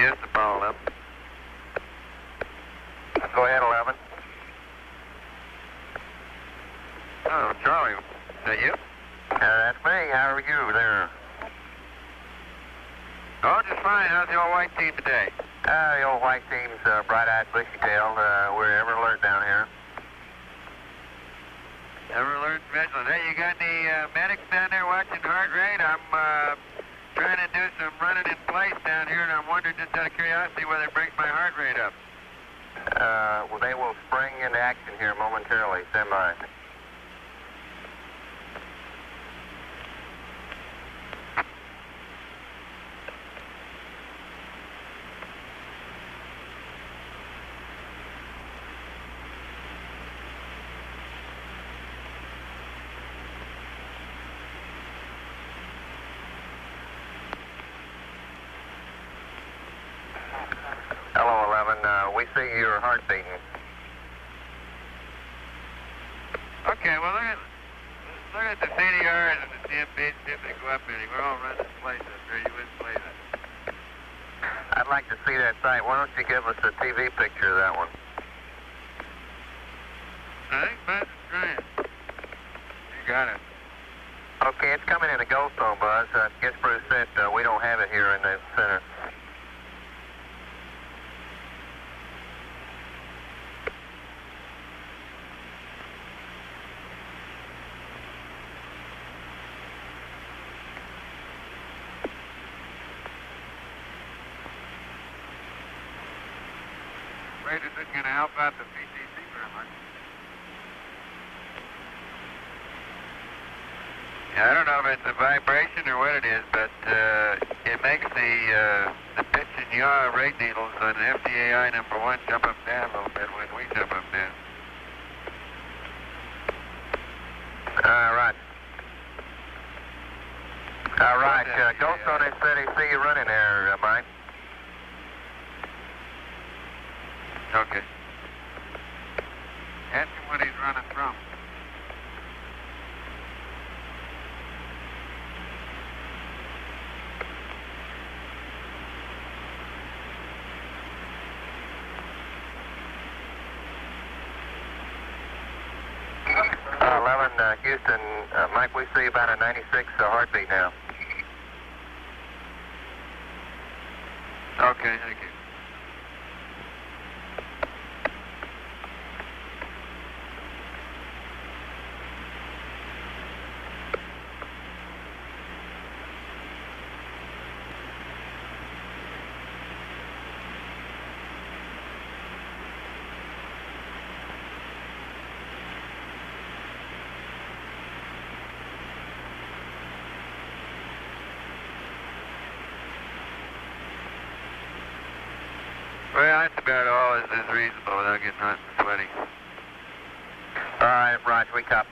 Yes, Apollo 11. Go ahead, 11. Oh, Charlie, is that you? That's me. How are you there? Oh, just fine. How's the old white team today? The old white team's bright-eyed, bushy-tailed. We're ever alert down here. Ever alert and vigilant. Hey, you got any medics down there watching heart rate? I'm trying to do some running in place down here, and I'm wondering just out of curiosity whether it brings my heart rate up. Well, they will spring into action here momentarily. Stand by. Hello, 11. We see your heart beating. Okay, well, look at the CDRs and the CMPs, see if they go up any. We're all running this place up here. You wouldn't play that. I'd like to see that site. Why don't you give us a TV picture of that one? I think Buzz is trying. You got it. Okay, it's coming in a Ghost Zone, Buzz. Guess Bruce said we don't have it here in the center. Afraid this isn't going to help out the PTC very much. Yeah, I don't know if it's a vibration or what it is, but it makes the pitch and yaw rate needles on FDAI number 1 jump up and down a little bit when we jump up and down. Right. All right. Ghost Zone said he see you running there, Mike. Okay. Ask him what he's running from. Houston, Mike, we see about a 96 heartbeat now. Okay, thank you. Well, that's about all is reasonable without getting hot and sweaty. All right, Roger, we copy.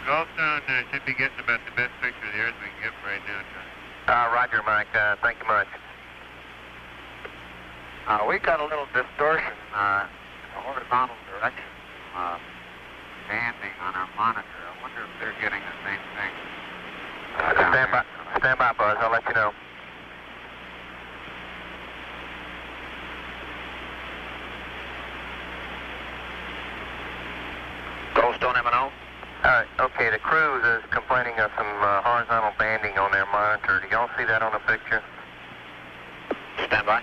Goldstone should be getting about the best picture of the Earth we can get right now, John. Roger, Mike. Thank you much. We got a little distortion in the horizontal direction. Standing on our monitor. I wonder if they're getting the same thing. Stand by, Buzz. I'll let you know. Goldstone M&O? Okay, the cruise is complaining of some horizontal banding on their monitor. Do y'all see that on the picture? Stand by.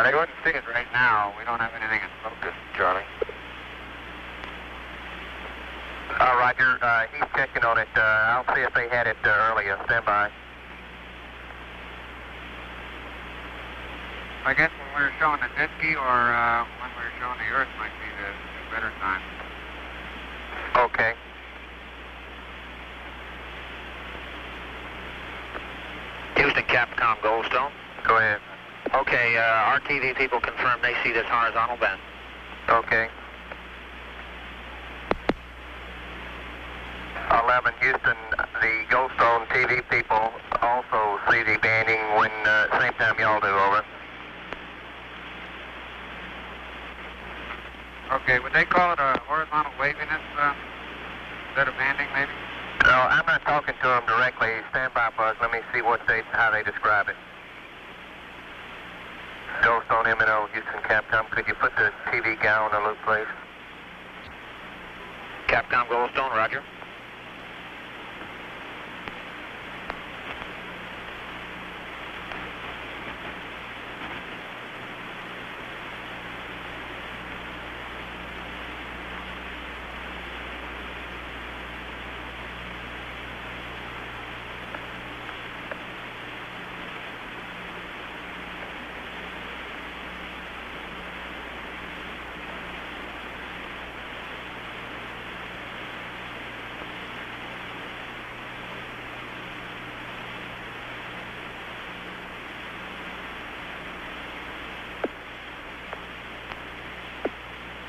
They wouldn't see it right now. We don't have anything in focus, Charlie. Roger. He's checking on it. I'll see if they had it earlier. Stand by. I guess when we were showing the Disky or when we were showing the Earth might be the better time. Okay. Houston, Capcom, Goldstone. Go ahead. Okay, our TV people confirm they see this horizontal bend. Okay. 11, Houston, the Goldstone TV people also see the banding when same time y'all do, over. Okay, would they call it a horizontal waviness instead of banding, maybe? No, I'm not talking to them directly. Stand by, Buzz. Let me see how they describe it. Ghost on M&O, Houston Capcom. Could you put the TV guy on the loop, please? Capcom Goldstone, roger.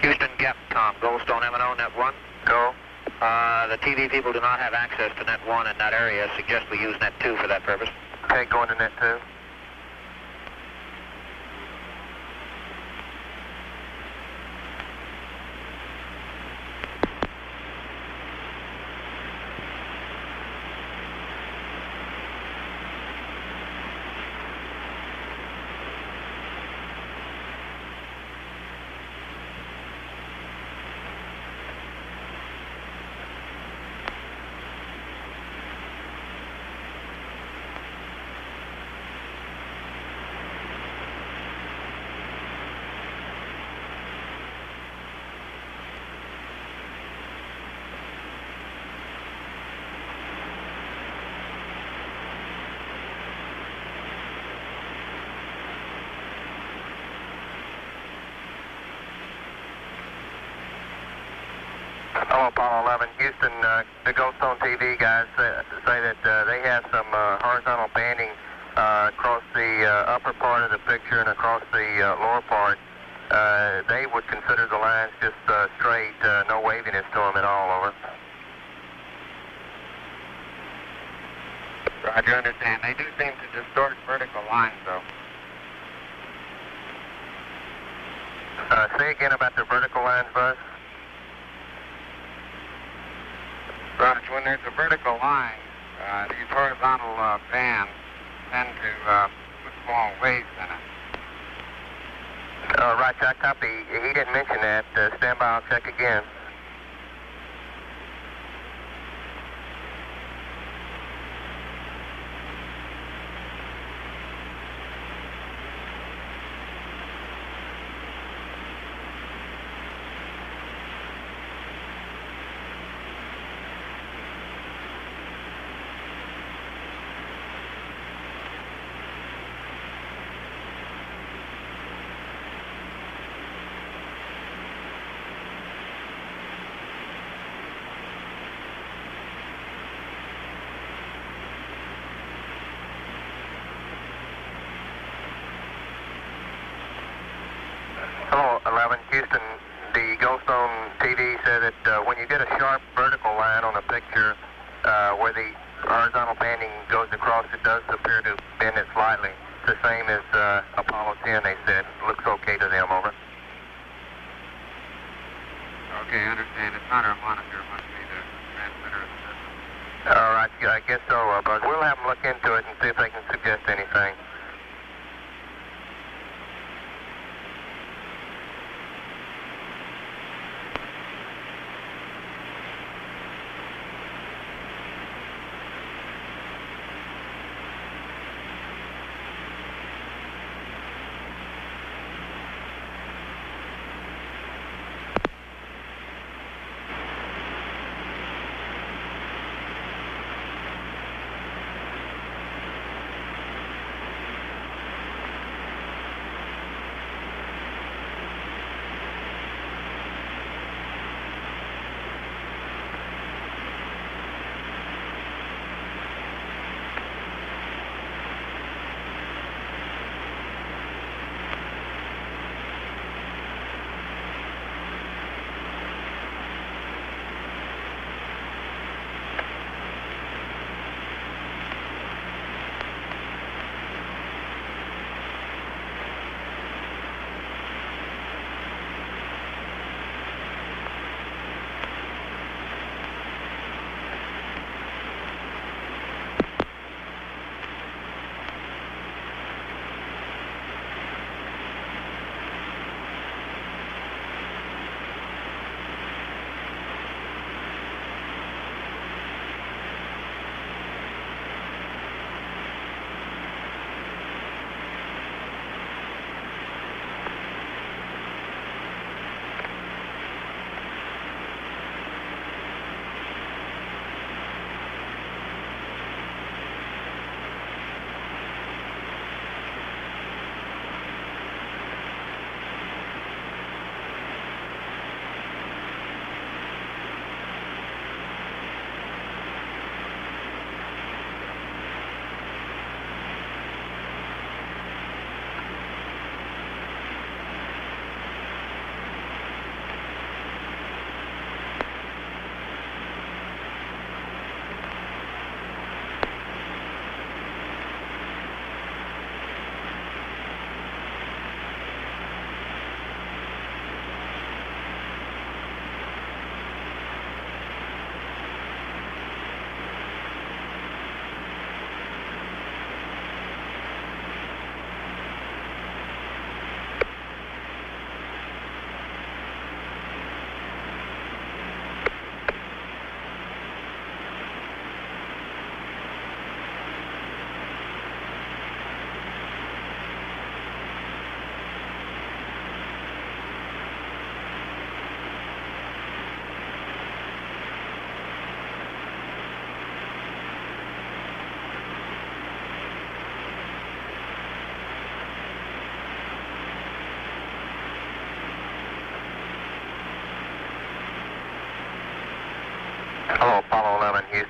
Houston Capcom, Goldstone M&O, Net 1. Go. The TV people do not have access to Net 1 in that area. Suggest we use Net 2 for that purpose. Okay, going to Net 2. Hello, Apollo 11. Houston, the Goldstone TV guys say that they have some horizontal banding across the upper part of the picture and across the lower part. They would consider the lines just straight, no waviness to them at all, over. Roger, understand. They do seem to distort vertical lines, though. Say again about the vertical lines, Buzz. Roger, when there's a vertical line, these horizontal bands tend to put small waves in it. Right, I copy. He didn't mention that. Stand by, I'll check again. Hello, 11, Houston. The Goldstone TV said that when you get a sharp vertical line on a picture where the horizontal banding goes across, it does appear to bend it slightly. It's the same as Apollo 10, they said. Looks okay to them, over. Okay, I understand. It's not our monitor. It must be the transmitter of the system. All right, I guess so, but we'll have them look into it and see if they can suggest anything.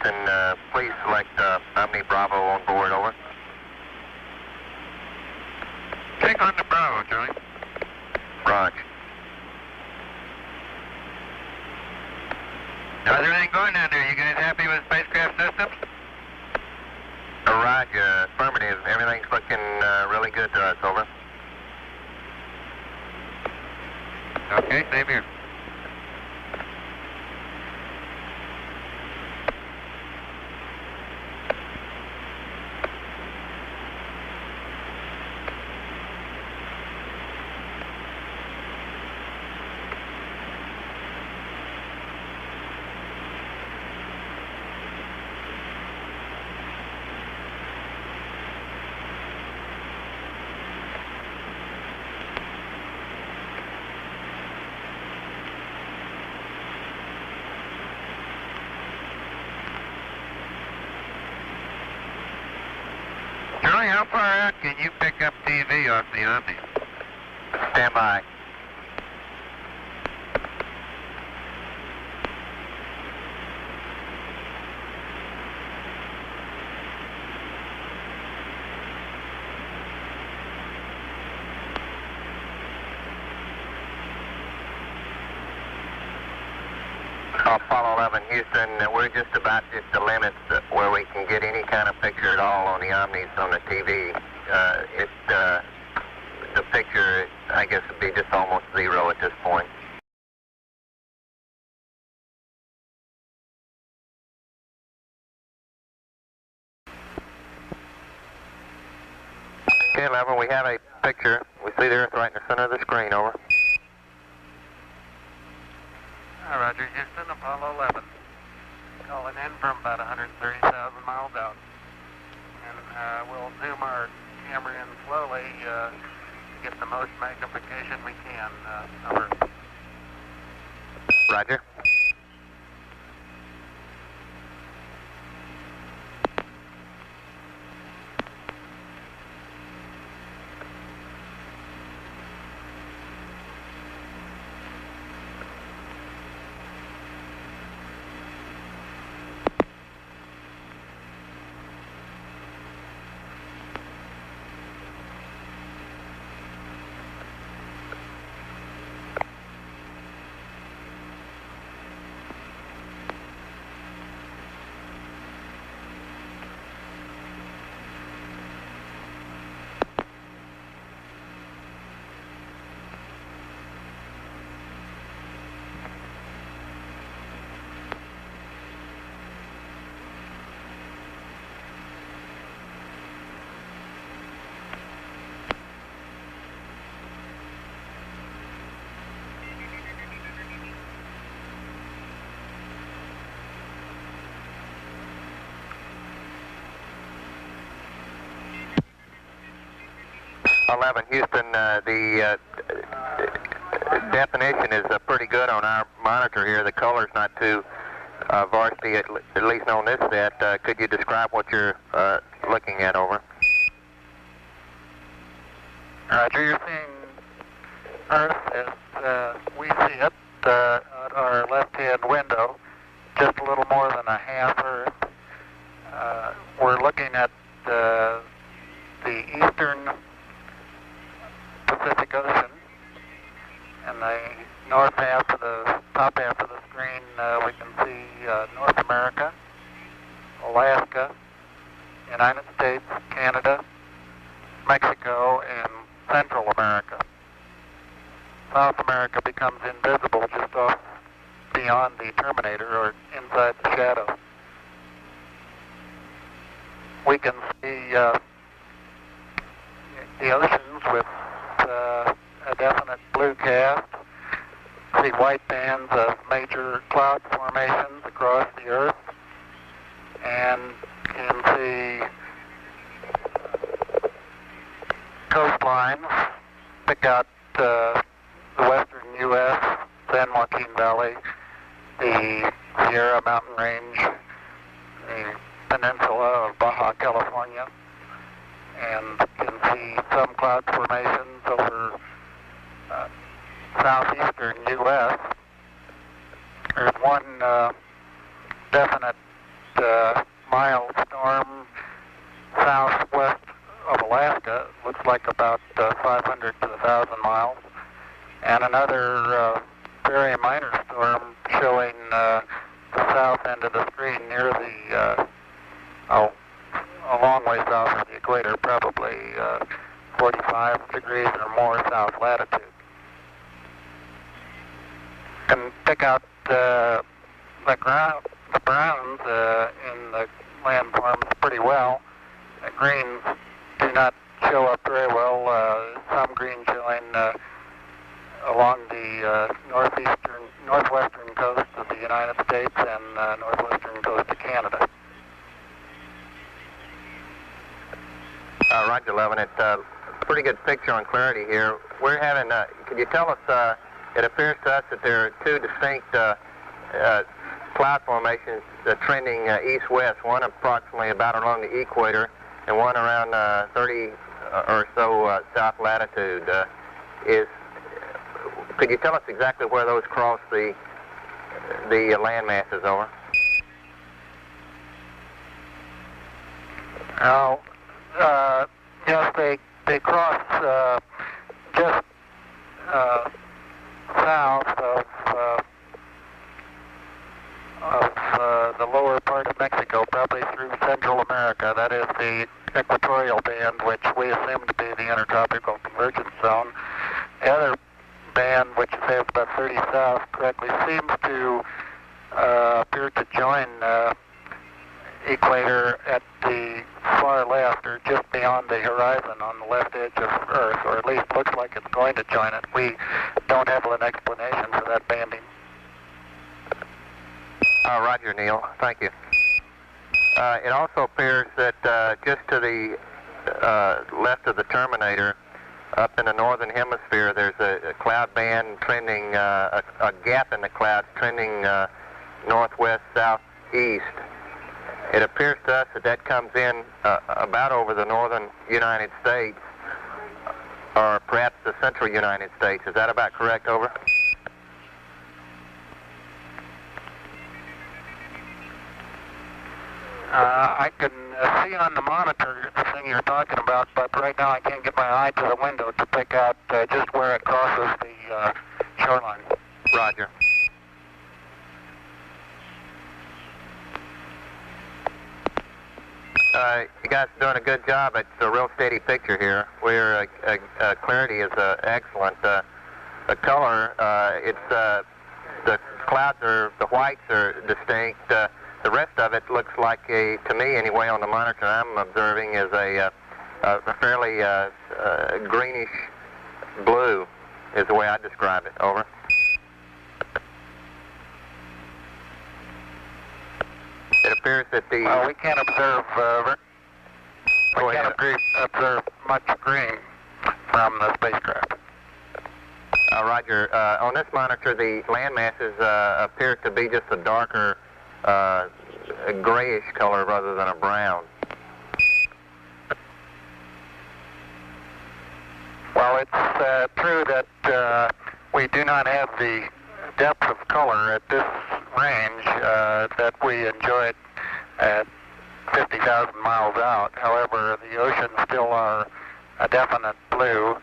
Houston, please select Omni Bravo on board, over. Take on the Bravo, Johnny. Roger. How's everything going down there? You guys happy with spacecraft systems? Roger, affirmative. Everything's looking really good to us, over. Okay, same here. Charlie, how far out can you pick up TV off the Omni? Stand by. Apollo 11, Houston, we're just about at the limits where we can get any kind of picture at all on the Omnis on the TV. The picture, I guess, would be just almost zero at this point. Okay, 11, we have a picture. We see the Earth right in the center of the screen, over. Roger, Houston, Apollo 11. Calling in from about 130,000 miles out. And we'll zoom our camera in slowly to get the most magnification we can. Over. Roger. Houston, the definition is pretty good on our monitor here. The color's not too varsity, at least on this set. Could you describe what you're looking at, over? Roger, you're seeing Earth as we see it at our left-hand window, just a little more than a half Earth. We're looking at the eastern Pacific Ocean, and the north half of the top half of the screen we can see North America, Alaska, United States, Canada, Mexico, and Central America. South America becomes invisible just off beyond the terminator or inside the shadow. We can see the oceans with a definite blue cast, see white bands of major cloud formations across the Earth, and can see coastlines, pick out the western U.S., San Joaquin Valley, the Sierra Mountain Range, the peninsula of Baja California, and can see some cloud formations over southeastern U.S. There's one definite mild storm southwest of Alaska. Looks like about 500 to 1,000 miles. And another very minor storm showing the south end of the screen near the, a long way south of the equator, probably 45 degrees or more south latitude. You can pick out the browns in the landforms pretty well. The greens do not show up very well. Some green showing along the northwestern coast of the United States and northwestern coast of Canada. Roger 11, it's a pretty good picture on clarity here. We're having, could you tell us, it appears to us that there are two distinct cloud formations trending east-west, one approximately about along the equator and one around 30 or so south latitude. Could you tell us exactly where those cross the land masses over? Yes, they cross just south of the lower part of Mexico, probably through Central America. That is the equatorial band, which we assume to be the intertropical convergence zone. The other band, which is about 30 south, correctly seems to appear to join equator at the far left, or just beyond the horizon on the left edge of Earth, or at least looks like it's going to join it. We don't have an explanation for that banding. Roger, Neil. Thank you. It also appears that just to the left of the terminator, up in the northern hemisphere, there's a cloud band trending, a gap in the clouds trending northwest, southeast. It appears to us that that comes in about over the northern United States, or perhaps the central United States. Is that about correct? Over. I can see on the monitor the thing you're talking about, but right now I can't get my eye to the window to pick out just where it crosses the shoreline. Roger. You guys are doing a good job. It's a real steady picture here. Where clarity is excellent. The color, it's the clouds are, the whites are distinct. The rest of it looks like to me anyway, on the monitor I'm observing, is a fairly greenish blue, is the way I describe it. Over. It appears that the... Well, we can't observe, observe much green from the spacecraft. Roger. On this monitor, the land masses appear to be just a darker a grayish color rather than a brown. Well, it's true that we do not have the depth of color at this range that we enjoyed at 50,000 miles out. However, the oceans still are a definite blue,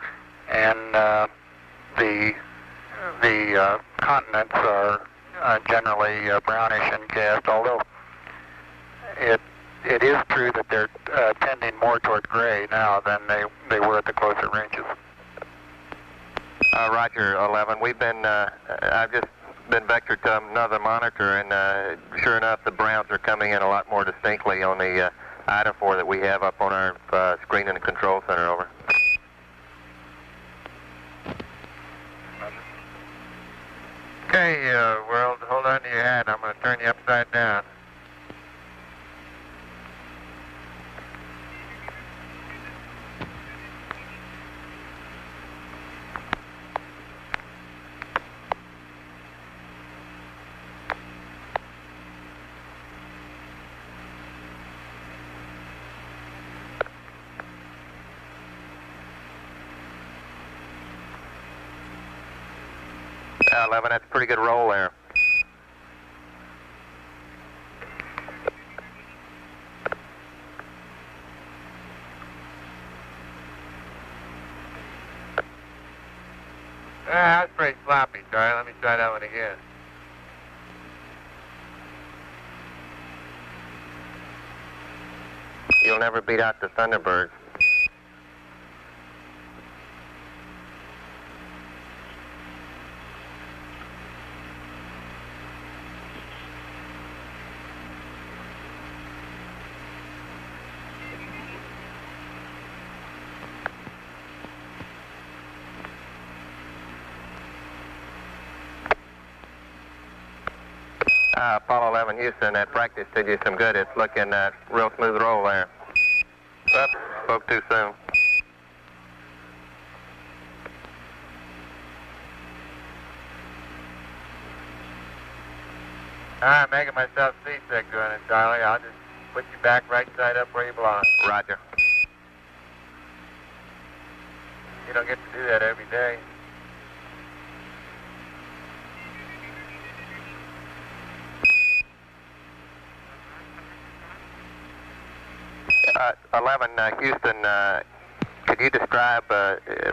and the continents are generally brownish in cast, although it is true that they're tending more toward gray now than they were at the closer ranges. Roger, 11. We've been, I've just been vectored to another monitor, and sure enough, the browns are coming in a lot more distinctly on the IDA4 that we have up on our screen in the control center. Over. Okay, World, hold on to your hat. I'm going to turn you upside down. Yeah, 11, that's a pretty good roll there. That's pretty sloppy, Charlie. Let me try that one again. You'll never beat out the Thunderbird. Apollo 11 Houston, that practice did you some good. It's looking real smooth roll there. Oops, spoke too soon. I'm making myself seasick doing it, Charlie. I'll just put you back right side up where you belong. Roger. You don't get to do that every day. 11 Houston, could you describe,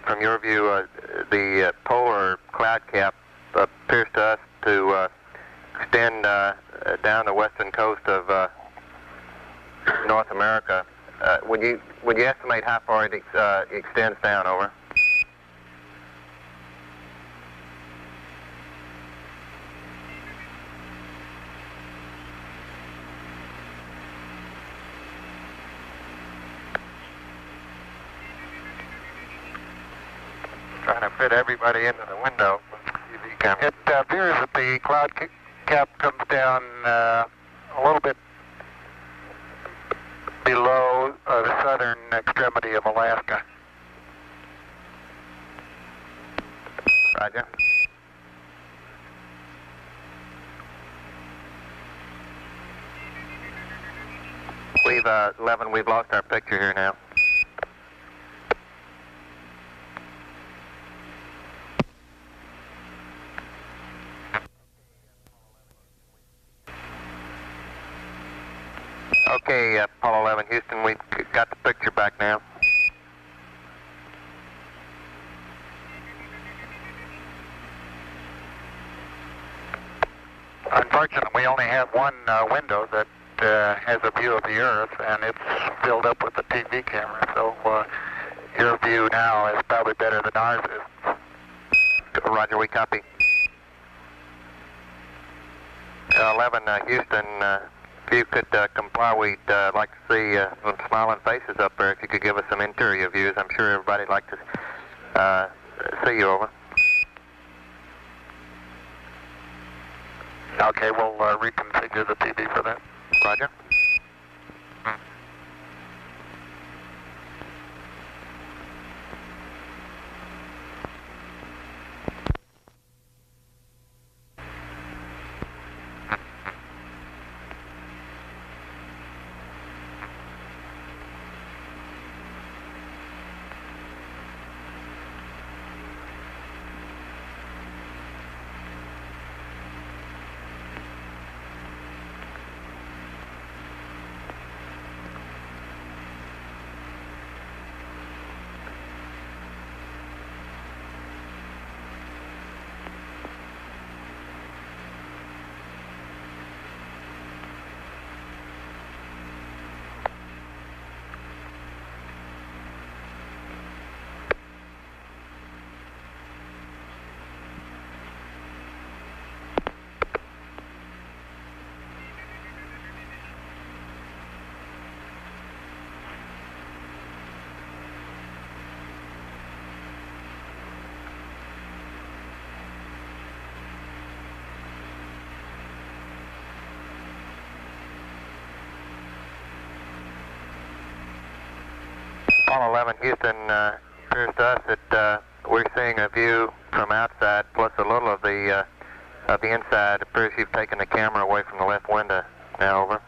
from your view, the polar cloud cap appears to us to extend down the western coast of North America. Would you estimate how far it extends down? Over. Trying to fit everybody into the window. It appears that the cloud cap comes down a little bit below the southern extremity of Alaska. Roger. We've 11. We've lost our picture here now. Okay, Apollo 11 Houston, we've got the picture back now. Unfortunately, we only have one window that has a view of the Earth, and it's filled up with the TV camera, so your view now is probably better than ours is. Roger, we copy. 11 Houston, if you could comply, we'd like to see some smiling faces up there. If you could give us some interior views, I'm sure everybody'd like to see you. Over. Okay, we'll reconfigure the TV for that. Roger. Apollo 11 Houston, appears to us that we're seeing a view from outside plus a little of the inside. It appears you've taken the camera away from the left window. Now over.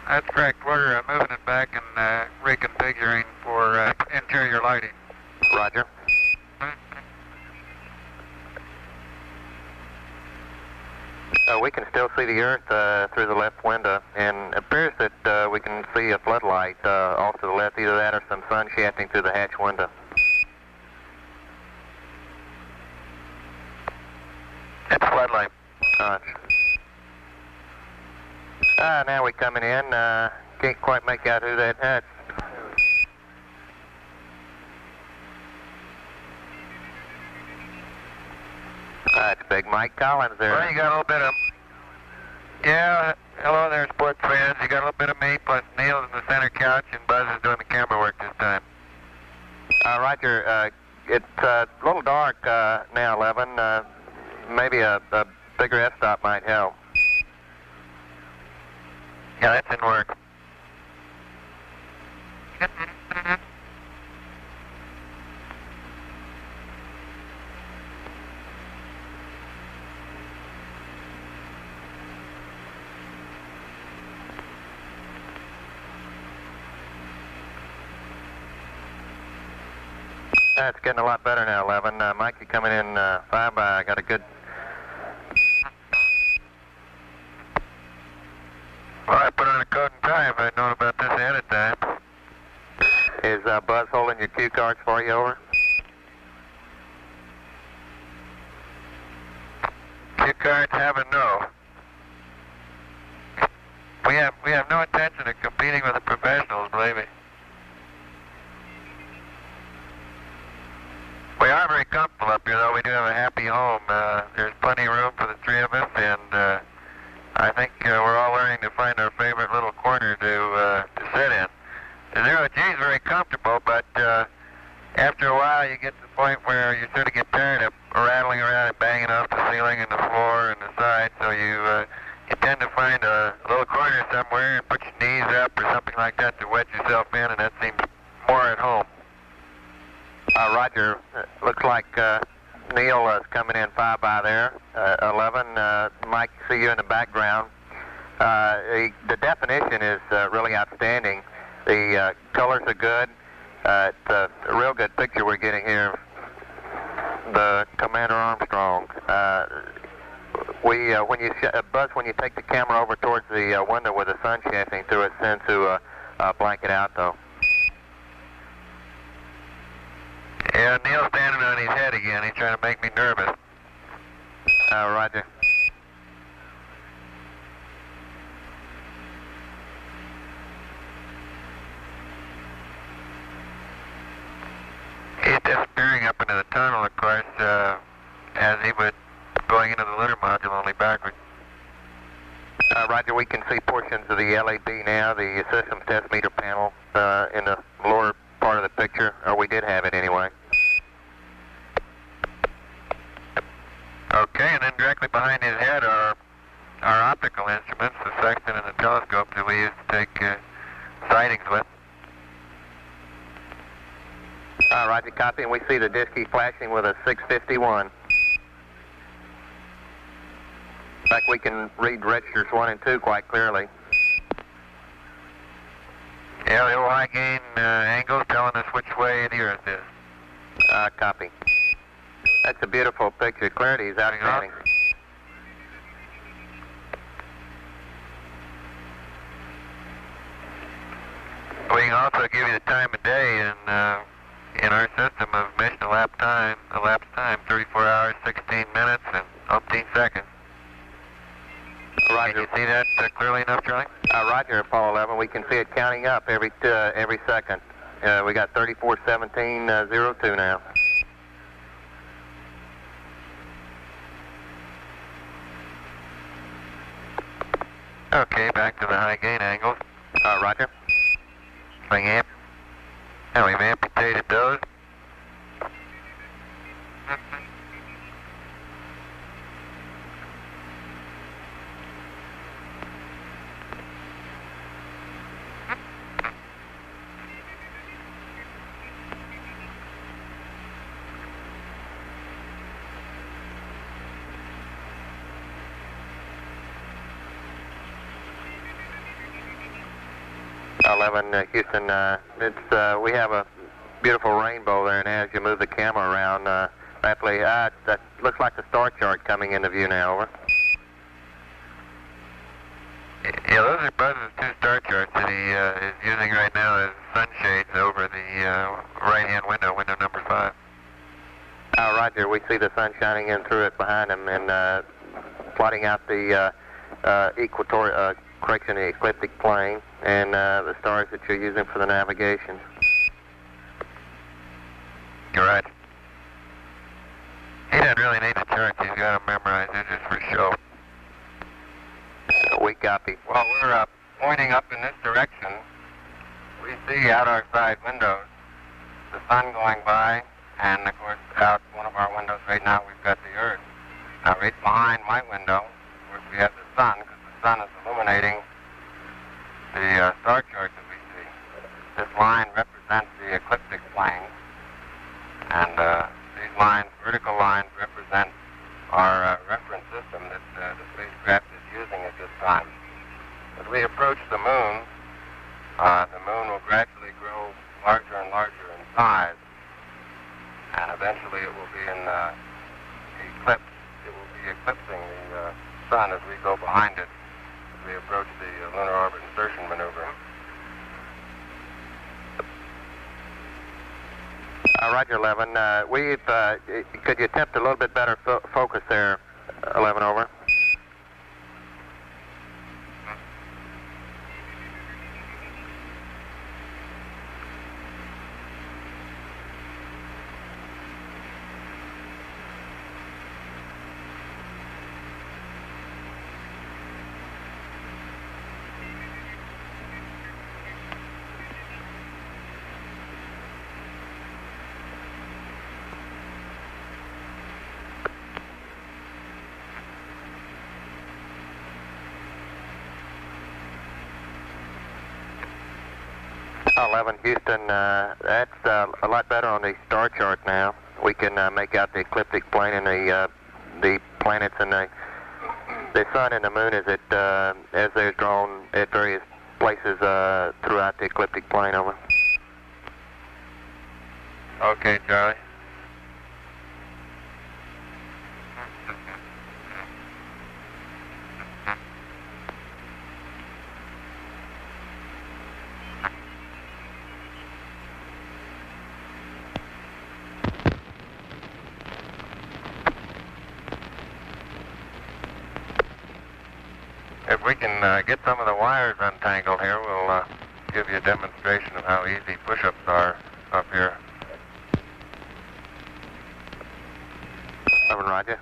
That's correct. We're moving it back and reconfiguring for interior lighting. Roger. We can still see the Earth through the left window, and it appears that we can see a floodlight off to the left, either that or some sun shafting through the hatch window. It's floodlight. Now we're coming in. Can't quite make out who that had. That's Big Mike Collins there. Well, you got a little bit of... Yeah, hello there, sports fans. You got a little bit of me, plus Neil's in the center couch, and Buzz is doing the camera work this time. Roger, it's a little dark now, 11. Maybe a bigger f-stop might help. Yeah, that's in work. It's getting a lot better now, 11. Mike, you coming in 5 by. Got a good... Well, I put on a code and time. I'd known about this ahead of time. Is Buzz holding your cue cards for you, over? Cue cards have a no. We have no intention of competing with the professionals, believe me. We are very comfortable up here, though. We do have a happy home. There's plenty of room for the three of us, and I think we're all learning to find our favorite little corner to sit in. The Zero G is very comfortable, but after a while you get to the point where you sort of get tired of rattling around and banging off the ceiling and the floor and the side, so you tend to find a little corner somewhere and put your knees up or something like that to wedge yourself in, and that seems more at home. Roger, looks like Neil is coming in 5 by there, 11. Mike, see you in the background. The definition is really outstanding. The colors are good. It's a real good picture we're getting here of the Commander Armstrong. Buzz, when you take the camera over towards the window with the sun shafting through it, sends to blank it out, though. Yeah, Neil's standing on his head again. He's trying to make me nervous. Roger. He's disappearing up into the tunnel, of course, as he was going into the litter module, only backwards. Roger, we can see portions of the LAB now, the systems test meter panel in the lower part of the picture, or we did have it anyway. Okay, and then directly behind his head are our optical instruments, the sextant and the telescope that we used to take sightings with. Roger, copy, and we see the disc flashing with a 651. In fact, we can read registers 1 and 2 quite clearly. Yeah, the old high gain angles telling us which way the Earth is. Copy. That's a beautiful picture. Clarity is outstanding. We can also give you the time of day in our system of mission elapsed time, 34 hours, 16 minutes, and 15 seconds. Roger. Can you see that clearly enough, Charlie? Roger, Apollo 11. We can see it counting up every second. We got 34:17:02 now. Okay, back to the high gain angles. Roger. Swing amp. And we've amputated those. Houston, we have a beautiful rainbow there, and as you move the camera around, rapidly, that looks like the star chart coming into view now, over. Yeah, those are Buzz's 2 star charts that he is using right now as sunshades over the right-hand window, window number 5. Roger, we see the sun shining in through it behind him and plotting out the ecliptic plane and the stars that you're using for the navigation. You're right. He doesn't really need the charts. He's got them memorized. They're just for show. We copy. Well, we're pointing up in this direction. We see out our side windows the sun going by, and of course out one of our windows right now we've got the Earth. Now right behind my window, of course, we have the sun, because the sun is illuminating the star chart that we see. This line represents the ecliptic plane, and these lines, vertical lines, represent our reference system that the spacecraft is using at this time. As we approach the moon will gradually grow larger and larger in size, and eventually it will be in eclipse. It will be eclipsing the sun as we go behind it, as we approach the lunar orbit insertion maneuver. Roger, 11. Could you attempt a little bit better focus there, 11, over? Houston, that's a lot better on the star chart now. We can make out the ecliptic plane and the planets and the sun and the moon as they're drawn at various places throughout the ecliptic plane. Over. Okay, Charlie. If we can get some of the wires untangled here, we'll give you a demonstration of how easy push-ups are up here. 11, Roger.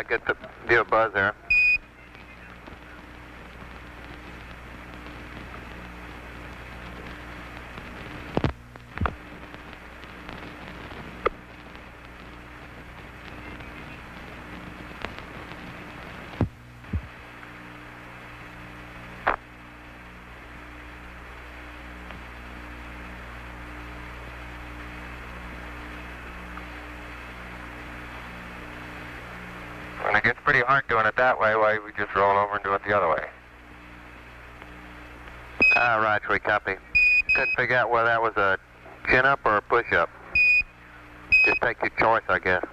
Good view of Buzz there. And it gets pretty hard doing it that way, why we just roll over and do it the other way. Roger, we copy. Couldn't figure out whether that was a chin-up or a push-up. Just take your choice, I guess.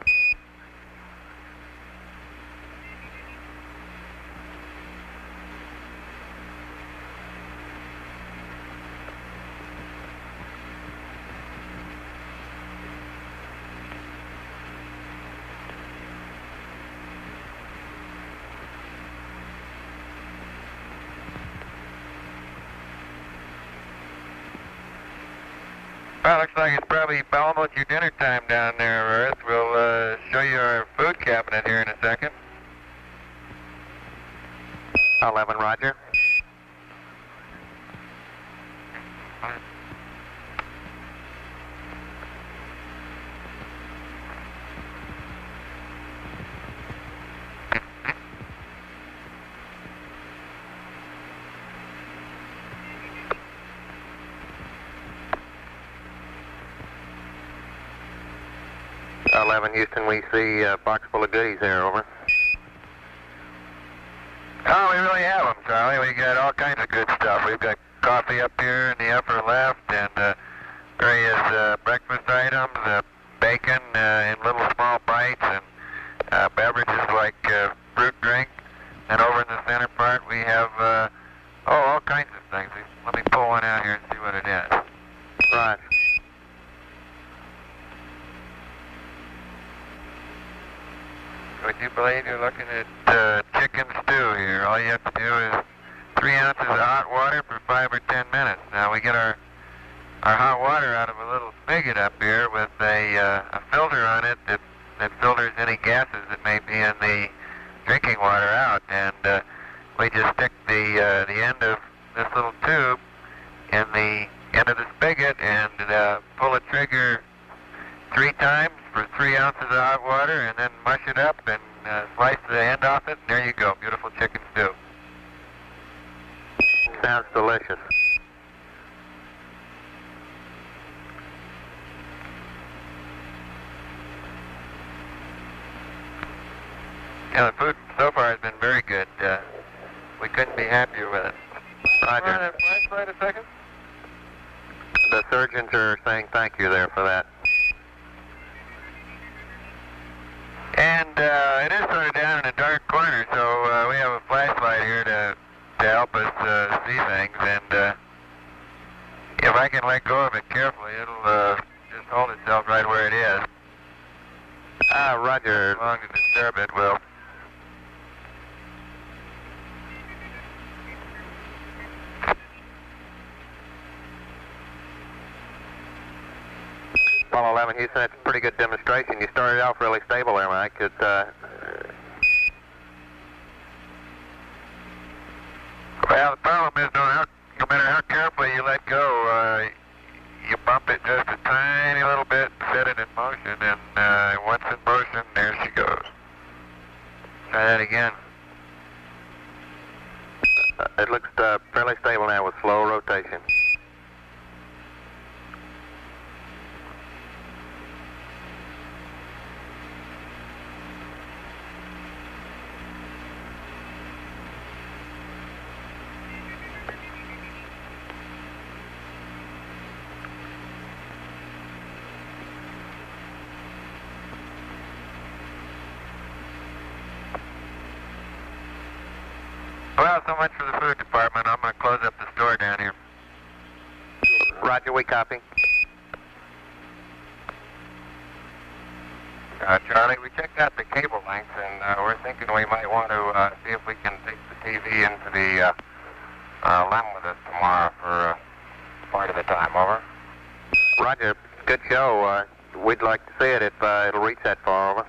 Well, looks like it's probably almost your dinner time down there, Earth. We'll show you our food cabinet here in a second. 11, Roger. Houston, we see a box full of goodies there, over. Oh, we really have them, Charlie. We got all kinds of good stuff. We've got coffee up here in the upper left and various breakfast items, bacon in little small bites, and beverages like fruit drink. And over in the center part, we have all kinds of things. Let me pull one out here and see what it is. Right. you believe you're looking at chicken stew here. All you have to do is 3 ounces of hot water for 5 or 10 minutes. Now we get our hot water out of a little spigot up here with a filter on it that filters any gases that may be in the drinking water out, and we just stick the end of this little tube in the end of the spigot and pull the trigger 3 times for 3 ounces of hot water, and then mush it up and slice the end off it, and there you go, beautiful chicken stew. Sounds delicious. Yeah, the food so far has been very good. We couldn't be happier with it. Roger. Run that flashlight a second. The surgeons are saying thank you there for that. And it is sort of down in a dark corner, so we have a flashlight here to help us see things. And if I can let go of it carefully, it'll just hold itself right where it is. Roger. As long as disturb it, will. Apollo 11, Houston, that's a pretty good demonstration. You started off really stable there, Mike. Well, the problem is, no matter how carefully you let go, you bump it just a tiny little bit, set it in motion, and once in motion, there she goes. Try that again. It looks fairly stable now with slow rotation. Well, so much for the food department. I'm going to close up the store down here. Roger, we copy. Charlie, we checked out the cable lengths, and we're thinking we might want to see if we can take the TV into the LEM with us tomorrow for part of the time. Over. Roger, good show. We'd like to see it if it'll reach that far. Over.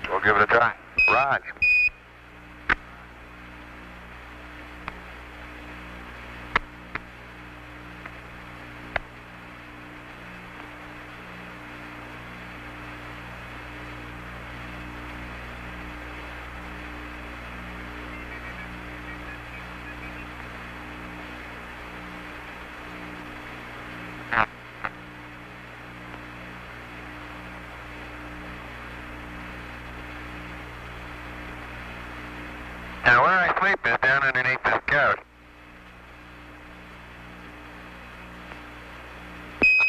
We'll give it a try. Roger. Now, where I sleep is down underneath this couch.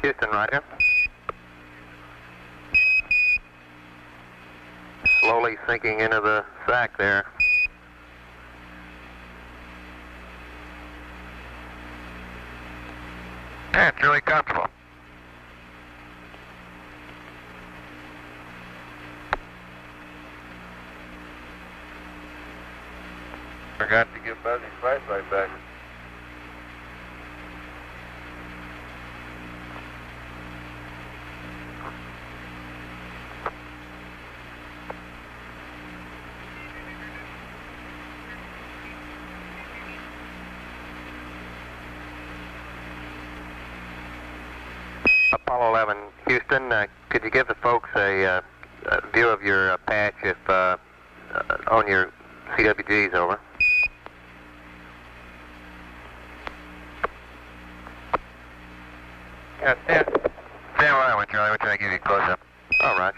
Houston, Roger. Slowly sinking into the sack there. Yeah, it's really comfortable. Forgot to give Buzzy's flashlight back. Apollo 11, Houston, could you give the folks a view of your patch if on your CWGs, over? Yeah, stand where I went, Charlie. We're trying to give you a close-up. All right.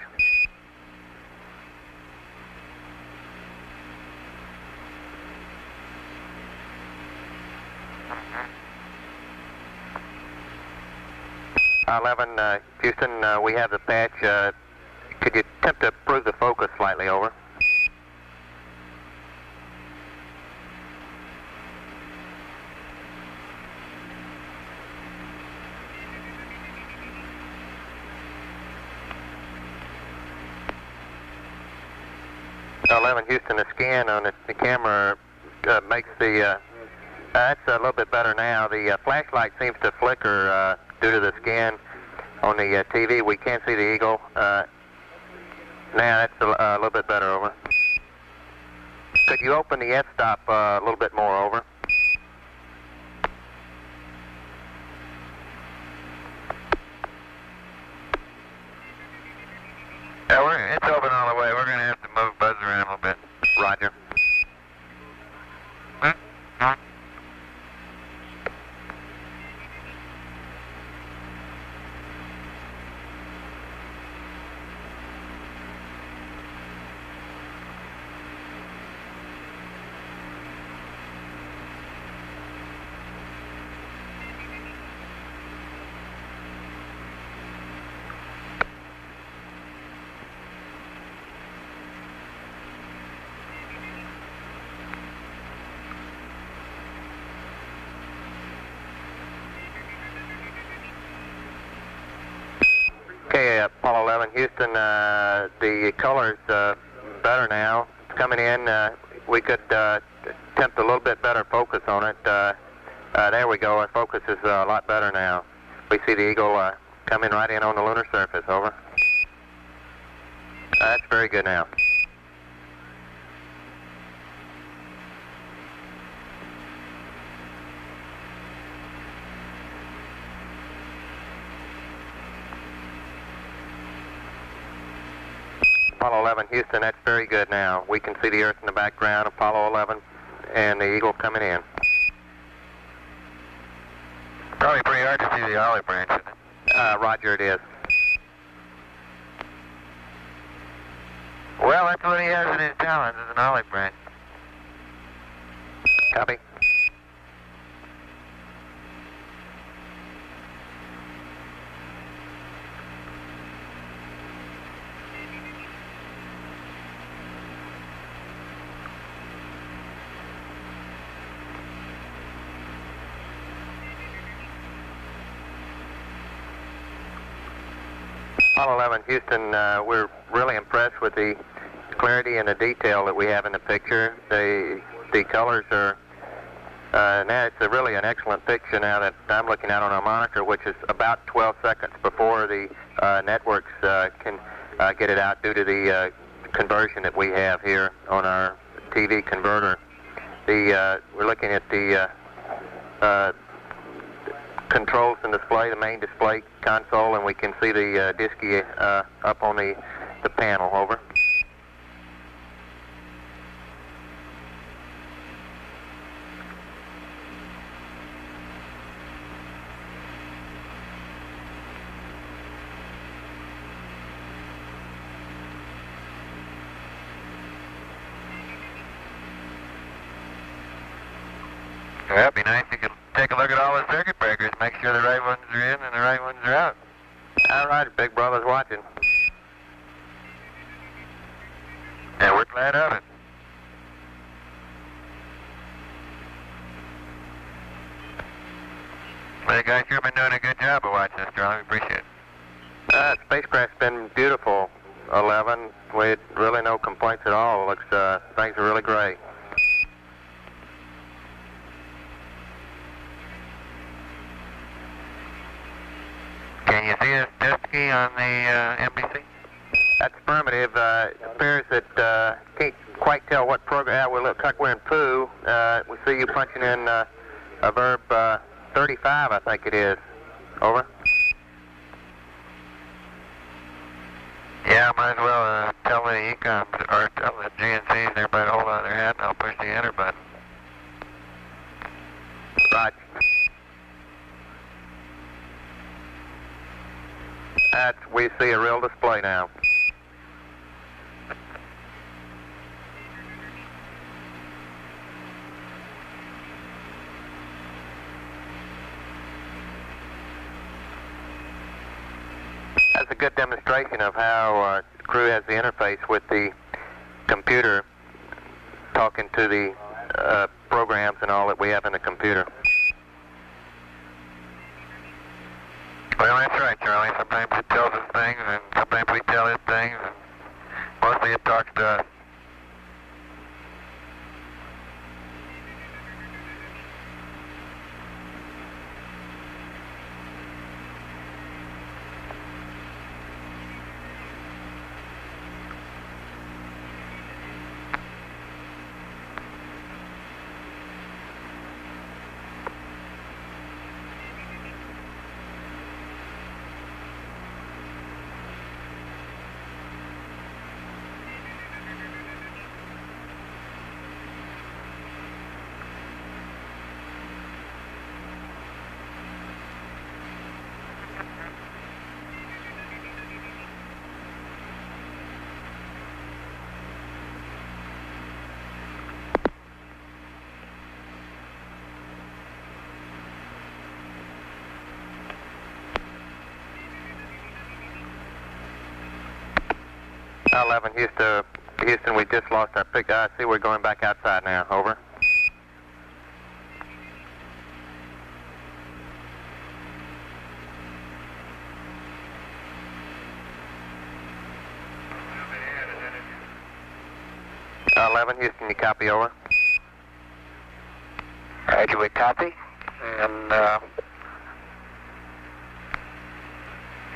Mm-hmm. 11, Houston, we have the patch. Could you attempt to improve the focus slightly, over? 11 Houston, the scan on the camera makes the, that's a little bit better now. The flashlight seems to flicker due to the scan on the TV. We can't see the eagle. Now that's a little bit better, over. Could you open the f-stop a little bit more, over? Yeah, it's open all the way. We're going to have to move Buzz around a little bit. Roger. Okay, Apollo 11, Houston, the color's better now. It's coming in. We could attempt a little bit better focus on it. There we go. Our focus is a lot better now. We see the eagle coming right in on the lunar surface, over. That's very good now. Apollo 11, Houston, that's very good now. We can see the Earth in the background, Apollo 11, and the eagle coming in. Probably pretty hard to see the olive branch, isn't it? Roger, it is. Well, that's what he has in his talons, is an olive branch. Copy. Apollo 11, Houston, we're really impressed with the clarity and the detail that we have in the picture. The colors are, now it's really an excellent picture now that I'm looking at on our monitor, which is about 12 seconds before the networks can get it out due to the conversion that we have here on our TV converter. We're looking at the controls and display, the main display console, and we can see the disky up on the panel, over. Well, that'd be nice. You could take a look at all the circuit breakers, make sure the right ones are in and the right ones are out. All right, Big Brother's watching. And we're glad of it. Well, you guys sure been doing a good job of watching us, Charlie. We appreciate it. Spacecraft's been beautiful, 11. We had really no complaints at all. Looks, things are really great. Can you see this disky on the NBC? That's affirmative. It appears that can't quite tell what program. We look like we're in Pooh. We see you punching in a verb 35, I think it is. Over. Yeah, might as well tell the ECOMs or tell the GNCs and everybody to hold on their hat, and I'll push the enter button. Right. We see a real display now. That's a good demonstration of how the crew has the interface with the computer, talking to the programs and all that we have in the computer. Well, that's right, Charlie. Sometimes it tells us things, and sometimes we tell it things, and mostly it talks to us. 11 Houston, we just lost our pick. I see we're going back outside now. Over. Uh, 11 Houston, you copy? Over. Roger, we copy. And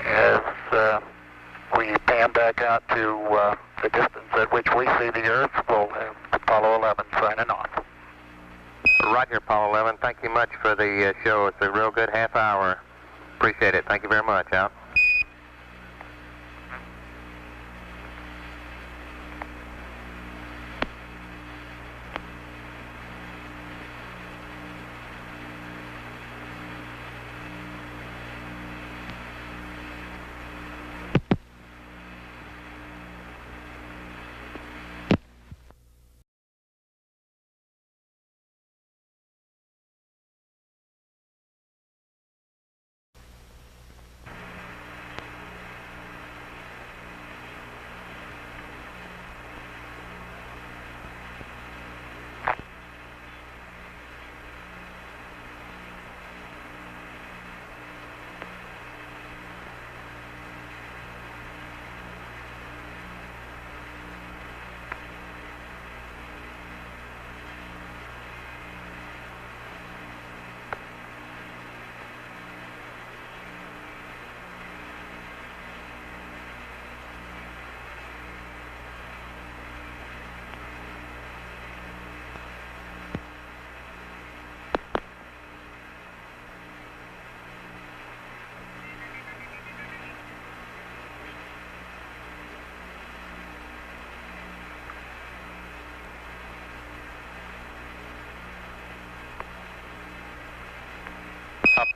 as we pan back out to the distance at which we see the Earth, we'll have Apollo 11 signing off. Roger, Apollo 11. Thank you much for the show. It's a real good half hour. Appreciate it. Thank you very much. Out.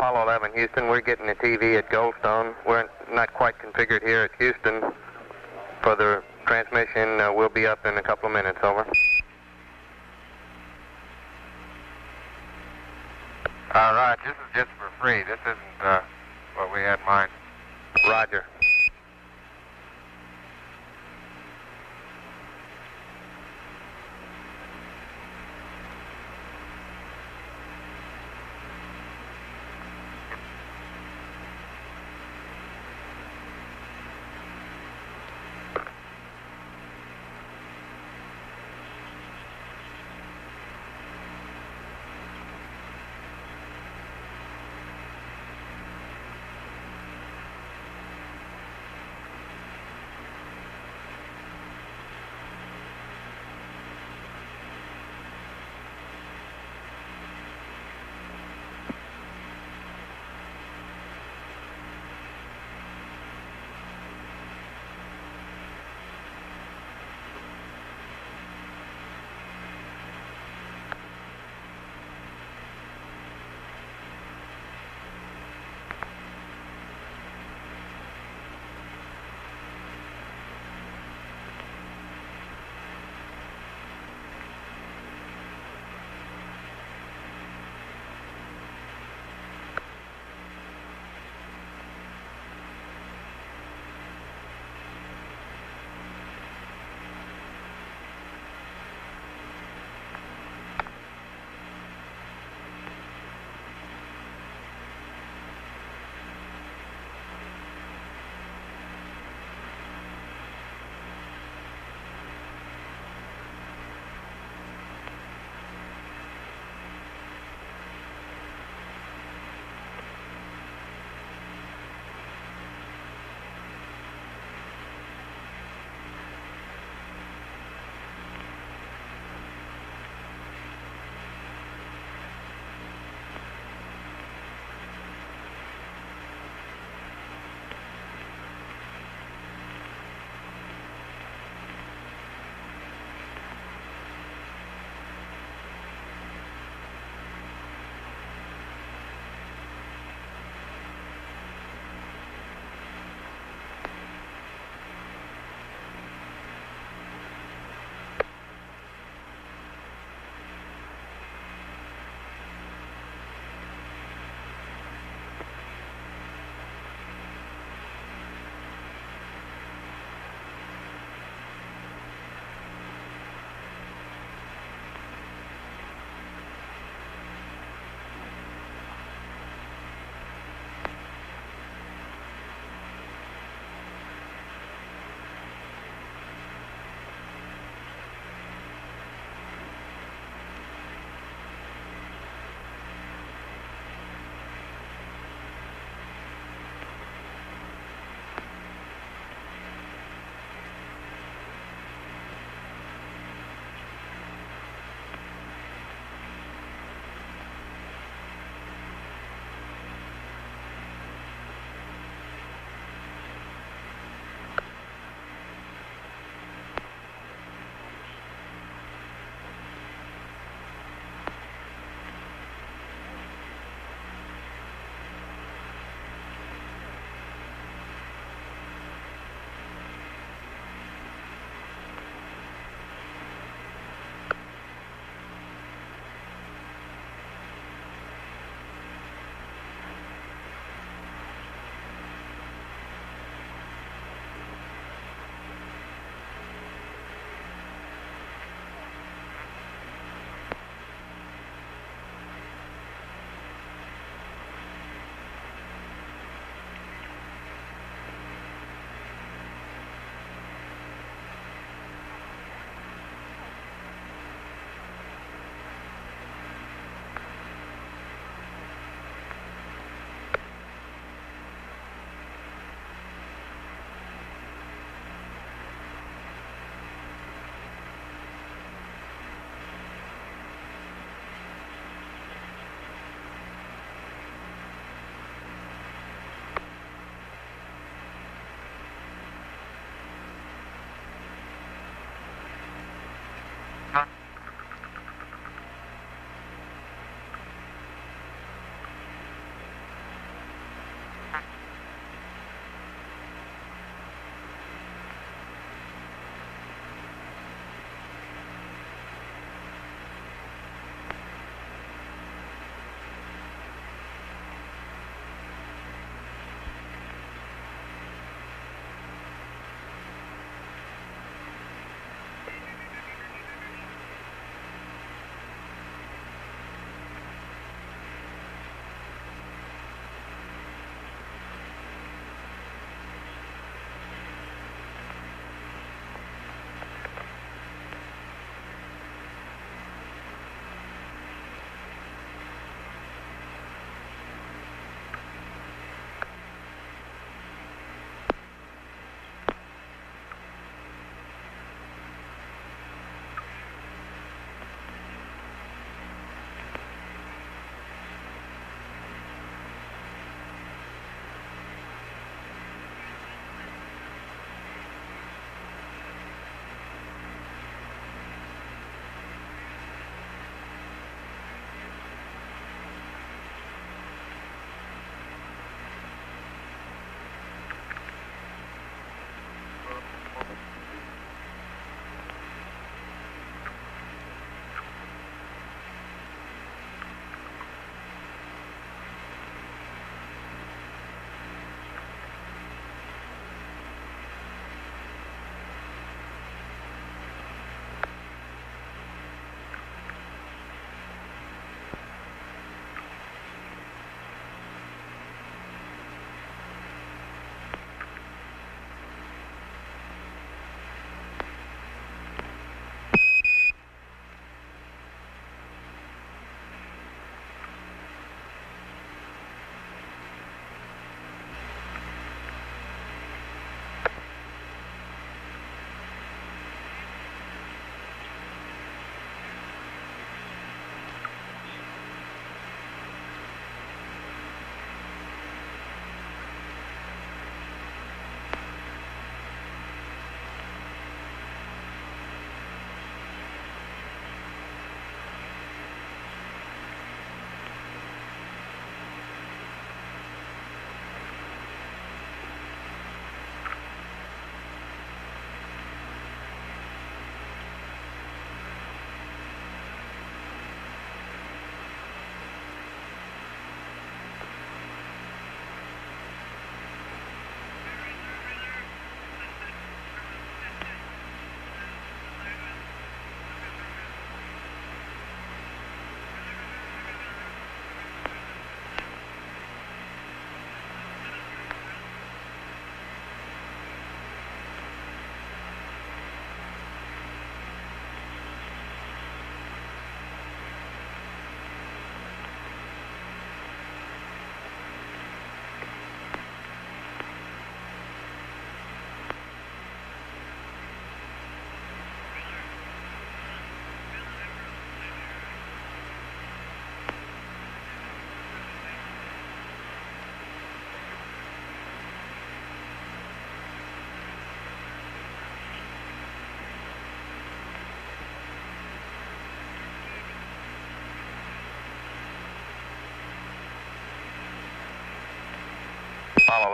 Apollo 11 Houston, we're getting the TV at Goldstone. We're not quite configured here at Houston for the transmission. We'll be up in a couple of minutes. Over. All right, this is just for free. This isn't what we had in mind. Roger.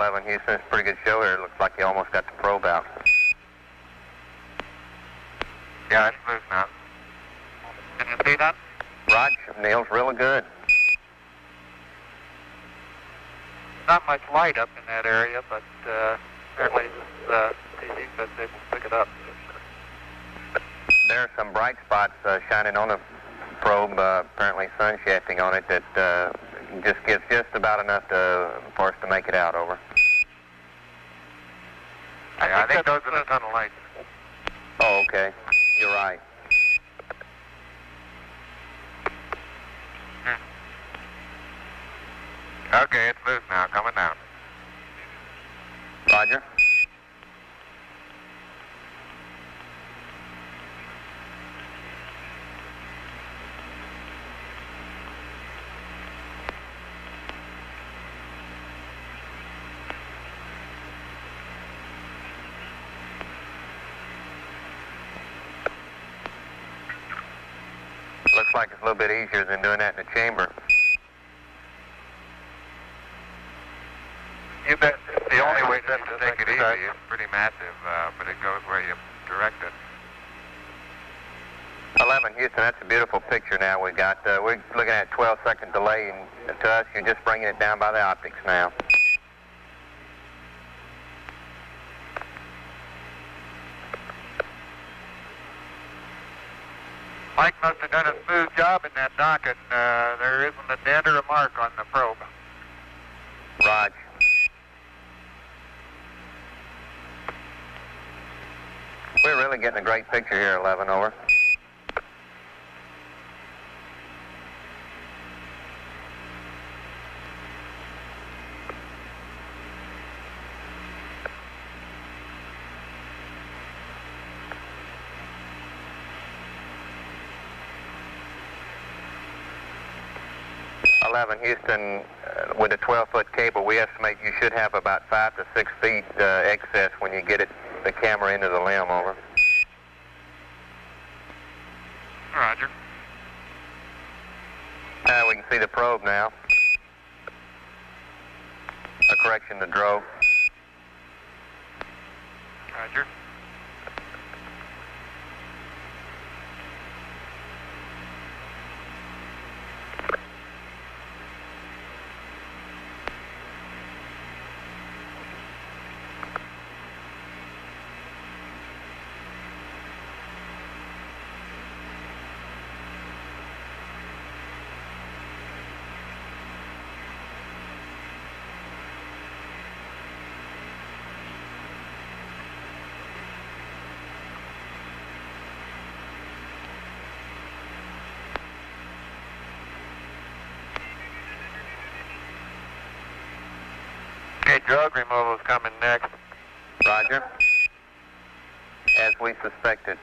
11 Houston, it's a pretty good show here. It looks like you almost got the probe out. Yeah, it's smooth now. Can you see that? Rog, Neil's really good. Not much light up in that area, but apparently this TV says they will pick it up. There are some bright spots shining on the probe, apparently sun shafting on it, that just gives just about enough for us to make it out, over. I think those are the tunnel lights. Oh, okay. You're right. Okay, it's loose now, coming down. Roger. Looks like it's a little bit easier than doing that in the chamber. You bet. The only way to take it easy. It's pretty massive, but it goes where you direct it. 11 Houston, that's a beautiful picture now we got. We're looking at a 12-second delay, and to us, you're just bringing it down by the optics now. Mike must have done a smooth job in that dock, and there isn't a dent or a mark on the probe. Rog. We're really getting a great picture here, 11, over. Houston, with a 12-foot cable, we estimate you should have about 5 to 6 feet excess when you get the camera into the limb, over. Roger. We can see the probe now. A correction to drove. Roger. Okay, drug removal is coming next. Roger. As we suspected.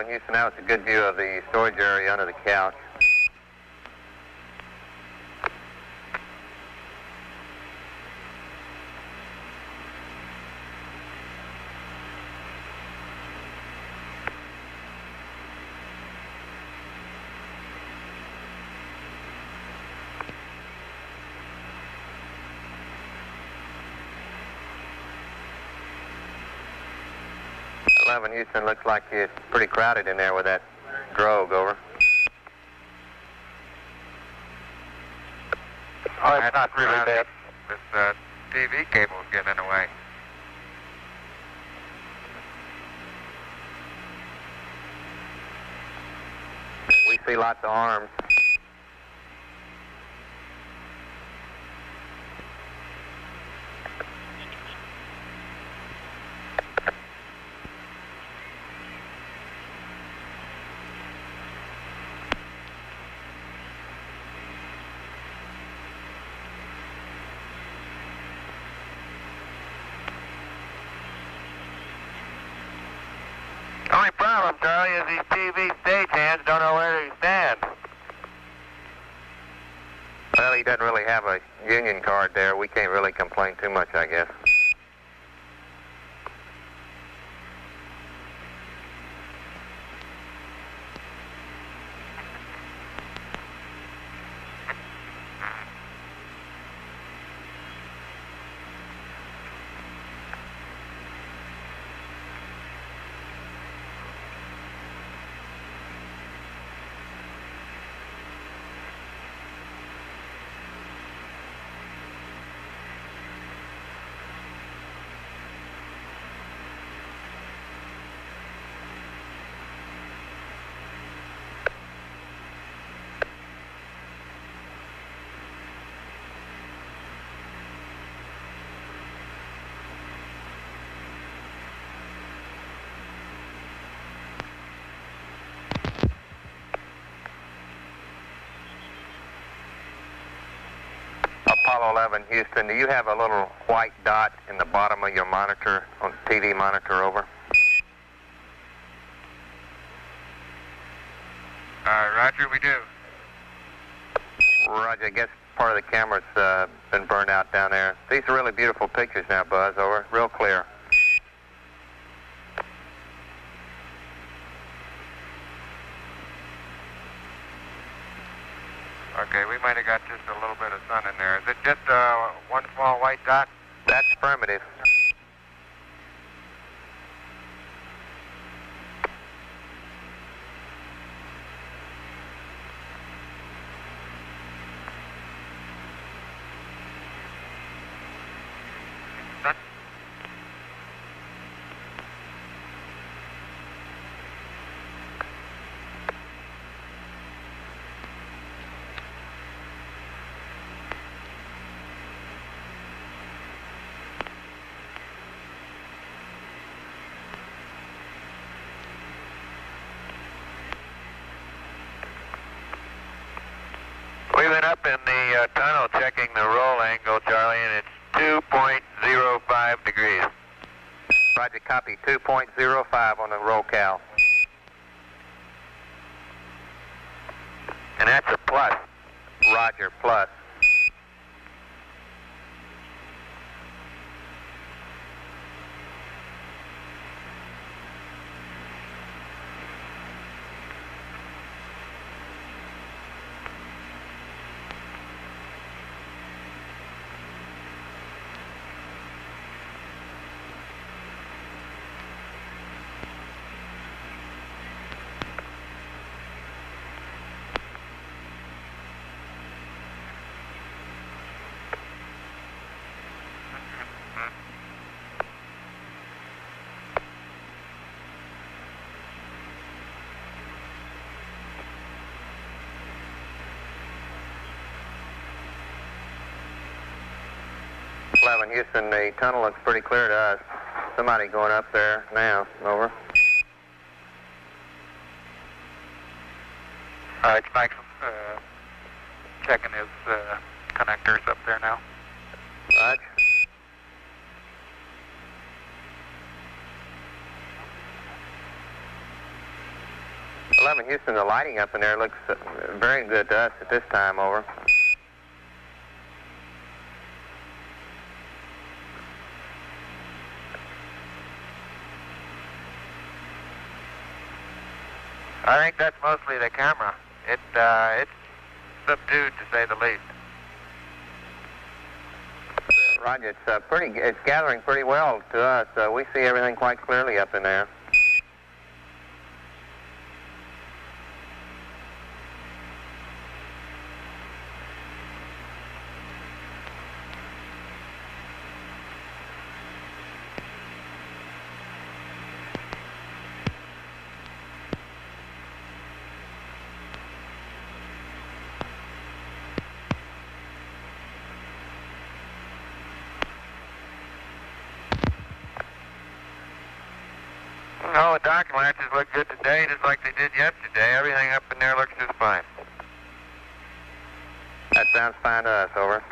Houston, now it's a good view of the storage area under the couch. Houston, looks like it's pretty crowded in there with that drogue, over. Oh, it's not really bad. This TV cable's getting in the way. see lots of arms. Only problem, Charlie, is these TV stagehands don't know where to stand. Well, he doesn't really have a union card there. We can't really complain too much, I guess. Apollo 11, Houston, do you have a little white dot in the bottom of your monitor, on TV monitor, over? Roger, we do. Roger, I guess part of the camera's been burned out down there. These are really beautiful pictures now, Buzz, over. Real clear. Okay, we might have got just a little bit of sun in there. Is it just one small white dot? That's affirmative. We've been up in the tunnel checking the roll angle, Charlie, and it's 2.05 degrees. Roger, copy. 2.05 on the roll cal. And that's a plus. Roger, plus. Houston, the tunnel looks pretty clear to us. Somebody going up there now. Over. It's Max checking his connectors up there now. Roger. Houston, the lighting up in there looks very good to us at this time. Over. I think that's mostly the camera. It's subdued, to say the least. Roger, it's gathering pretty well to us. We see everything quite clearly up in there. docking latches look good today, just like they did yesterday. Everything up in there looks just fine. That sounds fine to us, over.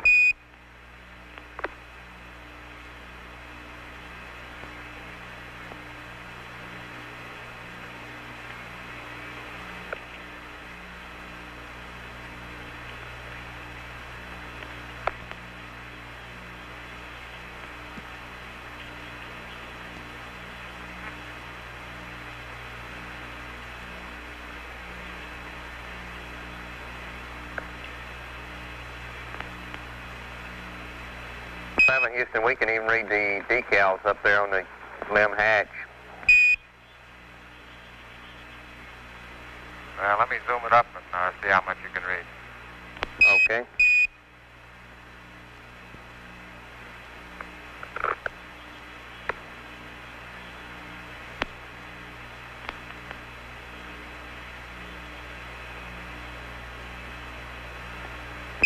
Houston, we can even read the decals up there on the limb hatch. Well, let me zoom it up and see how much you can read. Okay.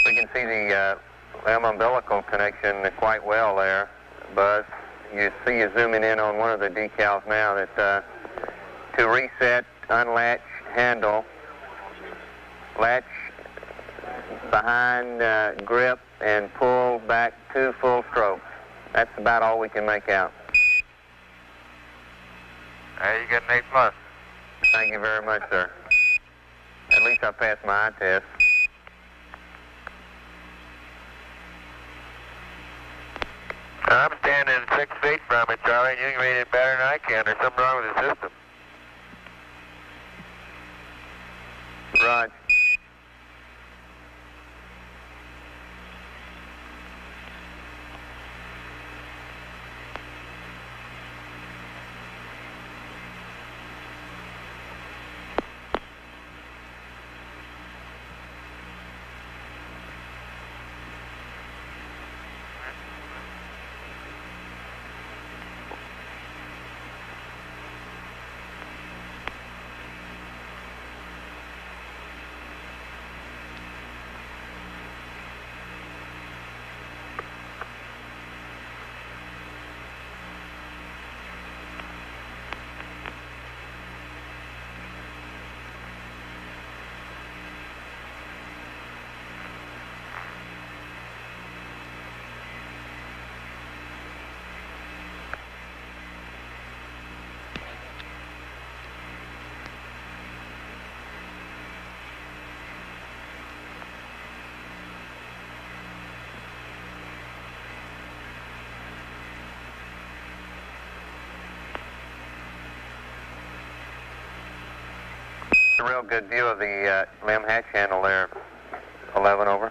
We can see the limb umbilical connection quite well there, Buzz. You see you zooming in on one of the decals now that to reset, unlatch handle, latch behind grip, and pull back 2 full strokes. That's about all we can make out. You get an A+. Thank you very much, sir. At least I passed my eye test. I'm standing 6 feet from it, Charlie, and you can read it better than I can. There's something wrong with the system. Roger. A real good view of the limb hatch handle there. 11, over.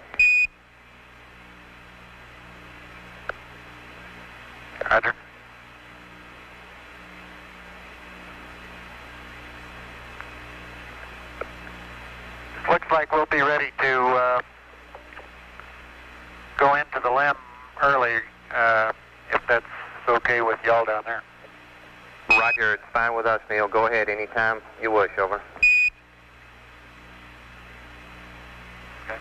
Roger. Looks like we'll be ready to go into the limb early, if that's okay with y'all down there. Roger, it's fine with us, Neil. Go ahead anytime you wish, over. Okay.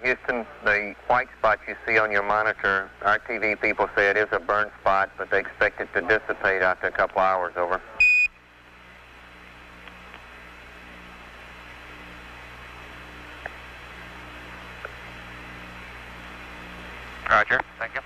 Houston, the white spot you see on your monitor, our TV people say it is a burn spot, but they expect it to dissipate after a couple hours, over. Roger, thank you.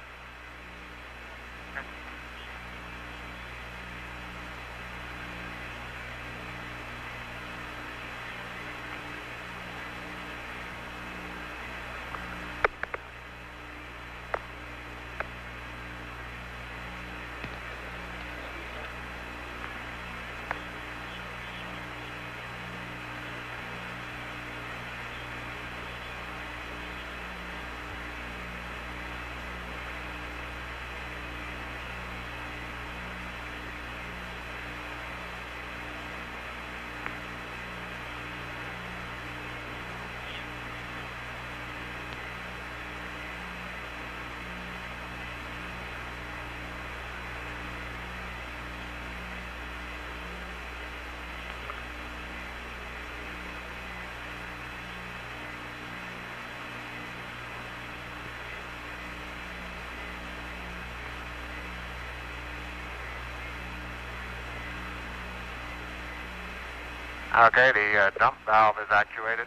Okay, the dump valve is actuated.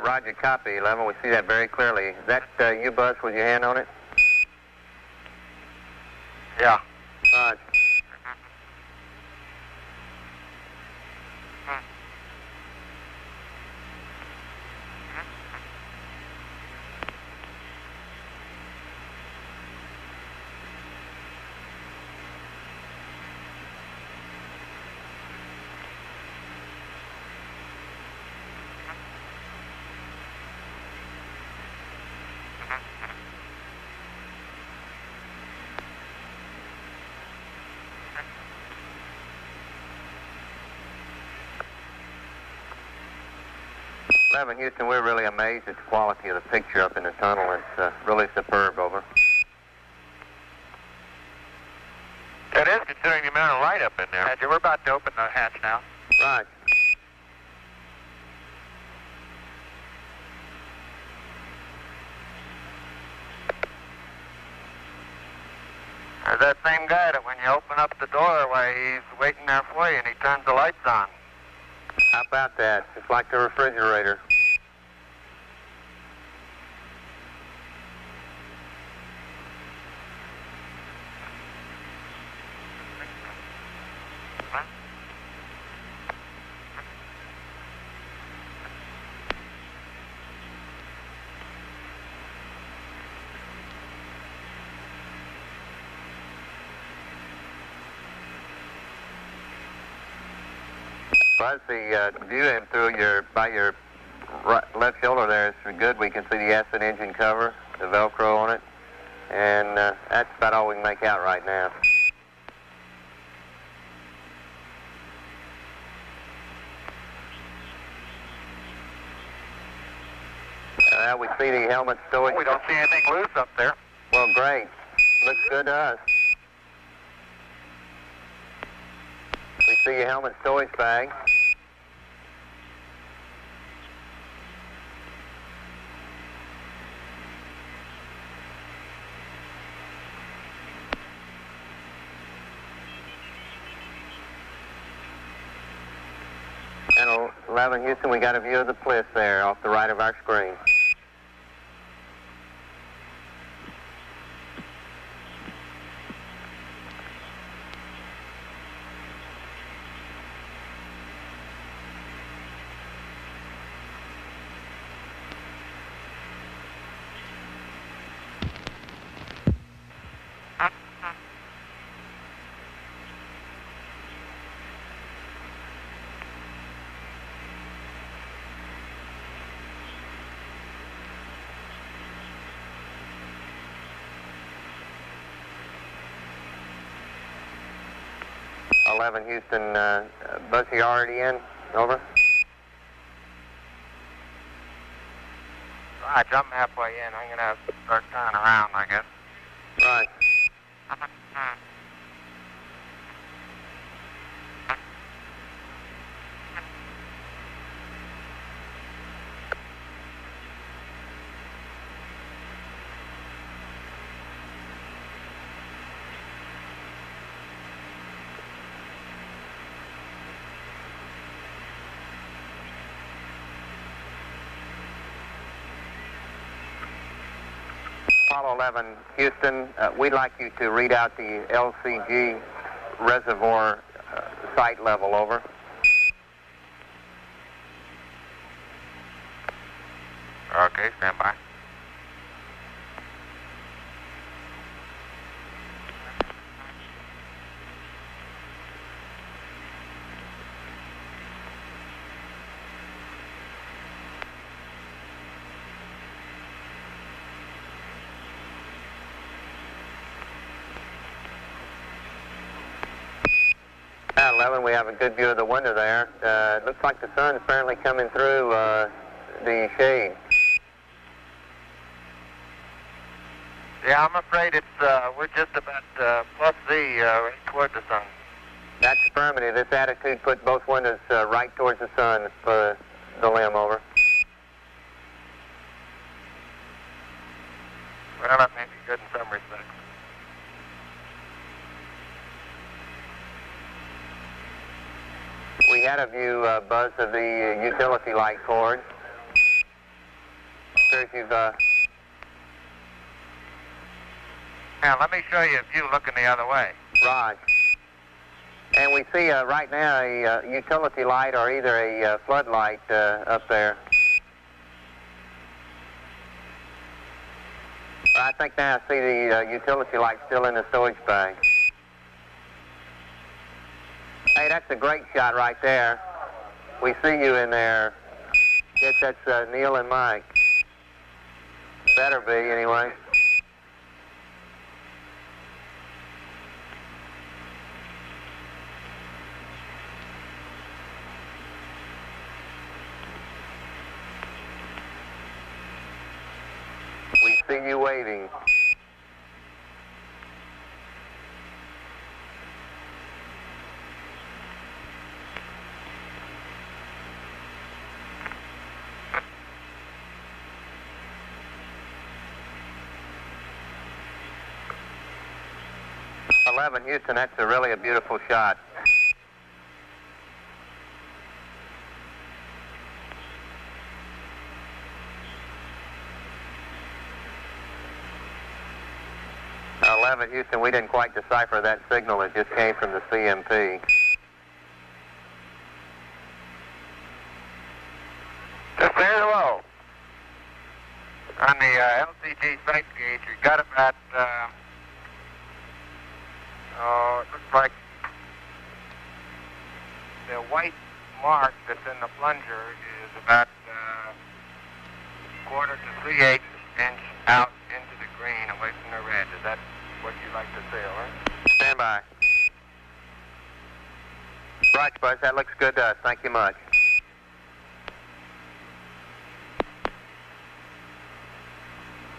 Roger, copy, 11. We see that very clearly. Is that U-bus with your hand on it? Yeah. Roger. 11, Houston, we're really amazed at the quality of the picture up in the tunnel. It's really superb, over. It is, considering the amount of light up in there. Roger, we're about to open the hatch now. Roger. There's that same guy that when you open up the doorway, he's waiting there for you and he turns the lights on. How about that? It's like the refrigerator. Buzz, the view in through by your left shoulder there is good. We can see the Aspen engine cover, the Velcro on it, and that's about all we can make out right now. We see the helmet stowage. We don't see anything loose up there. Well, great. Looks good to us. We see your helmet stowage bag. And 11, Houston, we got a view of the Plis there off the right of our screen. Houston, Bussy already in? Over. Right, I'm halfway in. I'm going to have to start turning around, I guess. Right. Apollo 11, Houston, we'd like you to read out the LCG reservoir site level, over. Okay, stand by. At 11, we have a good view of the window there. It looks like the sun is apparently coming through the shade. Yeah, I'm afraid it's we're just about plus Z right toward the sun. That's affirmative. This attitude puts both windows right towards the sun for the limb, over. Well, that may be good in some respects. We had a view, Buzz, of the utility light cord. Sure if you've... Now, let me show you a view looking the other way. Raj. And we see right now a utility light or either a floodlight up there. I think now I see the utility light still in the storage bag. Hey, that's a great shot right there. We see you in there. Guess that's Neil and Mike. Better be, anyway. We see you waving. Houston, that's really a beautiful shot. Houston, we didn't quite decipher that signal. It just came from the CMP. Just very low. On the LCG sight gauge, you got about, it looks like the white mark that's in the plunger is about quarter to 3/8 inch out into the green away from the red. Is that what you like to say, over? Stand by. Right, Buzz, that looks good to us. Thank you much.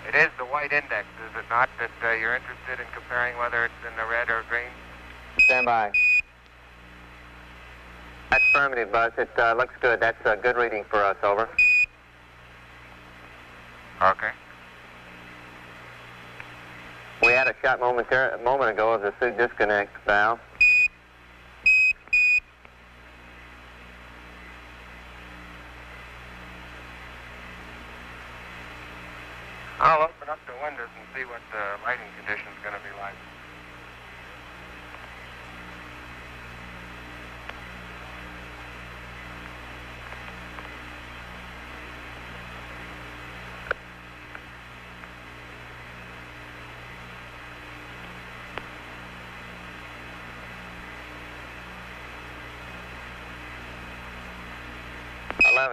It is the white index, is it not, that you're interested in comparing whether it's in the red or green? Stand by. That's affirmative, Buzz. It looks good. That's a good reading for us, over. Okay. We had a shot a moment ago of the suit disconnect valve. I'll open up the windows and see what the lighting condition's going to be like.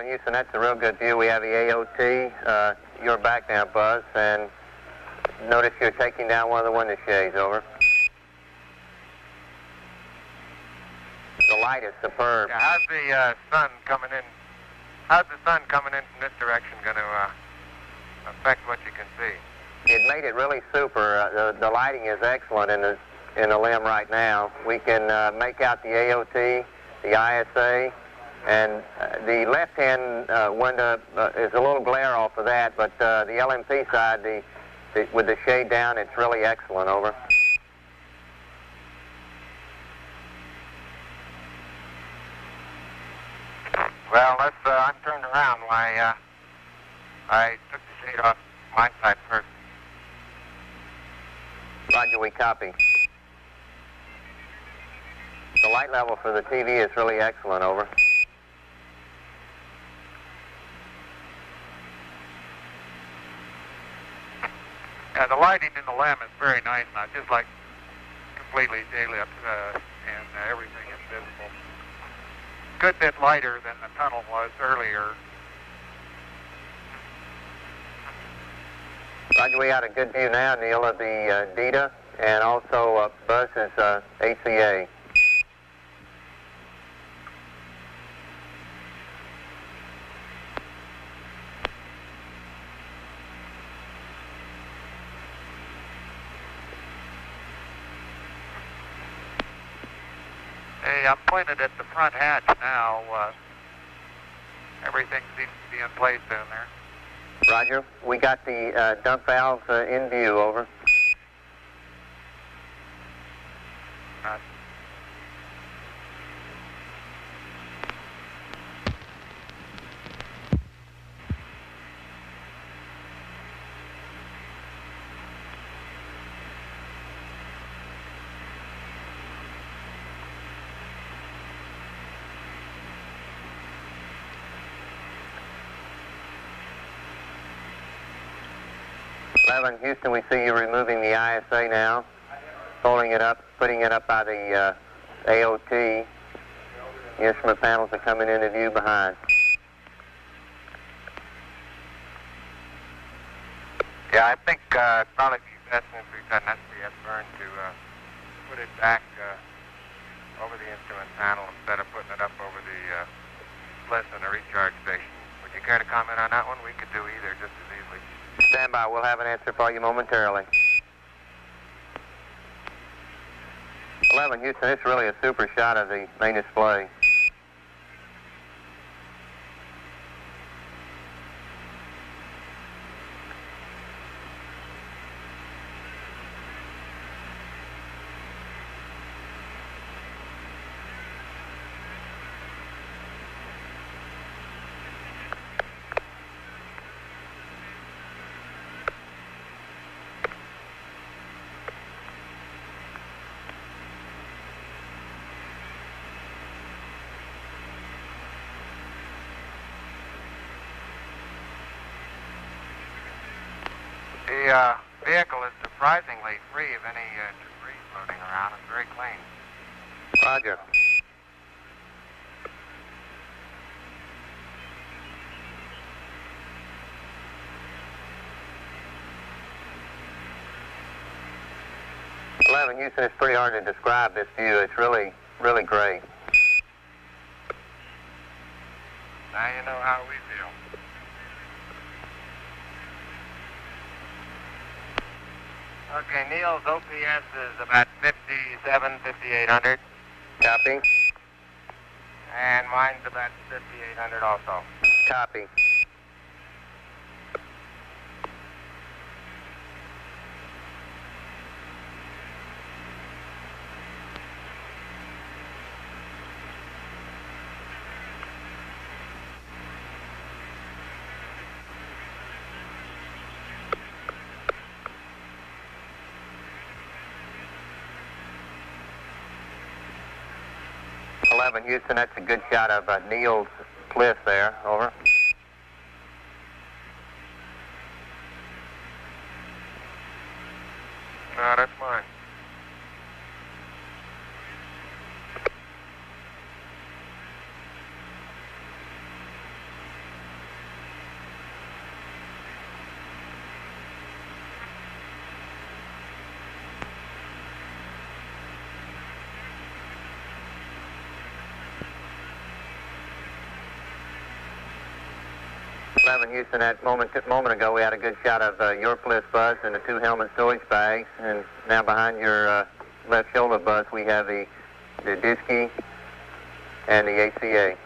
Houston, that's a real good view. We have the AOT. You're back now, Buzz, and notice you're taking down one of the window shades, over. The light is superb. Yeah, how's the sun coming in? How's the sun coming in from this direction going to affect what you can see? It made it really super. The lighting is excellent in the limb right now. We can make out the AOT, the ISA, and the left-hand window is a little glare off of that, but the LMP side, with the shade down, it's really excellent, over. Well, I'm turned around. Why, I took the shade off my side first. Roger, we copy. The light level for the TV is really excellent, over. Yeah, the lighting in the lamp is very nice now, just like completely daylit, and everything is visible. Good bit lighter than the tunnel was earlier. Roger, we got a good view now, Neil, of the DETA and also Buzz's ACA. Hey, I'm pointed at the front hatch now. Everything seems to be in place down there. Roger. We got the dump valves in view, over. 11, Houston, we see you removing the ISA now, folding it up, putting it up by the AOT. The instrument panels are coming into view behind. Yeah, I think probably be best since we've got an SPS burn to put it back over the instrument panel instead of putting it up over the bliss and the recharge station. Would you care to comment on that one? We could do either just as easily. Stand by. We'll have an answer for you momentarily. 11, Houston, it's really a super shot of the main display. The vehicle is surprisingly free of any debris floating around. It's very clean. Roger. Houston, it's pretty hard to describe this view. It's really, really great. Now you know how we feel. Okay, Neil's OPS is about 5,800. Copy. And mine's about 5,800 also. Copy. Houston, that's a good shot of Neil's cliff there. Over. No, that's mine. Houston, that moment ago, we had a good shot of your bliss bus and the two helmet storage bags, and now behind your left shoulder bus, we have the Disky and the ACA.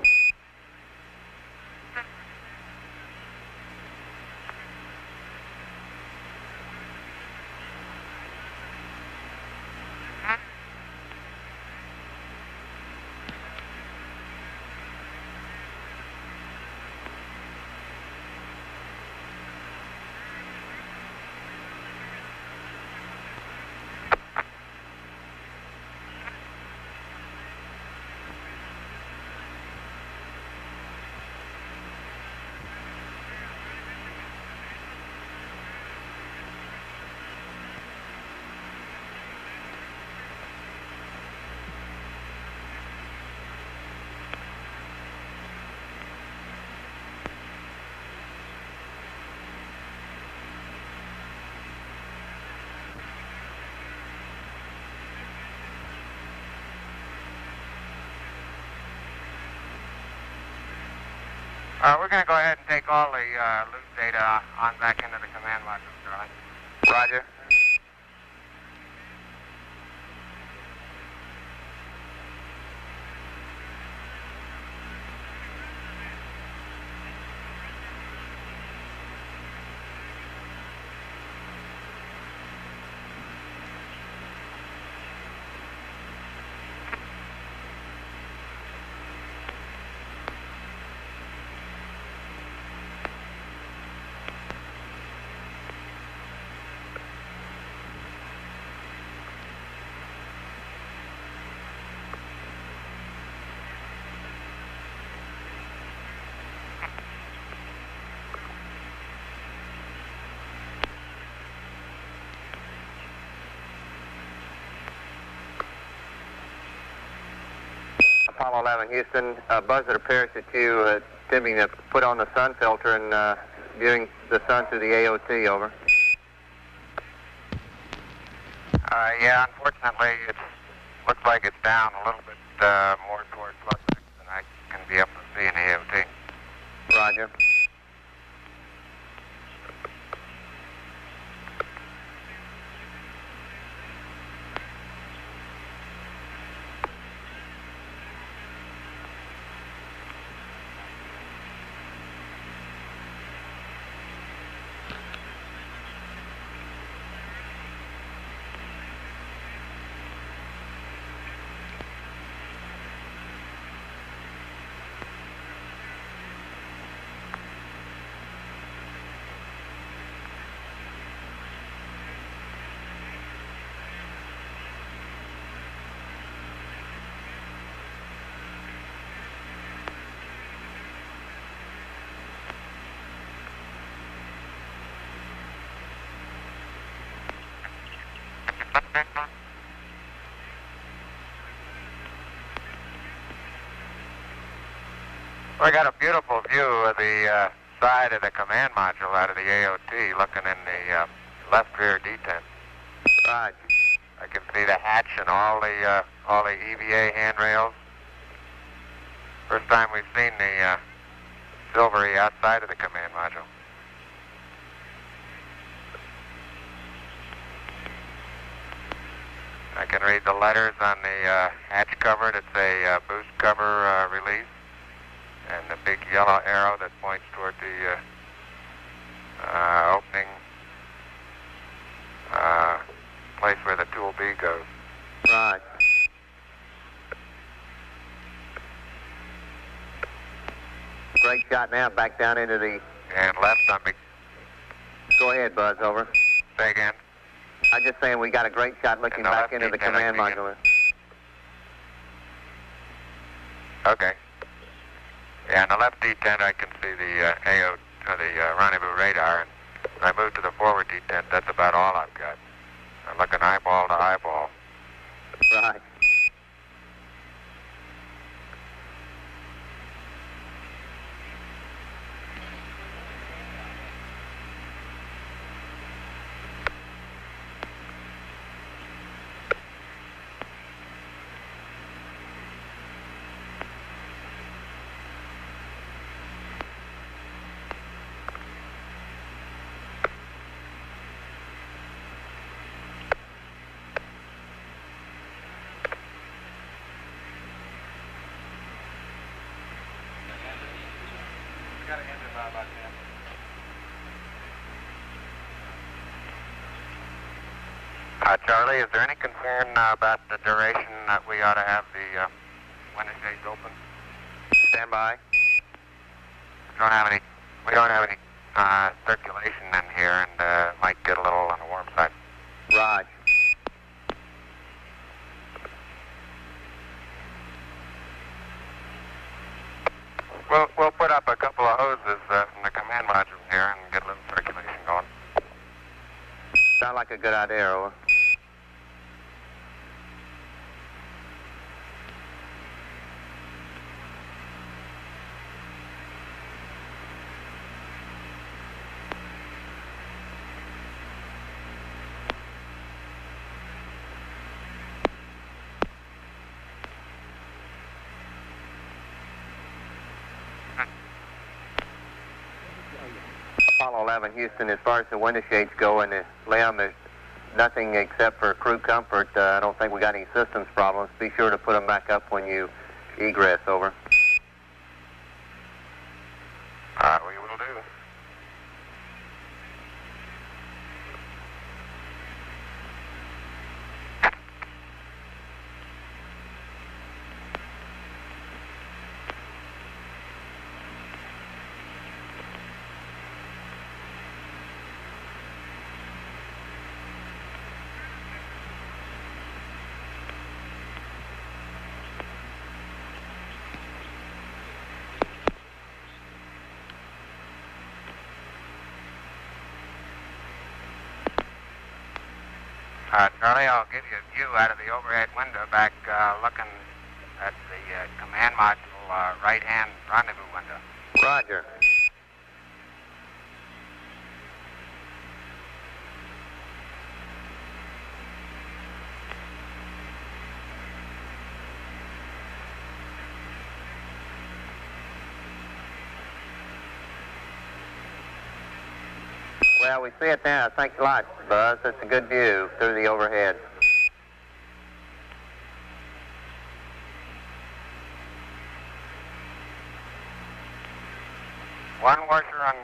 We're going to go ahead and take all the loop data on back into the command module, Charlie. Roger. Apollo 11, Houston. Buzz, it appears that you attempting to put on the sun filter and viewing the sun through the AOT, over. Yeah, unfortunately, it looks like it's down a little bit more towards plus 6 than I can be able to see in the AOT. Roger. We got a beautiful view of the side of the command module out of the AOT, looking in the left rear detent. Right. I can see the hatch and all the EVA handrails. First time we've seen the silvery outside of the command module. I can read the letters on the hatch cover. It's a boost cover release. And the big yellow arrow that points toward the opening place where the tool B goes. Right. Great shot now, back down into the... And left on me. Go ahead, Buzz, over. Say again. I'm just saying we got a great shot looking back into the command module. Okay. Yeah, on the left detent I can see the the rendezvous radar, and when I move to the forward detent, that's about all I've got. I'm looking eyeball to eyeball. Right. Charlie, is there any concern about the duration that we ought to have the window shades open? Stand by. We don't have any circulation in here, and might get a little on the warm side. Raj. We'll put up a couple of hoses from the command module here and get a little circulation going. Sound like a good idea, over. Apollo 11, Houston, as far as the window shades go in the LEM, there's nothing except for crew comfort. I don't think we got any systems problems. Be sure to put them back up when you egress, over. We will do. Charlie, I'll give you a view out of the overhead window back looking That's the command module right-hand rendezvous window. Roger. Well, we see it now. Thanks a lot, Buzz. It's a good view through the overhead. One washer on...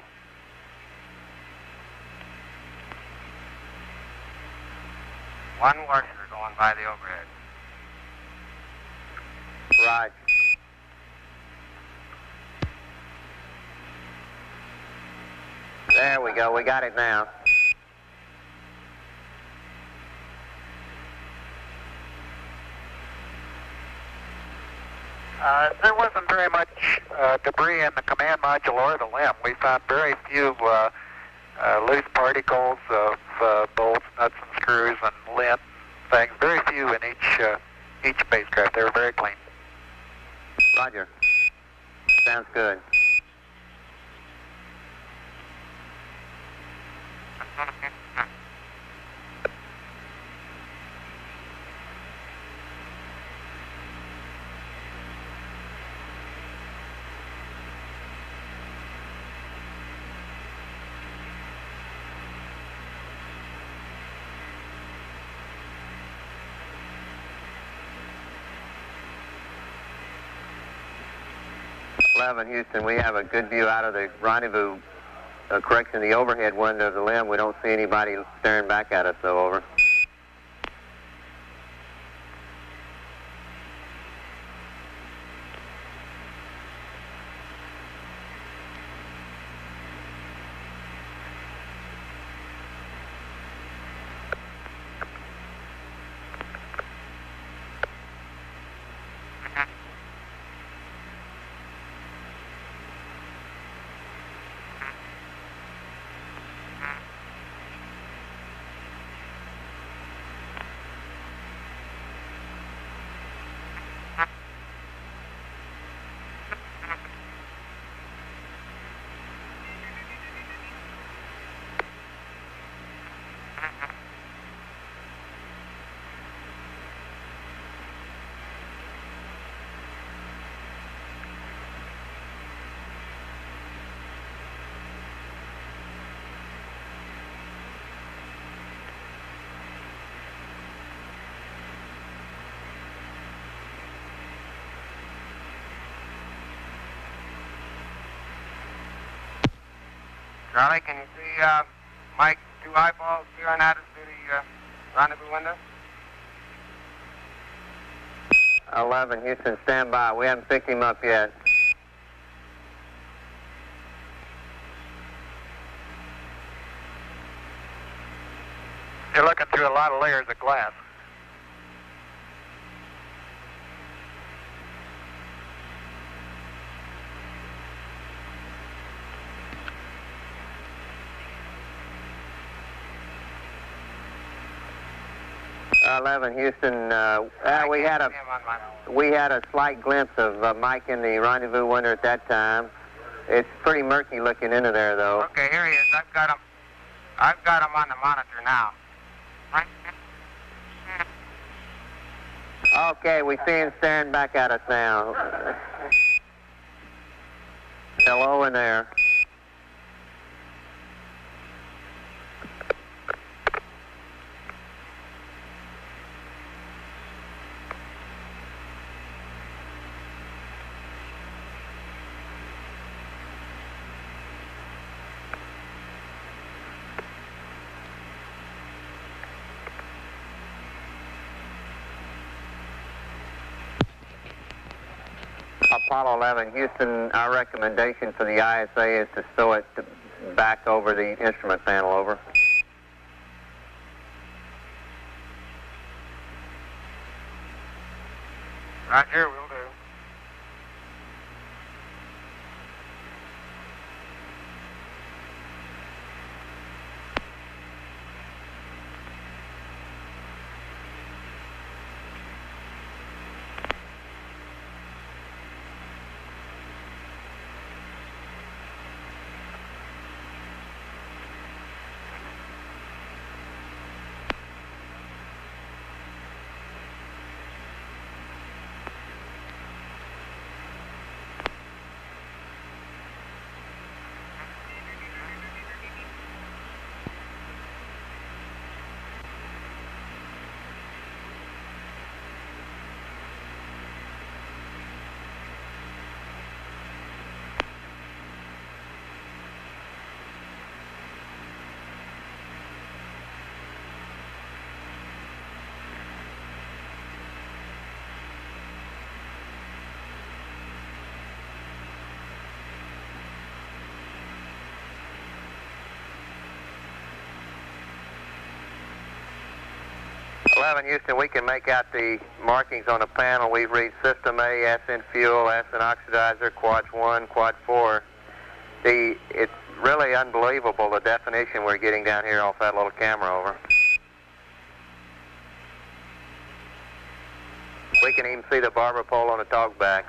One washer going by the overhead. Right. There we go. We got it now. There wasn't very much debris in the command module or the limb. We found very few loose particles of bolts, nuts, and screws, and lint things. Very few in each spacecraft. They were very clean. Roger. Sounds good. Houston, we have a good view out of the rendezvous, correction, the overhead window of the limb. We don't see anybody staring back at us, though, over. Charlie, can you see Mike, two eyeballs peering at us through the rendezvous window? 11, Houston, stand by. We haven't picked him up yet. You're looking through a lot of layers of glass. Houston, we had a slight glimpse of Mike in the rendezvous window at that time. It's pretty murky looking into there, though. Okay, here he is. I've got him on the monitor now. Okay, we see him staring back at us now. Hello in there. Apollo 11, Houston, our recommendation for the ISA is to stow it back over the instrument panel, over. Roger, will do. 11 Houston, we can make out the markings on the panel. We've read System A, S in fuel, S in oxidizer, Quad 1, Quad 4. It's really unbelievable the definition we're getting down here off that little camera over. We can even see the barber pole on the talkback.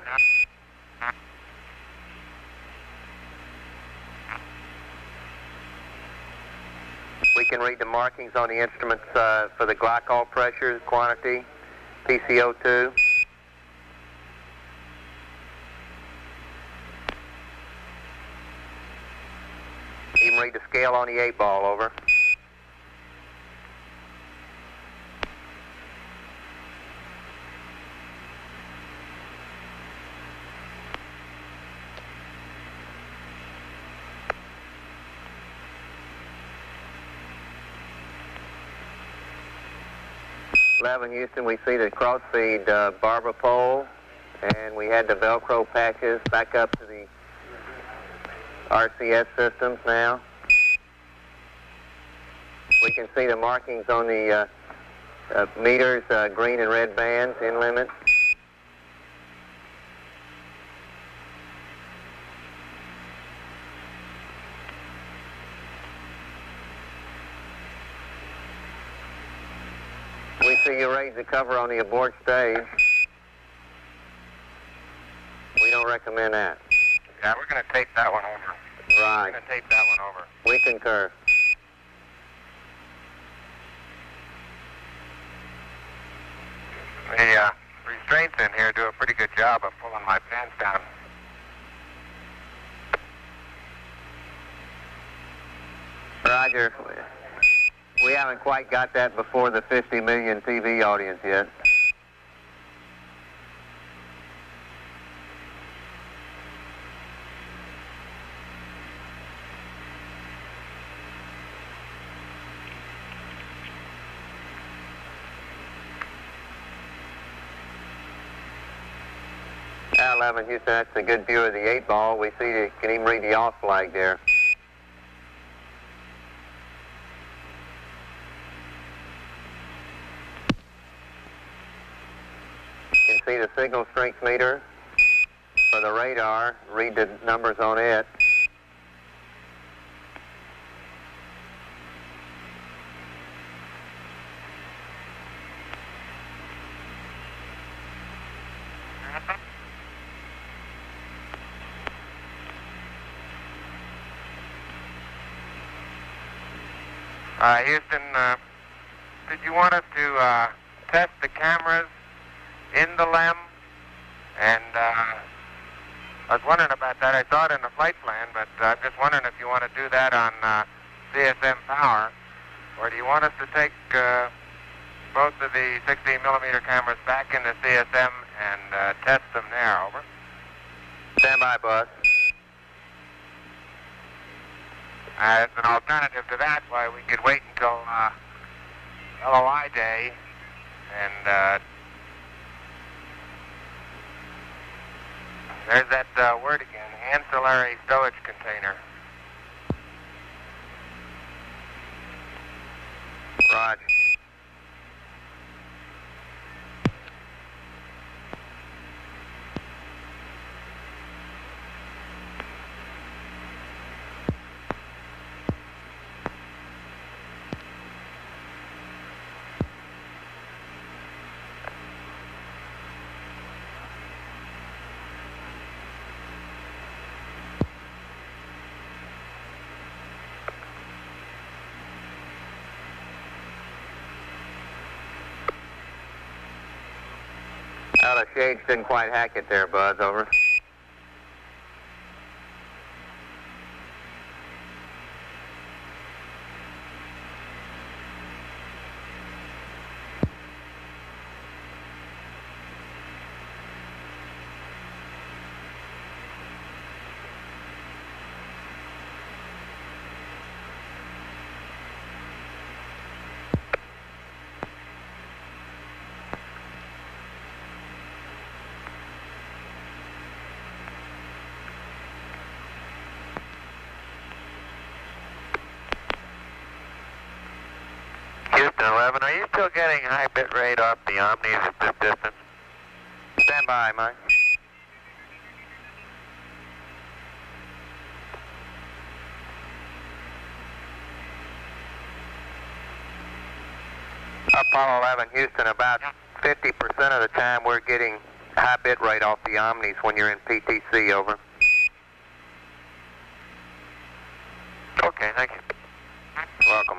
We can read the markings on the instruments for the glycol pressure quantity, PCO2. Even read the scale on the 8-ball, over. Houston, we see the crossfeed barber pole, and we had the Velcro patches back up to the RCS systems now. We can see the markings on the meters, green and red bands, in limit. We see you raise the cover on the abort stage. We don't recommend that. Yeah, we're going to tape that one over. Right. We're going to tape that one over. We concur. The restraints in here do a pretty good job of pulling my pants down. Roger. We haven't quite got that before the 50 million TV audience yet. L11 Houston, that's a good view of the 8-ball. We see you can even read the off flag there. You can see the signal strength meter for the radar. Read the numbers on it. Houston, did you want us to test the cameras in the LEM? And I was wondering about that. I saw it in the flight plan, but I'm just wondering if you want to do that on CSM power, or do you want us to take both of the 16 millimeter cameras back into CSM and test them there, over? Stand by, Buzz. As an alternative to that, why we could wait until LOI day and there's that word again, ancillary stowage container. Roger. The shades didn't quite hack it there, Buzz, over. Houston 11, are you still getting high bit rate off the Omnis at this distance? Stand by, Mike. Apollo 11, Houston, about 50% of the time we're getting high bit rate off the Omnis when you're in PTC, over. Okay, thank you. Welcome.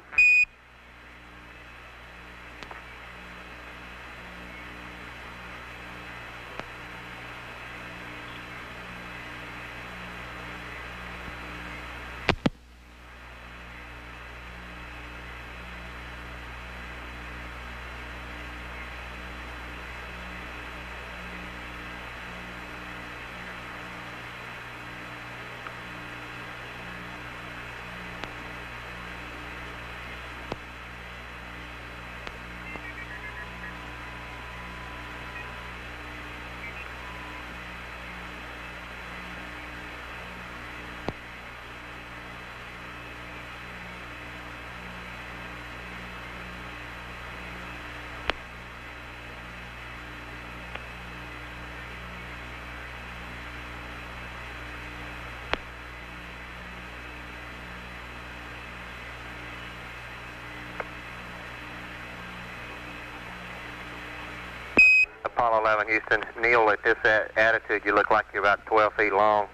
Apollo 11, Houston. Neil, at this attitude, you look like you're about 12 feet long.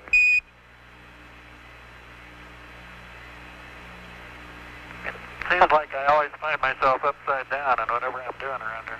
Seems like I always find myself upside down in whatever I'm doing around here.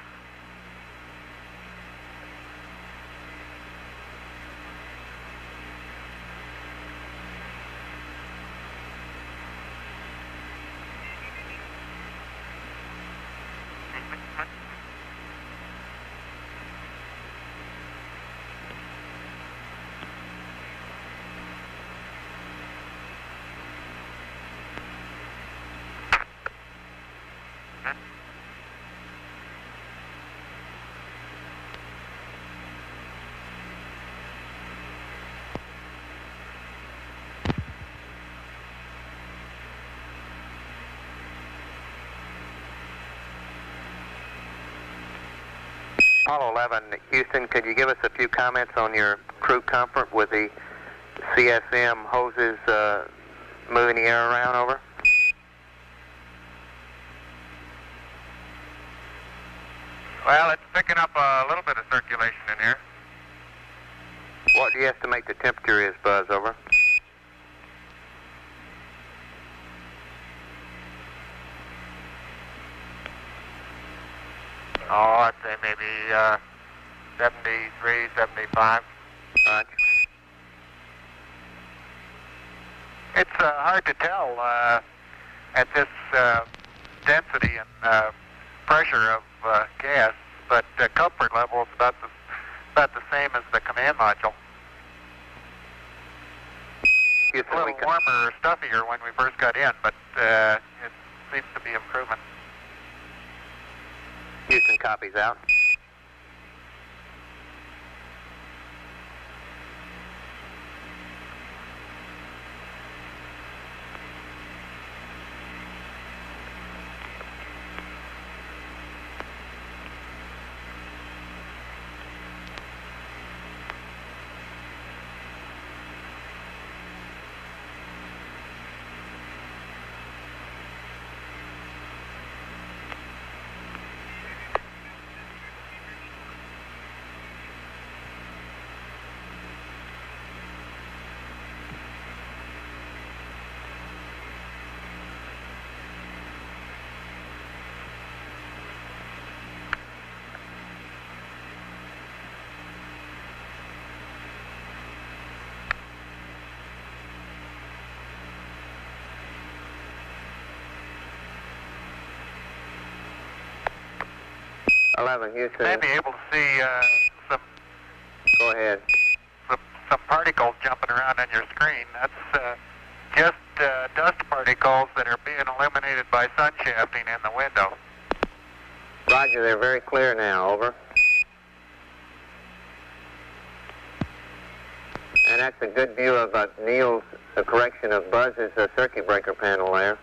Apollo 11, Houston, could you give us a few comments on your crew comfort with the CSM hoses moving the air around, over? Well, it's picking up a little bit of circulation in here. What do you estimate the temperature is, Buzz, over? Oh, I'd say maybe 73, 75. Right. It's hard to tell at this density and pressure of gas, but comfort level is about the same as the command module. It's a little warmer or stuffier when we first got in, but it seems to be improving. Houston copies out. Houston. You may be able to see some. Go ahead. Some particles jumping around on your screen. That's just dust particles that are being eliminated by sun shafting in the window. Roger, they're very clear now, over. And that's a good view of Neil's correction of Buzz's circuit breaker panel there.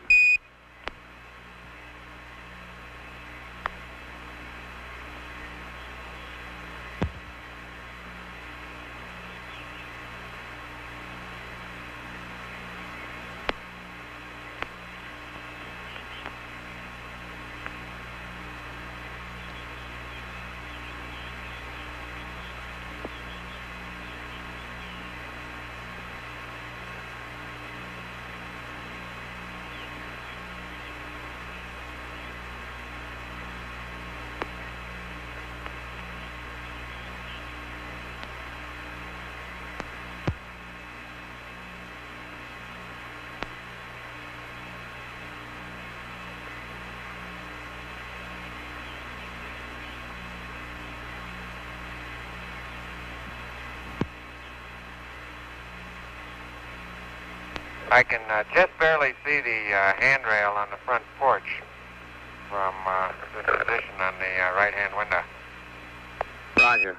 I can just barely see the handrail on the front porch from this position on the right-hand window. Roger.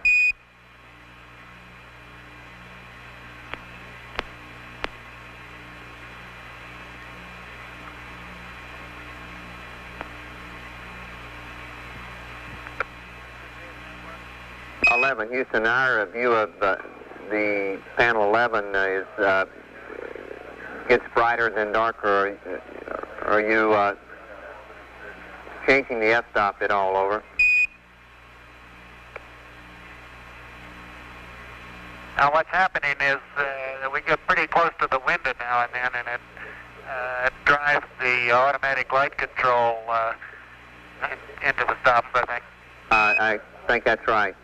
Houston, our view of the panel 11 is gets brighter than darker. Are you changing the f-stop at all? Over. Now what's happening is we get pretty close to the window now and then, and it drives the automatic light control into the stops, I think. I think that's right.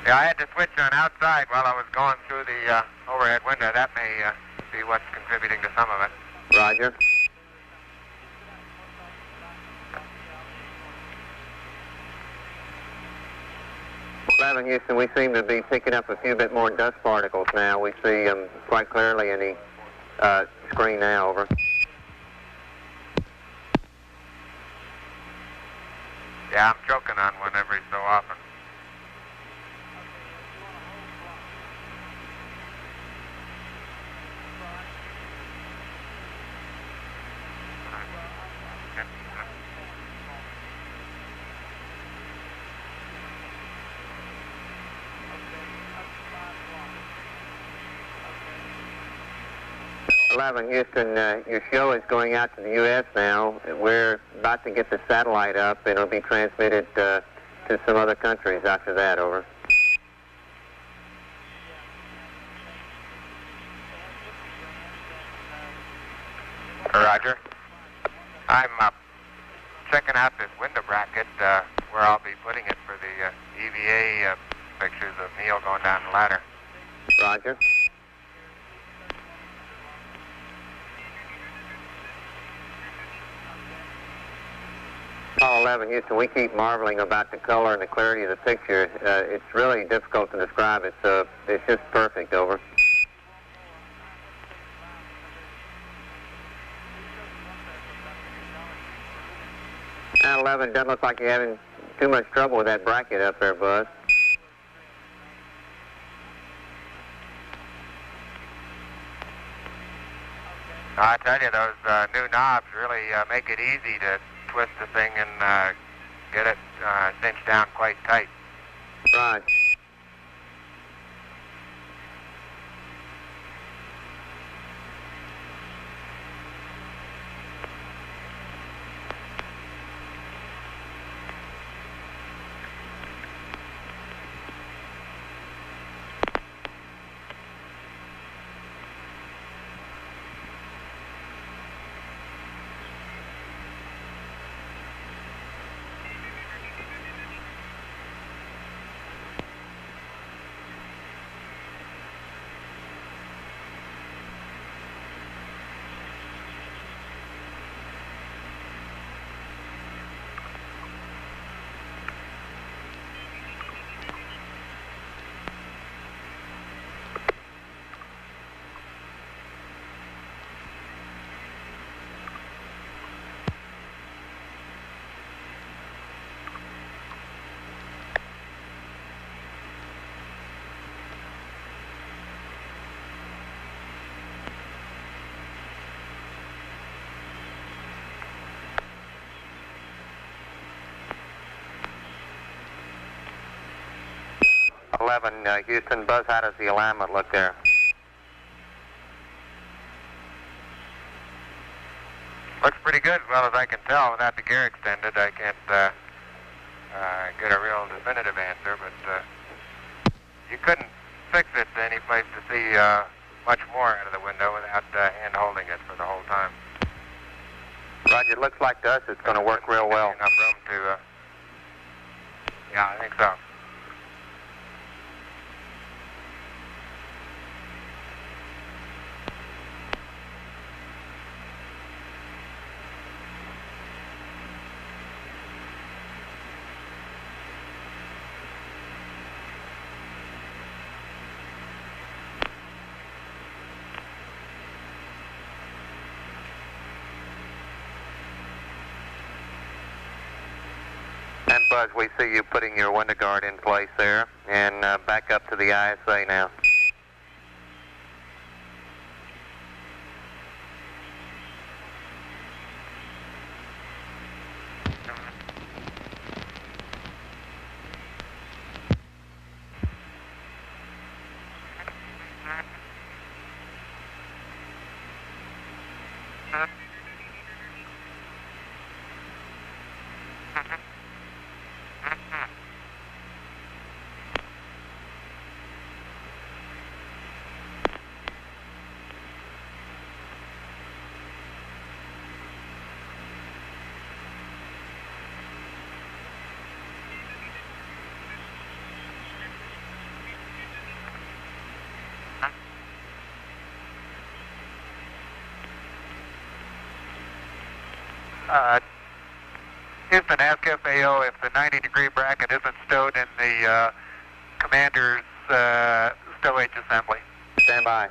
Yeah, I had to switch on outside while I was going through the overhead window. That may be what's contributing to some of it. Roger. Houston, we seem to be picking up a few bit more dust particles now. We see them quite clearly in the screen now. Over. Yeah, I'm choking on one every so often. Houston, your show is going out to the U.S. now. We're about to get the satellite up, and it'll be transmitted to some other countries after that. Over. Roger. I'm checking out this window bracket where I'll be putting it for the EVA pictures of Neil going down the ladder. Roger. Apollo 11, Houston, we keep marveling about the color and the clarity of the picture. It's really difficult to describe it, so it's just perfect. Over. Now 11, doesn't look like you're having too much trouble with that bracket up there, Buzz. I tell you, those new knobs really make it easy to twist the thing and get it cinched down quite tight. Right. Houston, Buzz, how does the alignment look there? Looks pretty good, as well as I can tell. Without the gear extended, I can't get a real definitive answer, but you couldn't fix it to any place to see much more out of the window without hand-holding it for the whole time. Roger, it looks like to us it's going to work real well. Enough room to, yeah, I think so. Buzz, we see you putting your window guard in place there, and back up to the ISA now. Houston, ask FAO if the 90-degree bracket isn't stowed in the commander's stowage assembly. Stand by.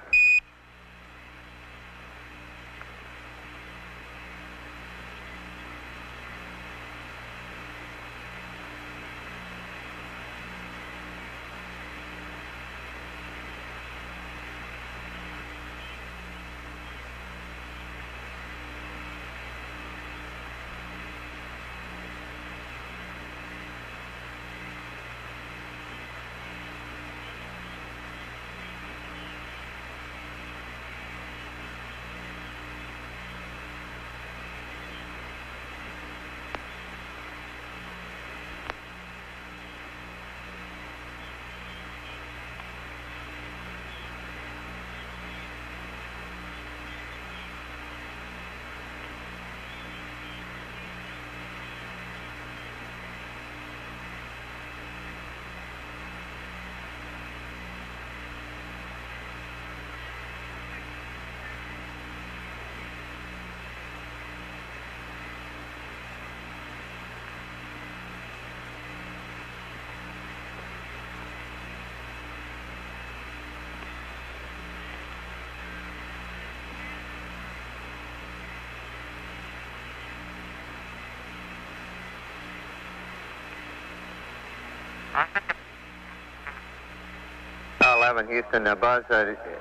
Houston, Buzz,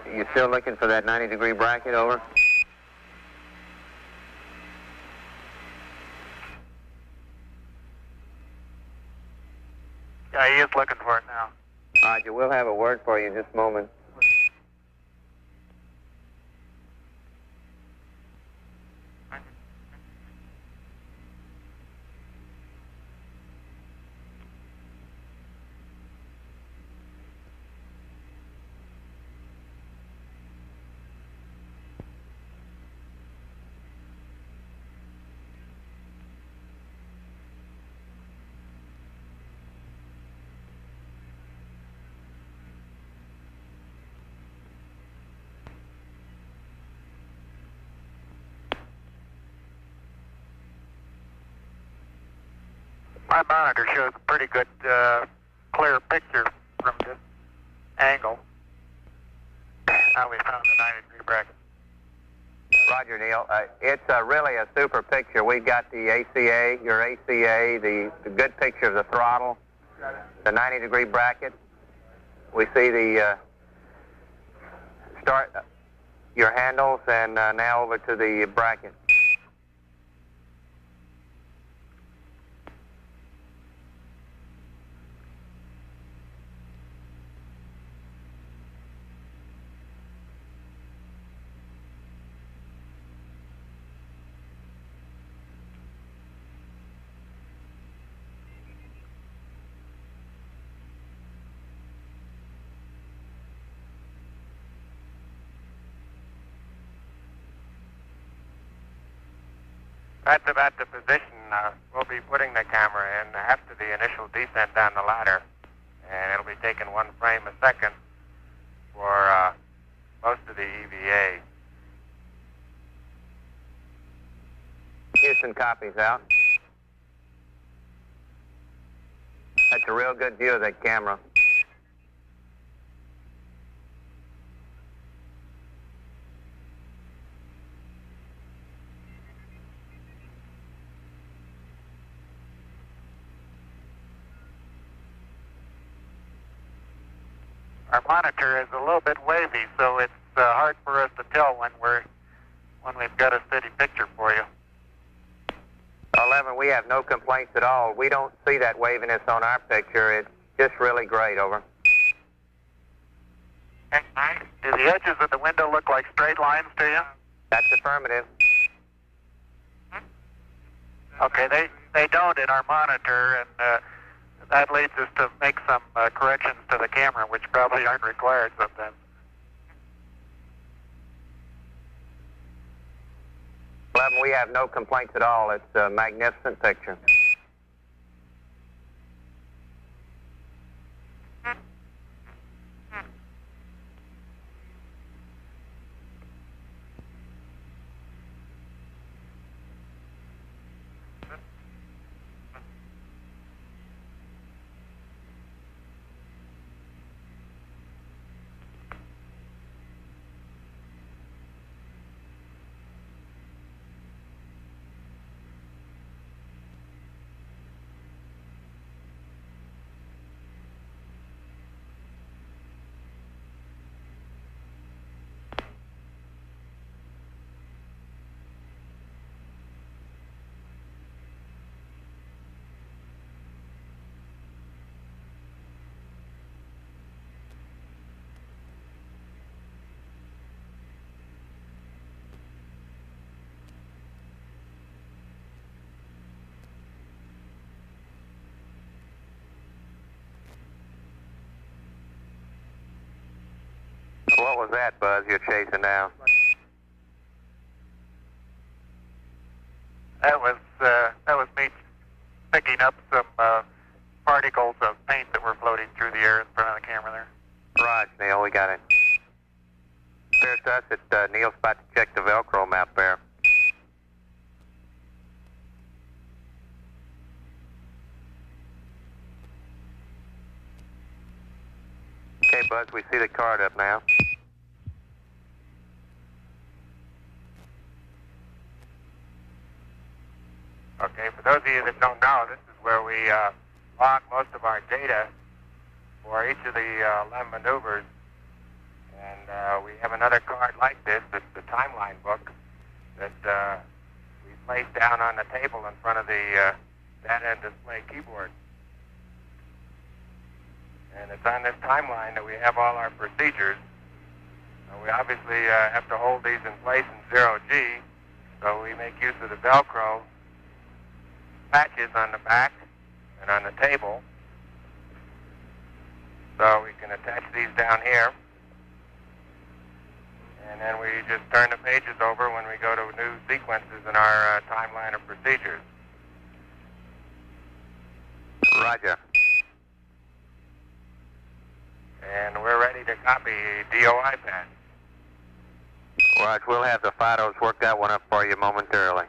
you still looking for that 90-degree bracket, over? Yeah, he is looking for it now. Roger, we'll have a word for you in just a moment. My monitor shows a pretty good, clear picture from this angle. Now we found the 90-degree bracket. Roger, Neil. It's really a super picture. We've got the ACA, your ACA, the good picture of the throttle, the 90-degree bracket. We see the start, your handles, and now over to the bracket. That's about the position we'll be putting the camera in after the initial descent down the ladder. And it'll be taking 1 frame a second for most of the EVA. Houston copies out. That's a real good view of that camera. our monitor is a little bit wavy, so it's hard for us to tell when we've got a steady picture for you. 11, we have no complaints at all. We don't see that waviness on our picture. It's just really great, over. Do the edges of the window look like straight lines to you? That's affirmative. Okay, they don't in our monitor, and that leads us to make some corrections to the camera, which probably aren't required sometimes. 11, we have no complaints at all. It's a magnificent picture. What was that, Buzz, you're chasing down? That was me picking up some particles of paint that were floating through the air in front of the camera there. Right, Neil, we got it. Appears to us that Neil's about to check the Velcro map there. Okay, Buzz, we see the card up now. Okay, for those of you that don't know, this is where we log most of our data for each of the 11 maneuvers. And we have another card like this. It's the timeline book that we place down on the table in front of the data and display keyboard. And it's on this timeline that we have all our procedures. We obviously have to hold these in place in 0G, so we make use of the Velcro patches on the back and on the table. So we can attach these down here. And then we just turn the pages over when we go to new sequences in our timeline of procedures. Roger. And we're ready to copy DOI pad. Right, we'll have the FIDOs work that one up for you momentarily.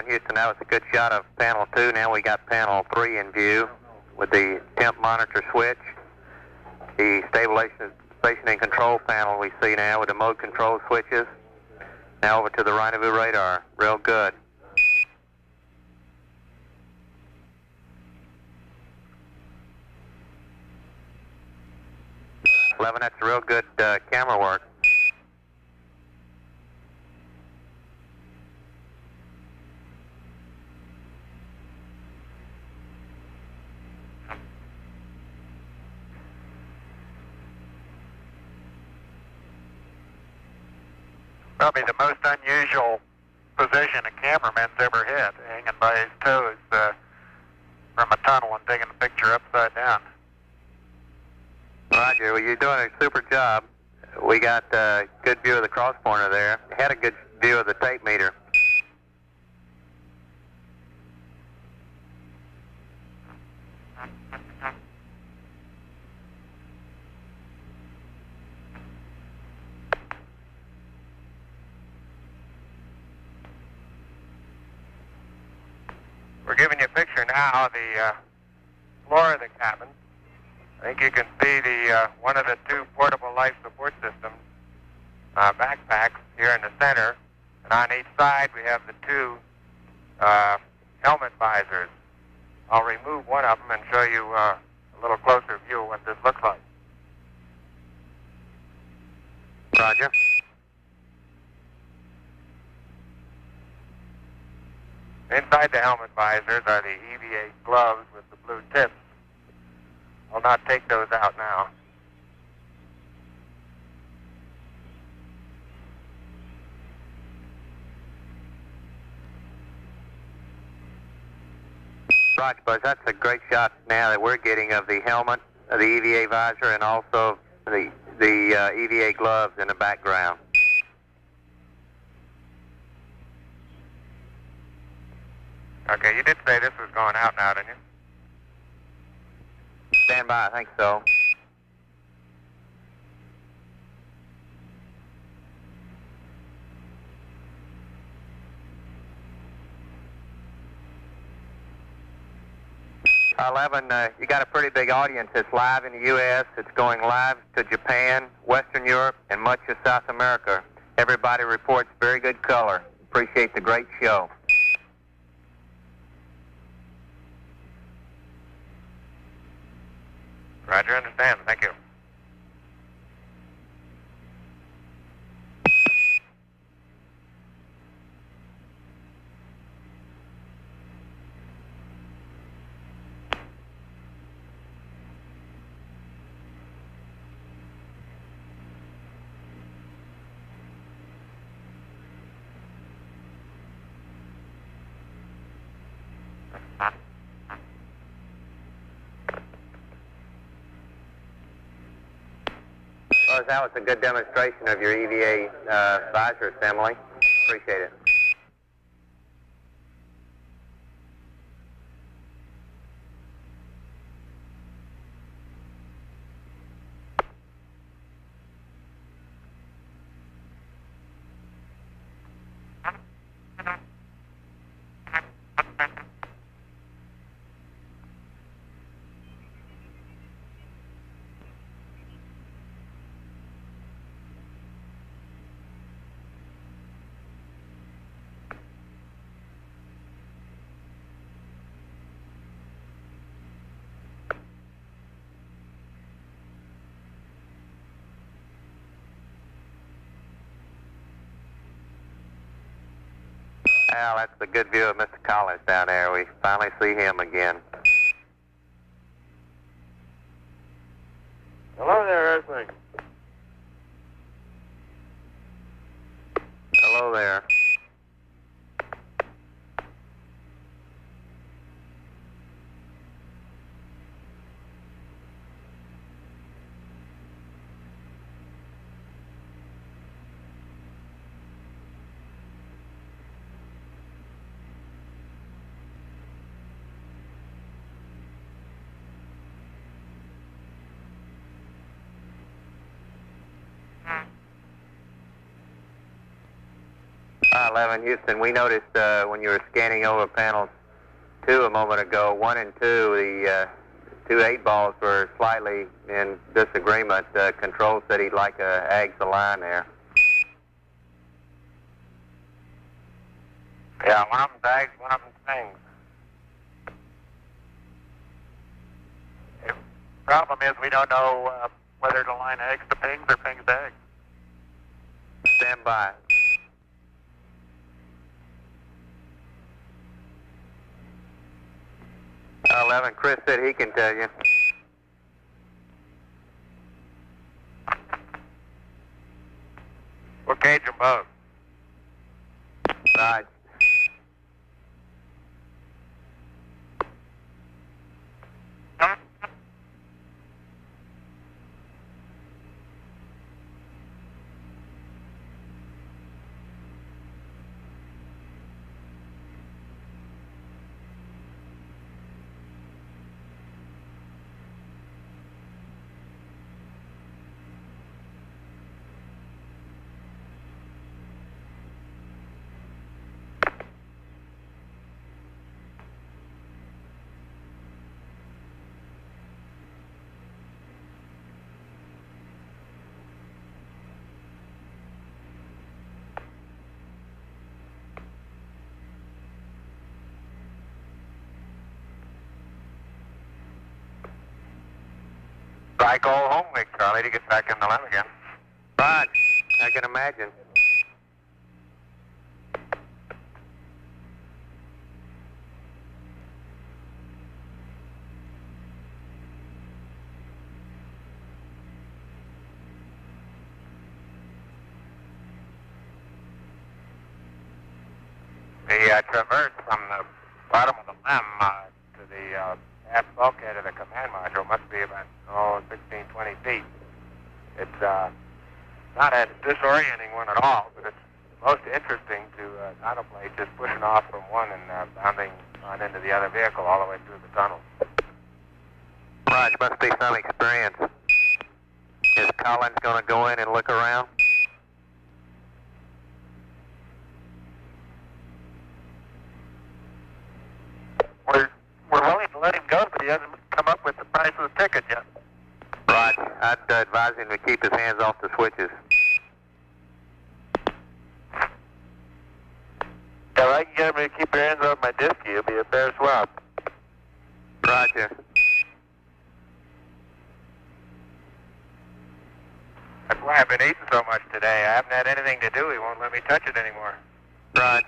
Houston, that was a good shot of panel 2. Now we got panel 3 in view with the temp monitor switch. The stabilization and control panel we see now with the mode control switches. Now over to the rendezvous radar. Real good. That's real good camera work. Probably the most unusual position a cameraman's ever hit, hanging by his toes from a tunnel and taking a picture upside down. Roger, well, you're doing a super job. We got a good view of the cross pointer there. Had a good view of the tape meter. We're giving you a picture now of the floor of the cabin. I think you can see the one of the two portable life support systems backpacks here in the center, and on each side we have the two helmet visors. I'll remove one of them and show you a little closer view of what this looks like. Roger. Inside the helmet visors are the EVA gloves with the blue tips. I'll not take those out now. Roger, Buzz, that's a great shot now that we're getting of the helmet, of the EVA visor, and also the EVA gloves in the background. Okay, you did say this was going out now, didn't you? Stand by, I think so. You got a pretty big audience. It's live in the U.S., it's going live to Japan, Western Europe, and much of South America. Everybody reports very good color. Appreciate the great show. Roger, understand. Thank you. Well, that was a good demonstration of your EVA visor assembly. Appreciate it. Al, that's a good view of Mr. Collins down there. We finally see him again. Hello there, Earthling. Hello there. I-11 Houston, we noticed when you were scanning over panels 2 a moment ago, 1 and 2, the 2 8 balls were slightly in disagreement. Control said he'd like a Ags align there. Yeah, one of them's Ags, one of them's Pings. The problem is we don't know whether to line Ags to Pings or Pings to Ags. Stand by. I-11, Chris said he can tell you. We'll cage them both. Right. I go home week, Charlie, to get back in the lab again. Right. I can imagine. The traverse from the bottom of the LEM to the aft bulkhead of the command module must be about 16, 20 feet. It's not a disorienting one at all, but it's most interesting to contemplate just pushing off from one and bounding on into the other vehicle all the way through the tunnel. Right, must be some experience. Is Collins going to go in and look around? We're willing to let him go, but he hasn't come up with the price of the ticket yet. Right. I'd advise him to keep his hands off the switches. If I can get him to keep your hands off my disc, it'll be a fair swap. Roger. That's why I've been eating so much today. I haven't had anything to do. He won't let me touch it anymore. Right.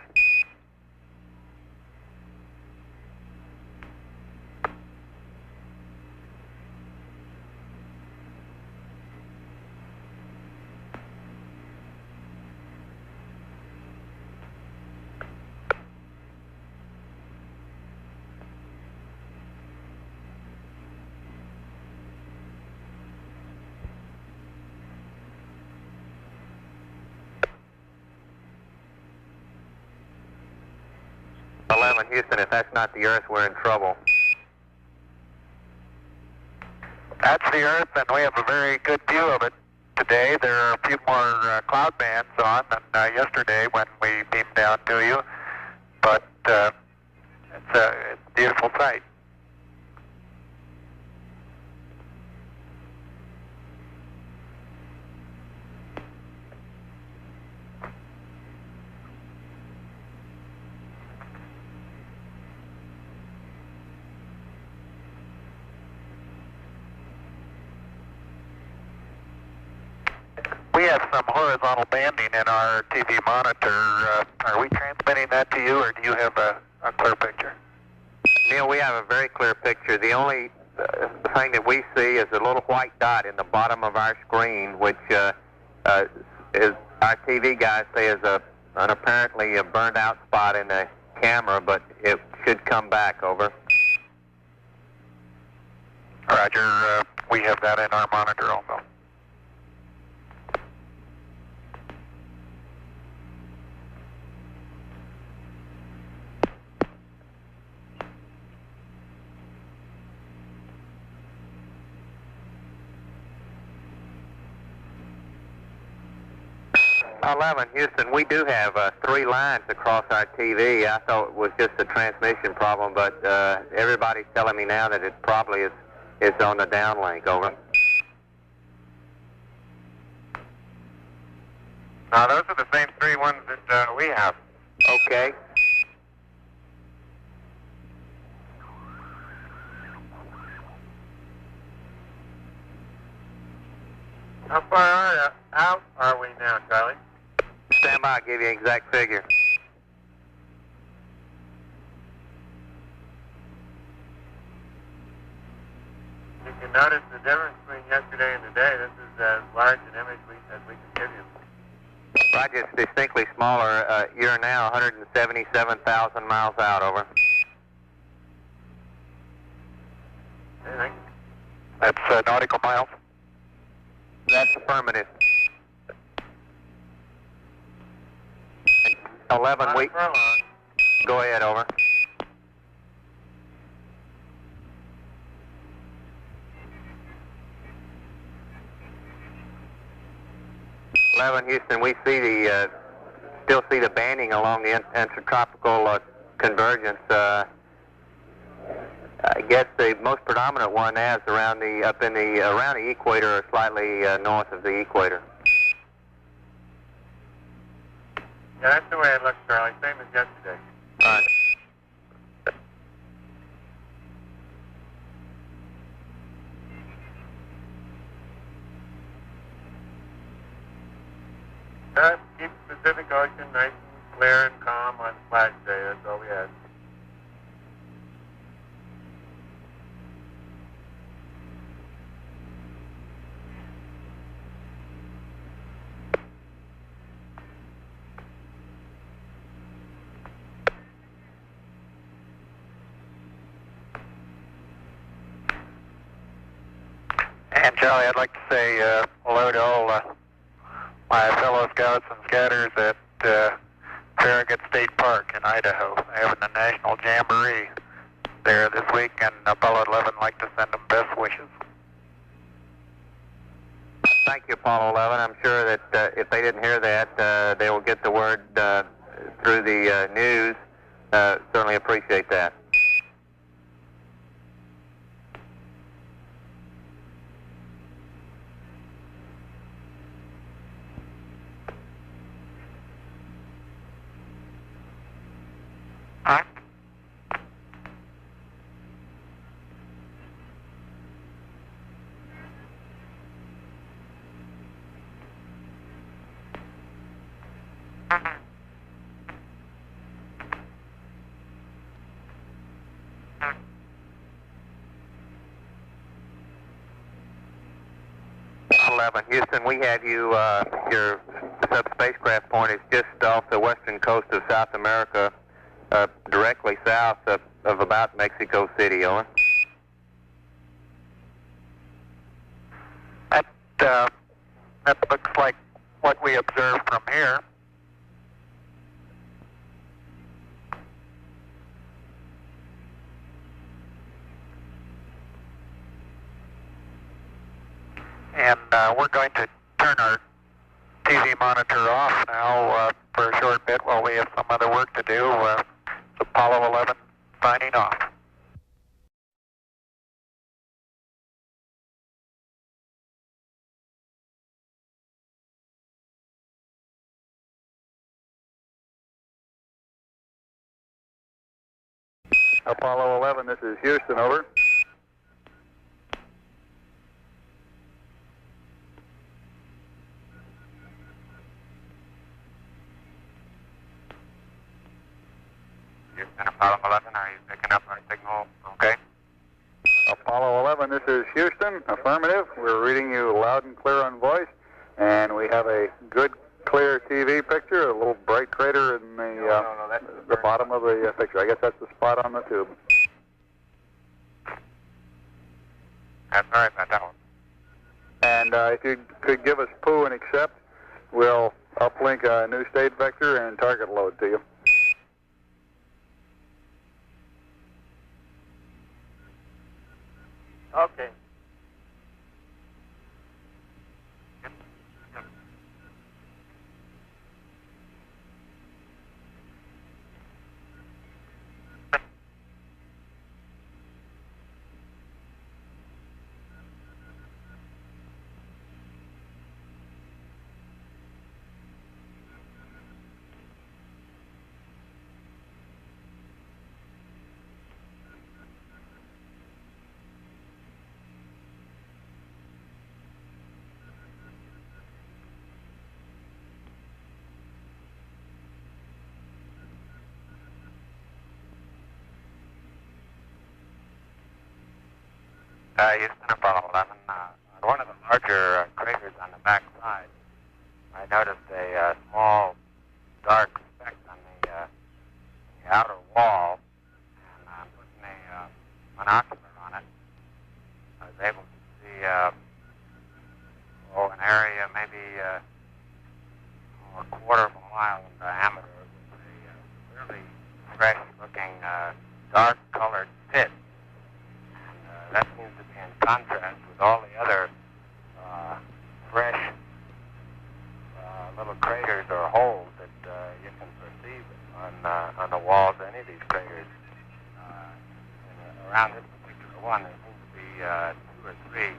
Houston, if that's not the Earth, we're in trouble. That's the Earth, and we have a very good view of it today. There are a few more cloud bands on than yesterday when we beamed down to you, but it's a beautiful sight. We have some horizontal banding in our TV monitor. Are we transmitting that to you, or do you have a clear picture? Neil, we have a very clear picture. The only thing that we see is a little white dot in the bottom of our screen, which is our TV guys say is an apparently a burned out spot in the camera, but it should come back. Over. Roger. We have that in our monitor also. Houston, we do have 3 lines across our TV. I thought it was just a transmission problem, but everybody's telling me now that it probably is on the downlink. Over. Now, those are the same 3 ones that we have. Okay. How far out are we now, Charlie? Stand by, I'll give you an exact figure. You can notice the difference between yesterday and today. This is as large an image as we can give you. Right. Roger, it's distinctly smaller. You're now 177,000 miles out, over. Anything? That's nautical miles. That's affirmative. 11 weeks. Go ahead, over. Houston, we see the still see the banding along the intertropical convergence. I guess the most predominant one is around the around the equator, or slightly north of the equator. Yeah, that's the way it looks, Charlie. Same as yesterday. All right. Keep the Pacific Ocean nice and clear and calm on Flag Day. That's all we had. And Charlie, I'd like to say hello to all my fellow scouts and scatters at Farragut State Park in Idaho. They're having a national jamboree there this week, and Apollo 11 would like to send them best wishes. Thank you, Apollo 11. I'm sure that if they didn't hear that, they will get the word through the news. Certainly appreciate that. Houston, we have you, your sub-spacecraft point is just off the western coast of South America, directly south of about Mexico City, over. That looks like what we observed from here. And we're going to turn our TV monitor off now for a short bit while we have some other work to do. Apollo 11 signing off. Apollo 11, this is Houston, over. Houston, Apollo 11, are you picking up our signal? Okay. Apollo 11, this is Houston, affirmative. We're reading you loud and clear on voice, and we have a good, clear TV picture, a little bright crater in the bottom of the picture. I guess that's the spot on the tube. That's all right, about that one. And if you could give us poo and accept, we'll uplink a new state vector and target load to you. Okay. Houston, Apollo 11. One of the larger craters on the back side, right I noticed a small dark speck on the outer wall, and putting a monocular on it, I was able to see an area maybe a quarter of a mile in diameter with a really fresh-looking, dark-colored pit. And that seems to be in contrast with all the other fresh little craters or holes that you can perceive on the walls of any of these craters. And around this particular one, there seems to be 2 or 3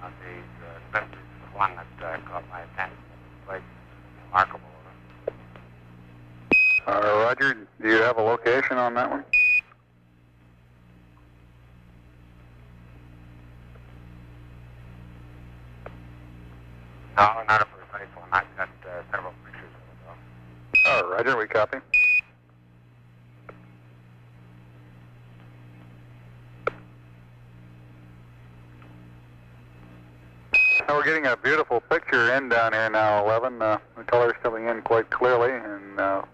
of these, especially the one that caught my attention. It's quite remarkable. Roger, do you have a location on that one? No, not a precise one. I've got several pictures of it, though. Roger, we copy. We're getting a beautiful picture in down here now, 11. The color's coming in quite clearly, and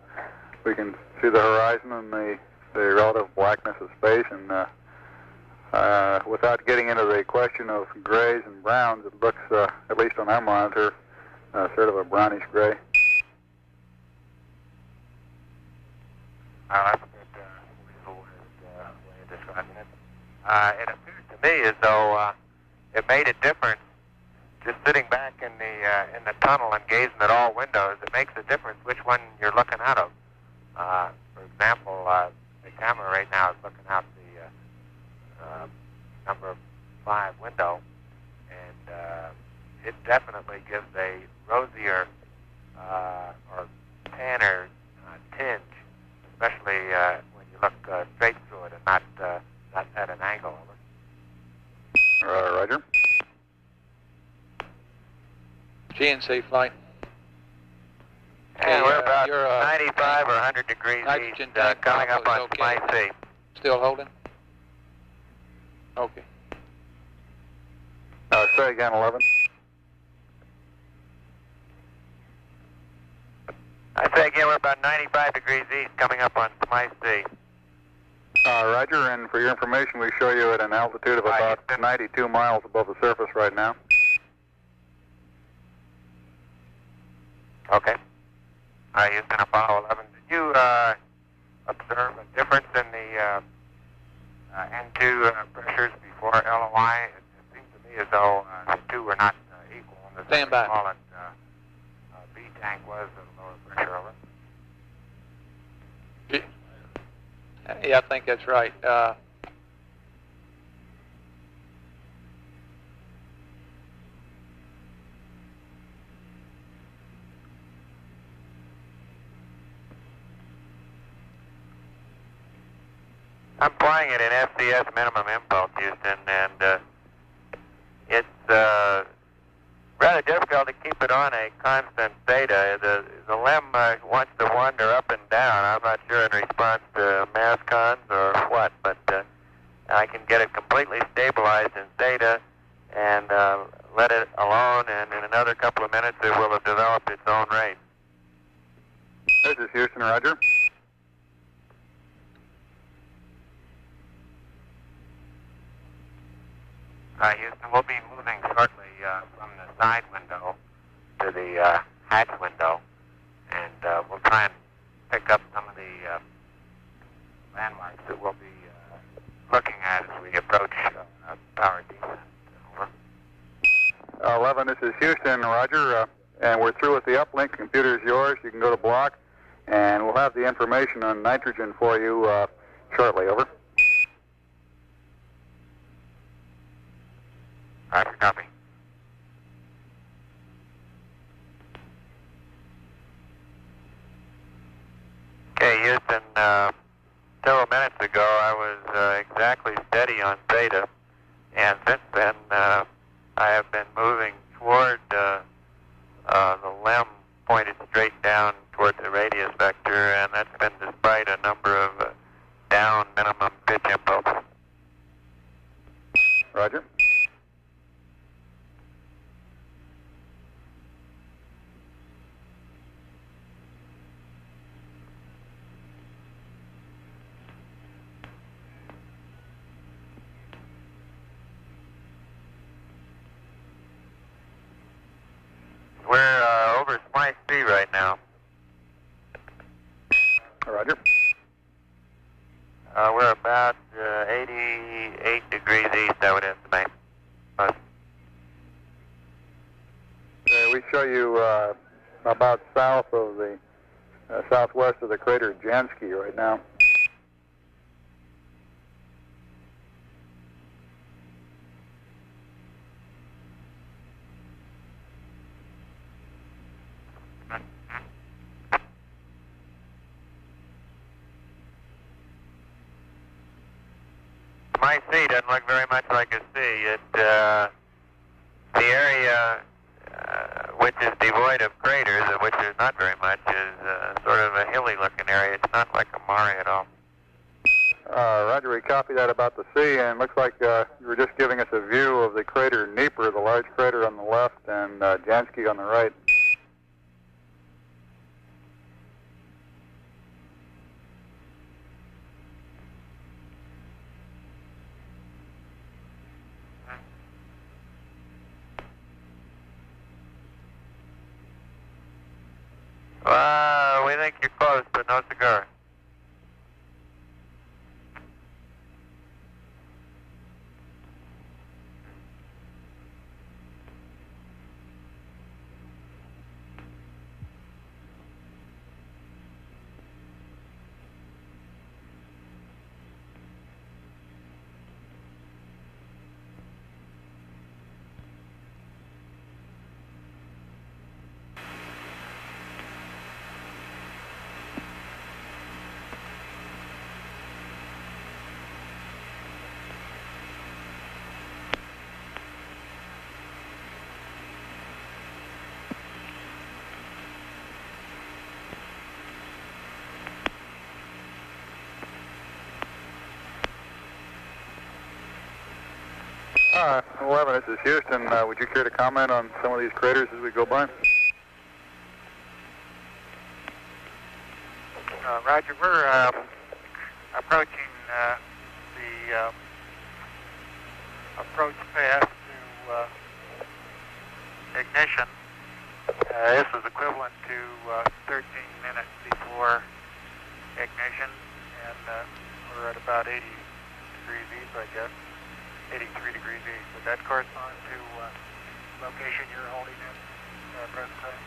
we can see the horizon and the relative blackness of space. And without getting into the question of grays and browns, it looks, at least on our monitor, sort of a brownish gray. That's a good way of describing it. It appears to me as though it made a difference just sitting back in the tunnel and gazing at all windows. It makes a difference which one you're looking out of. For example, the camera right now is looking out the number 5 window, and it definitely gives a rosier or tanner tinge, especially when you look straight through it and not at an angle of it. Roger. GNC flight. Yeah, we're about 95 or 100 degrees east, coming up on Supply C. Still holding? Okay. Say again, 11. I say again, we're about 95 degrees east, coming up on Supply C. Roger, and for your information, we show you at an altitude of about 92 miles above the surface right now. Okay. Houston, Apollo 11. Did you observe a difference in the N2 pressures before LOI? It seems to me as though the two were not equal. And the Stand by. small B tank was at a lower pressure of it. Yeah, I think that's right. I'm flying it in FCS minimum impulse, Houston, and it's rather difficult to keep it on a constant theta. The LEM wants to wander up and down. I'm not sure in response to mass cons or what, but I can get it completely stabilized in theta and let it alone, and in another couple of minutes it will have developed its own rate. This is Houston, Roger. Houston, we'll be moving shortly from the side window to the hatch window, and we'll try and pick up some of the landmarks that we'll be looking at as we approach power descent. Over. 11, this is Houston, Roger, and we're through with the uplink. Computer's yours. You can go to block, and we'll have the information on nitrogen for you shortly. Over. Roger, copy. Okay, Houston, several minutes ago I was exactly steady on theta, and since then I have been moving toward the LEM pointed straight down toward the radius vector, and that's been despite a number of down minimum pitch impulses. Roger. C right now. Roger. We're about 88 degrees east, I would estimate. We show you about south of the southwest of the crater Jansky right now. My C doesn't look very much like a C. The area which is devoid of craters, of which there's not very much, is sort of a hilly-looking area. It's not like a mare at all. Roger, we copy that about the C, and it looks like you were just giving us a view of the crater Nieper, the large crater on the left, and Jansky on the right. We think you're close, but no cigar. Uh, 11, this is Houston. Would you care to comment on some of these craters as we go by? Roger, we're approaching the approach path to ignition. This is equivalent to 13 minutes before ignition, and we're at about 80 degrees east, I guess. 83 degrees east. Would that correspond to location you're holding in present time?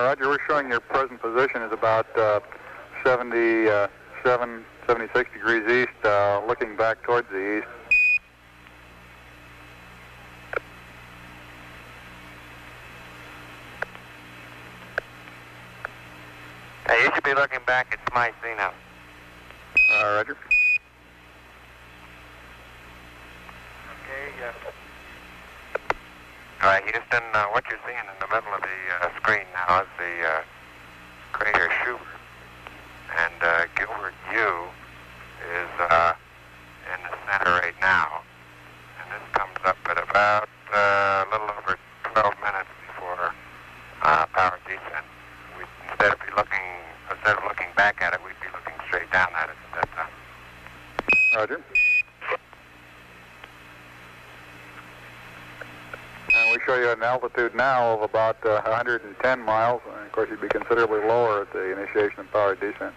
Roger, we're showing your present position is about 77, 76 degrees east, looking back towards the east. Hey, you should be looking back at my C now. Roger. Okay, All right, Houston, what you're seeing in the middle of the screen now is the crater Schubert, and Gilbert U is in the center right now, and this comes up at about a little over 12 minutes before power descent. Instead of looking back at it, we'd be looking straight down at it at that time. Roger. And we show you an altitude now of about 110 miles, and of course you'd be considerably lower at the initiation of power descent.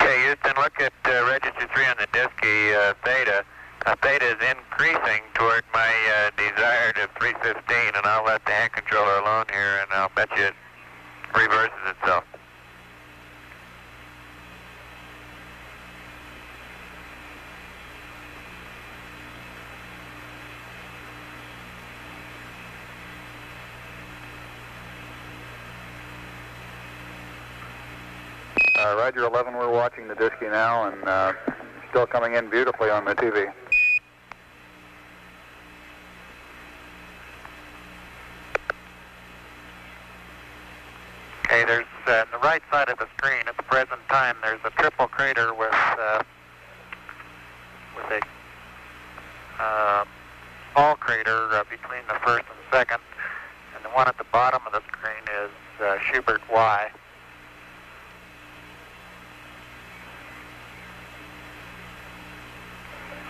Okay, Houston, look at register 3 on the Disky theta. Theta is increasing toward my desired of 315, and I'll let the hand controller alone here, and I'll bet you it reverses itself. Roger 11, we're watching the Disky now, and still coming in beautifully on the TV. okay, there's on the right side of the screen at the present time, there's a triple crater with a small crater between the first and second. the one at the bottom of the screen is Schubert Y.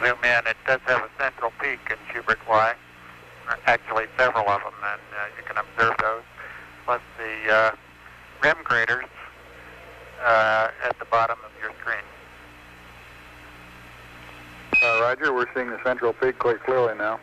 Zoom in, it does have a central peak in Schubert Y. Actually, several of them, and you can observe those. Plus the rim craters at the bottom of your screen. Roger, we're seeing the central peak quite clearly now.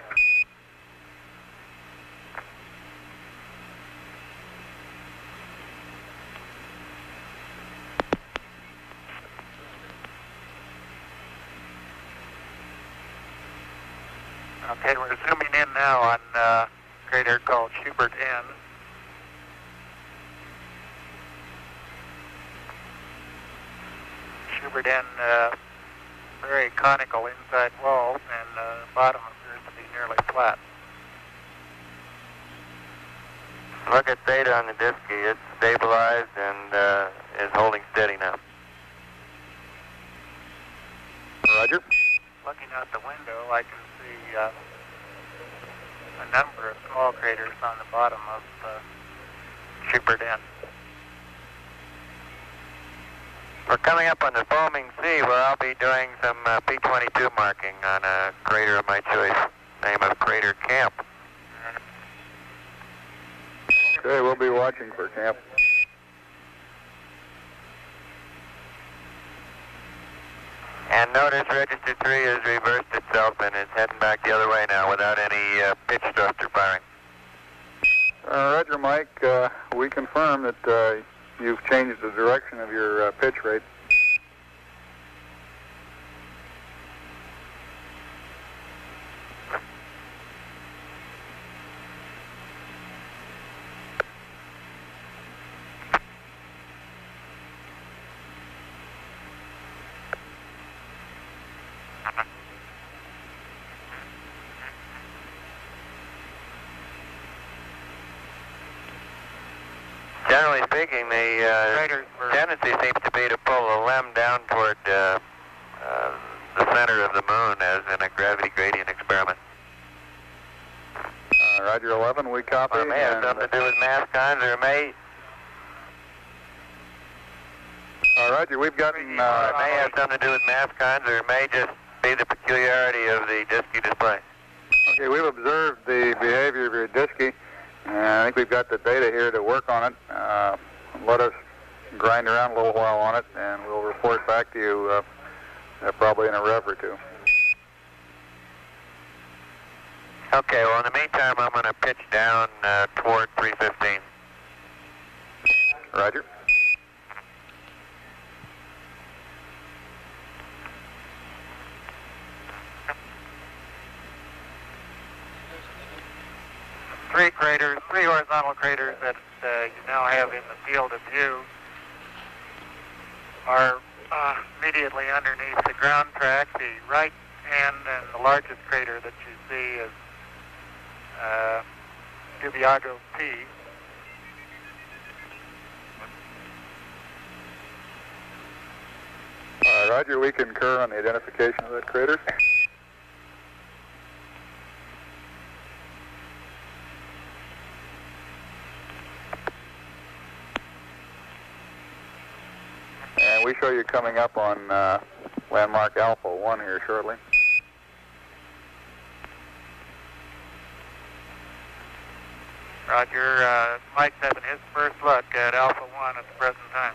Okay, we're zooming in now on a crater called Schubert N. Schubert N, very conical inside wall, and the bottom appears to be nearly flat. Look at data on the Disky. It's stabilized and is holding steady now. Roger. Looking out the window, I can see a number of small craters on the bottom of Schubert N. We're coming up on the foaming sea where I'll be doing some P-22 marking on a crater of my choice, name of Crater Camp. Okay, we'll be watching for Camp. And notice Register 3 has reversed itself and is heading back the other way now without any pitch thruster firing. Roger, Mike. We confirm that you've changed the direction of your pitch rate. Generally speaking, the tendency seems to be to pull the LEM down toward the center of the moon, as in a gravity gradient experiment. Roger 11, we copy. It may have something to do with mass cons, or it may... Roger, we've gotten... it may have something to do with mass cons, or it may just be the peculiarity of the Disky display. Okay, we've observed the behavior of your Disky. I think we've got the data here to work on it. Let us grind around a little while on it, and we'll report back to you probably in a rev or two. Okay, well, in the meantime, I'm going to pitch down toward 315. Roger. Three horizontal craters that you now have in the field of view are immediately underneath the ground track. The right hand and the largest crater that you see is Dubiago P. Roger, we concur on the identification of that crater. And we show you coming up on landmark Alpha 1 here shortly. Roger, Mike's having his first look at Alpha 1 at the present time.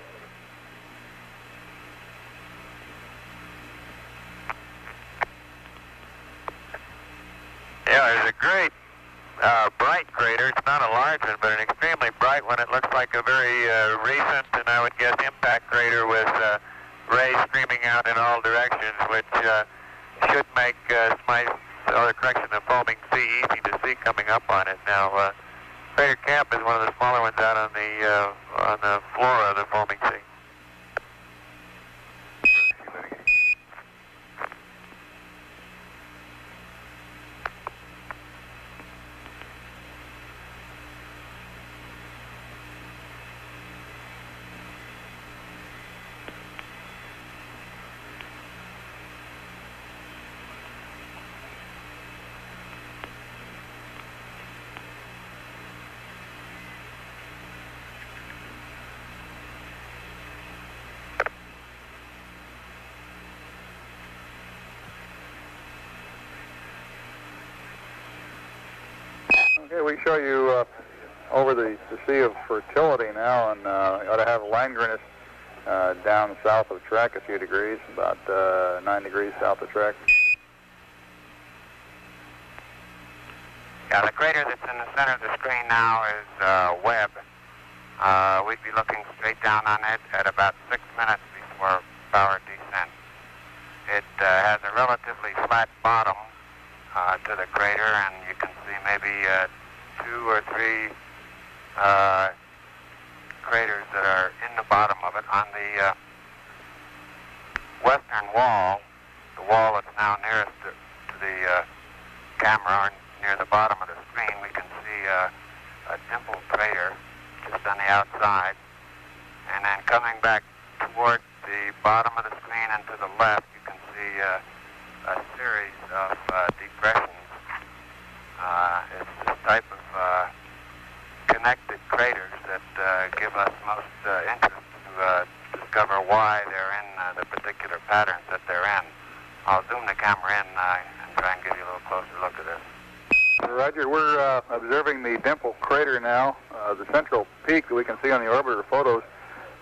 Yeah, there's a great bright crater. It's not a large one, but an extremely bright one. It looks like a very recent, and I would guess, impact crater with rays streaming out in all directions, which should make the correction of foaming sea easy to see coming up on it. Now, Crater Camp is one of the smaller ones out on the floor of the foaming sea. Okay, we show you over the Sea of Fertility now, and ought to have Langrenus down south of track a few degrees, about 9 degrees south of track. Yeah, the crater that's in the center of the screen now is Webb. We'd be looking straight down on it at about 6 minutes before power descent. It has a relatively flat bottom to the crater, and you can see maybe 2 or 3 craters that are in the bottom of it. On the western wall, the wall that's now nearest to the camera, or near the bottom of the screen, we can see a dimpled crater just on the outside. And then coming back toward the bottom of the screen and to the left, you can see a series of depressions. It's this type of connected craters that give us most interest to discover why they're in the particular patterns that they're in. I'll zoom the camera in and try and give you a little closer look at this. Roger, we're observing the dimple crater now. The central peak that we can see on the orbiter photos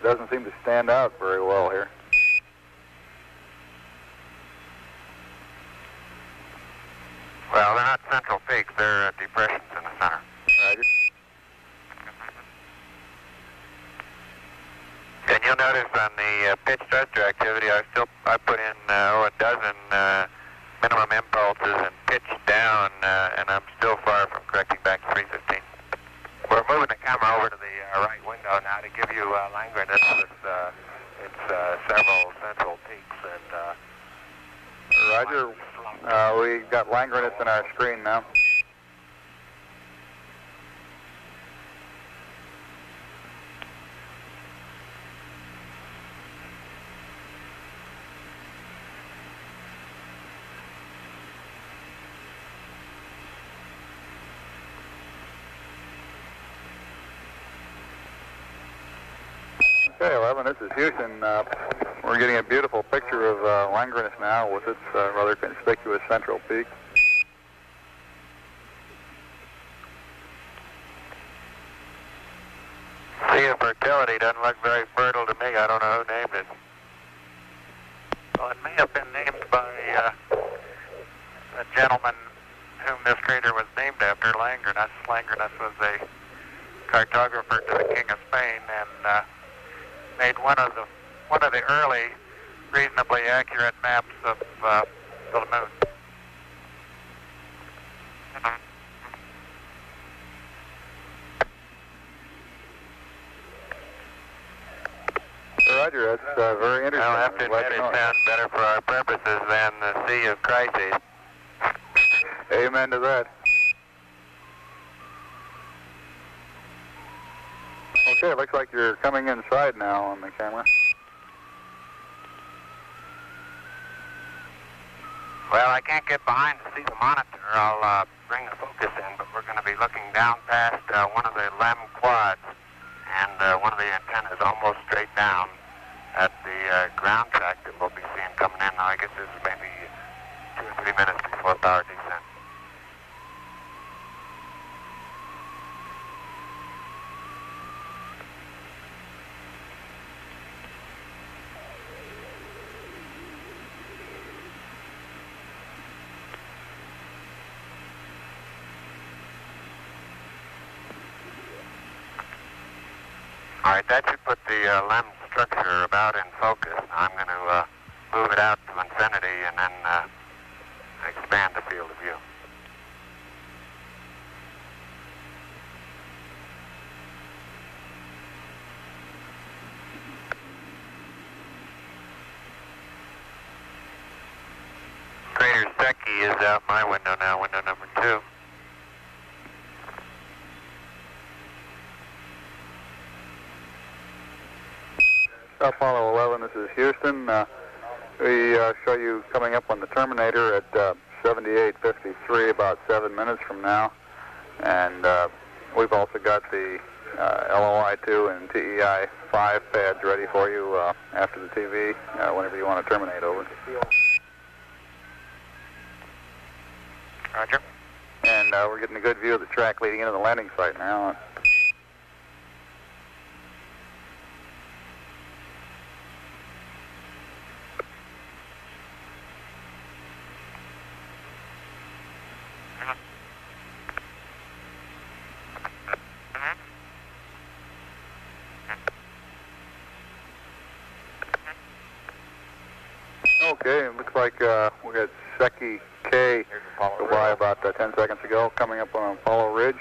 doesn't seem to stand out very well here. Well, they're not central peaks, they're depressions in the center. Roger. And you'll notice on the pitch thruster activity, I put in a dozen minimum impulses and pitch down, and I'm still far from correcting back to 315. We're moving the camera over to the right window now to give you Langrenus with its several central peaks. And Roger, we got Langrenus in our screen now. Okay, 11, this is Houston. We're getting a beautiful picture of Langrenus now with its rather conspicuous central peak. Sea of Fertility doesn't look very fertile to me. I don't know who named it. Well, it may have been named by a gentleman whom this crater was named after, Langrenus. Langrenus was a cartographer to the King of Spain and made one of the early reasonably accurate maps of the moon. Roger, that's very interesting. I'll have to admit it sounds better for our purposes than the Sea of Crises. Amen to that. Okay, it looks like you're coming inside now on the camera. Well, I can't get behind to see the monitor. I'll bring the focus in, but we're going to be looking down past one of the LEM quads, and one of the antennas almost straight down at the ground track that we'll be seeing coming in. Now, I guess this is maybe 2 or 3 minutes before power descent. All right, that should put the LEM structure about in focus. I'm going to move it out to infinity and then expand the field of view. Crater Secchi is out my window now, window number 2. Apollo 11, this is Houston. We show you coming up on the Terminator at 78:53, about 7 minutes from now. And we've also got the LOI-2 and TEI-5 pads ready for you after the TV, whenever you want to terminate over. Roger. And and we're getting a good view of the track leading into the landing site now. Okay, it looks like we got Secchi K go by about 10 seconds ago, coming up on Apollo Ridge.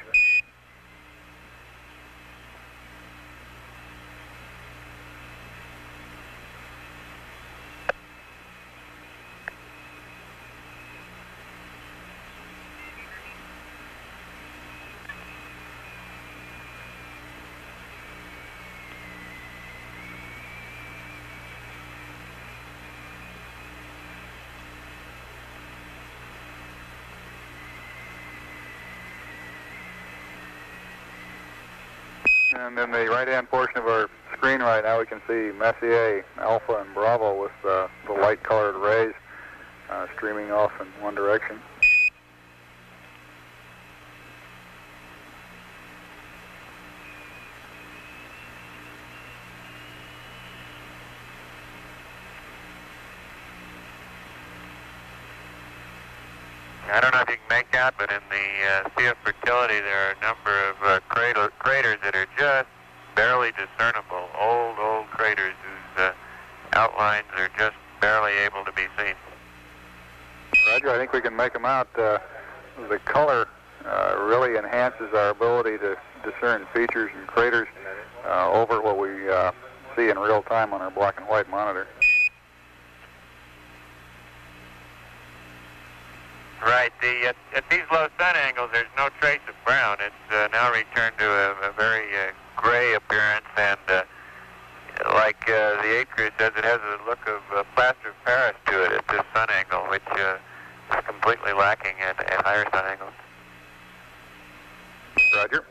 And in the right-hand portion of our screen right now, we can see Messier, Alpha, and Bravo with the light-colored rays streaming off in one direction. I don't know if you can make out, but in the Sea of Fertility, there are a number of craters that are just barely discernible. Old craters whose outlines are just barely able to be seen. Roger, I think we can make them out. The color really enhances our ability to discern features and craters over what we see in real time on our black and white monitor. Right. At these low sun angles, there's no trace of brown. It's now returned to a very gray appearance, and like the A crew says, it has a look of plaster of Paris to it at this sun angle, which is completely lacking at higher sun angles. Roger.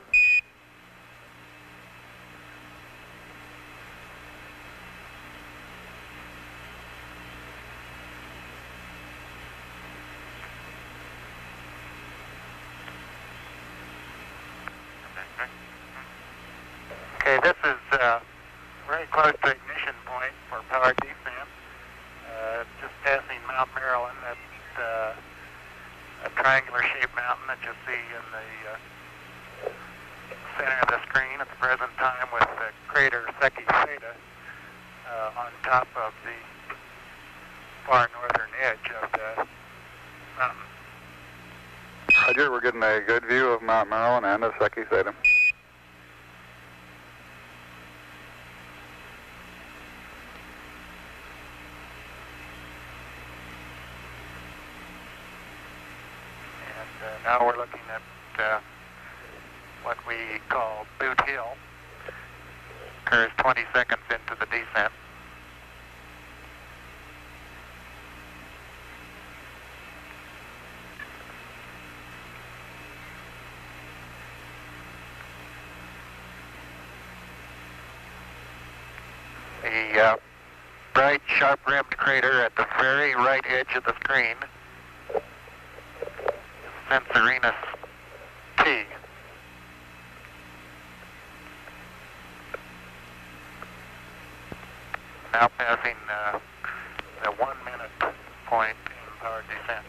Okay, this is very close to ignition point for power descent. Just passing Mount Marilyn, that's a triangular-shaped mountain that you see in the center of the screen at the present time, with the crater Secchi Theta on top of the far northern edge of the mountain. Roger, we're getting a good view of Mount Marilyn and of Secchi Theta. Now we're looking at what we call Boot Hill. Occurs 20 seconds into the descent. The bright, sharp-rimmed crater at the very right edge of the screen, Censorinus T. Now passing the 1 minute point in power descent.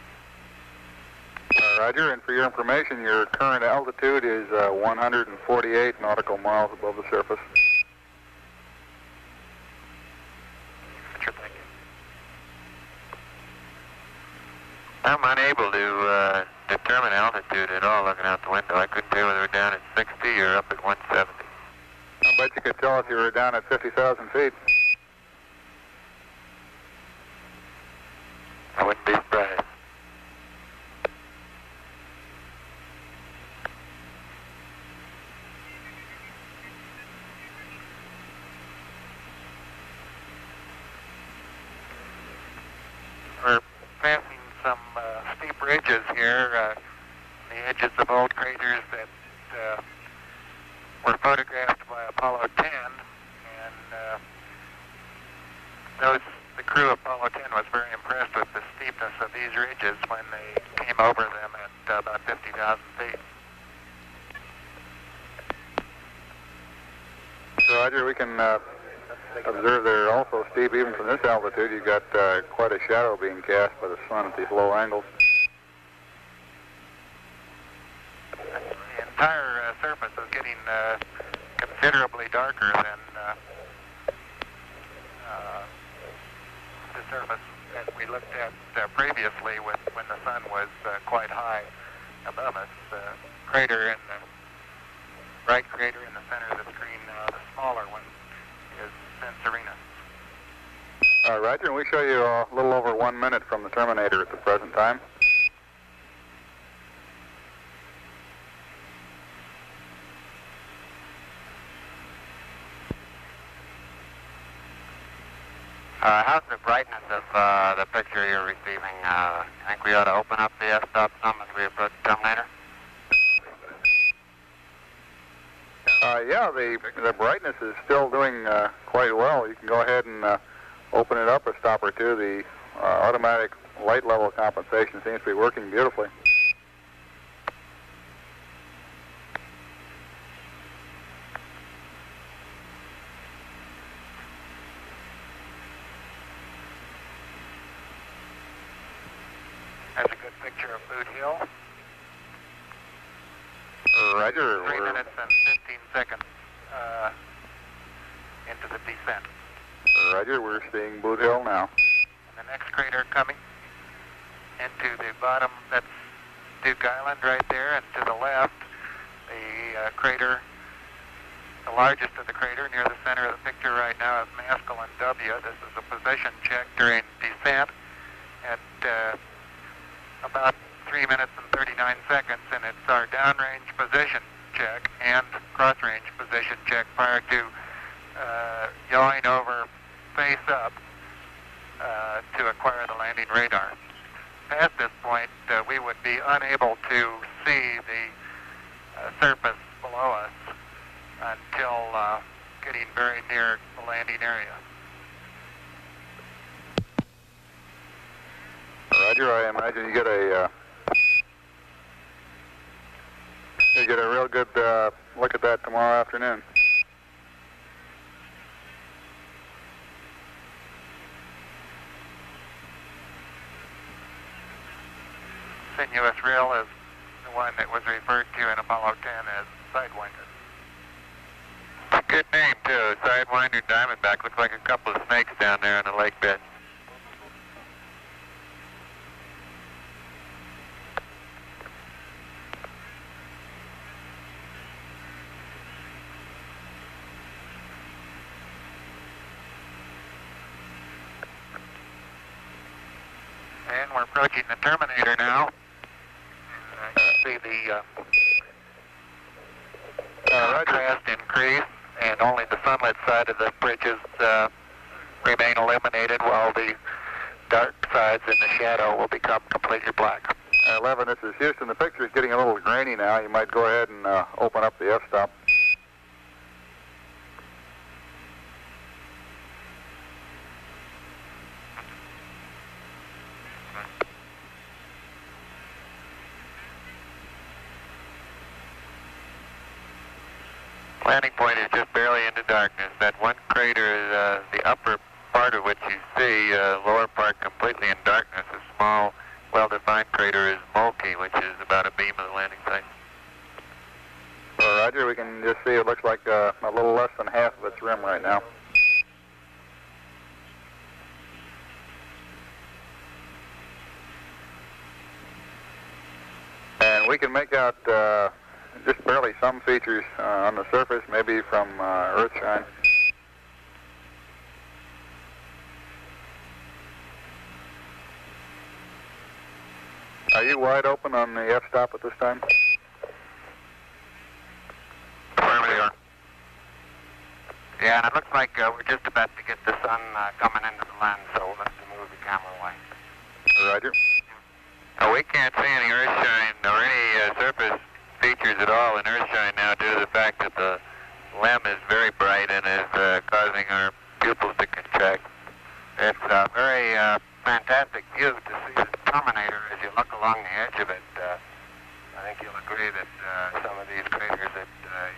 Roger, and for your information, your current altitude is 148 nautical miles above the surface. Sure, thank you. I'm unable to determine altitude at all looking out the window. I couldn't tell whether we're down at 60 or up at 170. I bet you could tell if you were down at 50,000 feet. I wouldn't be surprised. We're passing some steep ridges here, the edges of old craters that were photographed by Apollo 10, and the crew of Apollo 10 was very impressed with the steepness of these ridges when they came over them at about 50,000 3,000 feet. So, Roger, we can observe there also, Steve, even from this altitude, you've got quite a shadow being cast by the sun at these low angles. The entire surface is getting considerably darker than the surface that we looked at previously when the sun was quite high above us. The crater in the bright crater in the center of the screen, the smaller one, is Censorina. Roger, and we show you a little over 1 minute from the terminator at the present time. How's the brightness of the picture you're receiving? I think we ought to open up the f-stop some as we approach the terminator. Yeah, the brightness is still doing quite well. You can go ahead and open it up a stop or two. The automatic light level compensation seems to be working beautifully. That's a good picture of Boot Hill. Roger. 3 minutes and 15 seconds into the descent. Roger, we're seeing Boot Hill now. And the next crater coming into the bottom, that's Duke Island right there, and to the left, the crater, the largest of the crater near the center of the picture right now is Maskelyne W. This is a position check during descent at about 3 minutes and 39 seconds, and it's our downrange position check and cross-range position check prior to yawing over face up to acquire the landing radar. Past this point, we would be unable to see the surface below us until getting very near the landing area. Roger, I imagine you get a real good look at that tomorrow afternoon. Sinuous Rill is the one that was referred to in Apollo 10 as Sidewinder. Good name, too. Sidewinder Diamondback. Looks like a couple of snakes down there in the lake bed. And we're approaching the terminator now. You can see the contrast increase, and only the sunlit side of the bridges remain illuminated, while the dark sides in the shadow will become completely black. 11, this is Houston. The picture is getting a little grainy now. You might go ahead and open up the f-stop. Landing point is just barely into darkness. That one crater, the upper part of which you see, lower part completely in darkness. A small, well-defined crater is Mulkey, which is about a beam of the landing site. Roger, we can just see it looks like a little less than half of its rim right now. And we can make out just barely some features on the surface, maybe from Earthshine. Are you wide open on the f-stop at this time? Affirmative. Yeah, and it looks like we're just about to get the sun coming into the lens, so we'll have to move the camera away. Roger. We can't see any Earthshine or any surface features at all in Earthshine now due to the fact that the limb is very bright and is causing our pupils to contract. It's a very fantastic view to see the terminator as you look along the edge of it. I think you'll agree that some of these craters that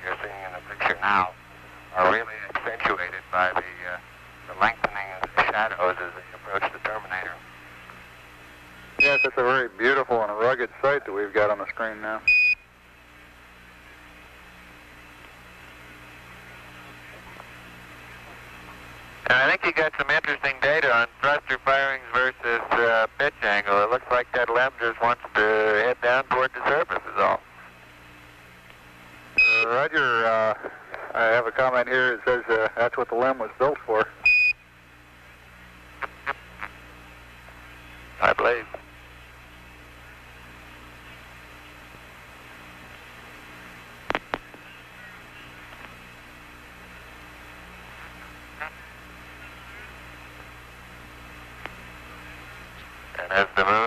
you're seeing in the picture now are really accentuated by the lengthening of the shadows as they approach the terminator. Yes, it's a very beautiful and rugged sight that we've got on the screen now. And I think you got some interesting data on thruster firings versus pitch angle. It looks like that LEM just wants to head down toward the surface is all. Roger, I have a comment here that says that's what the LEM was built for. I believe. And as the moon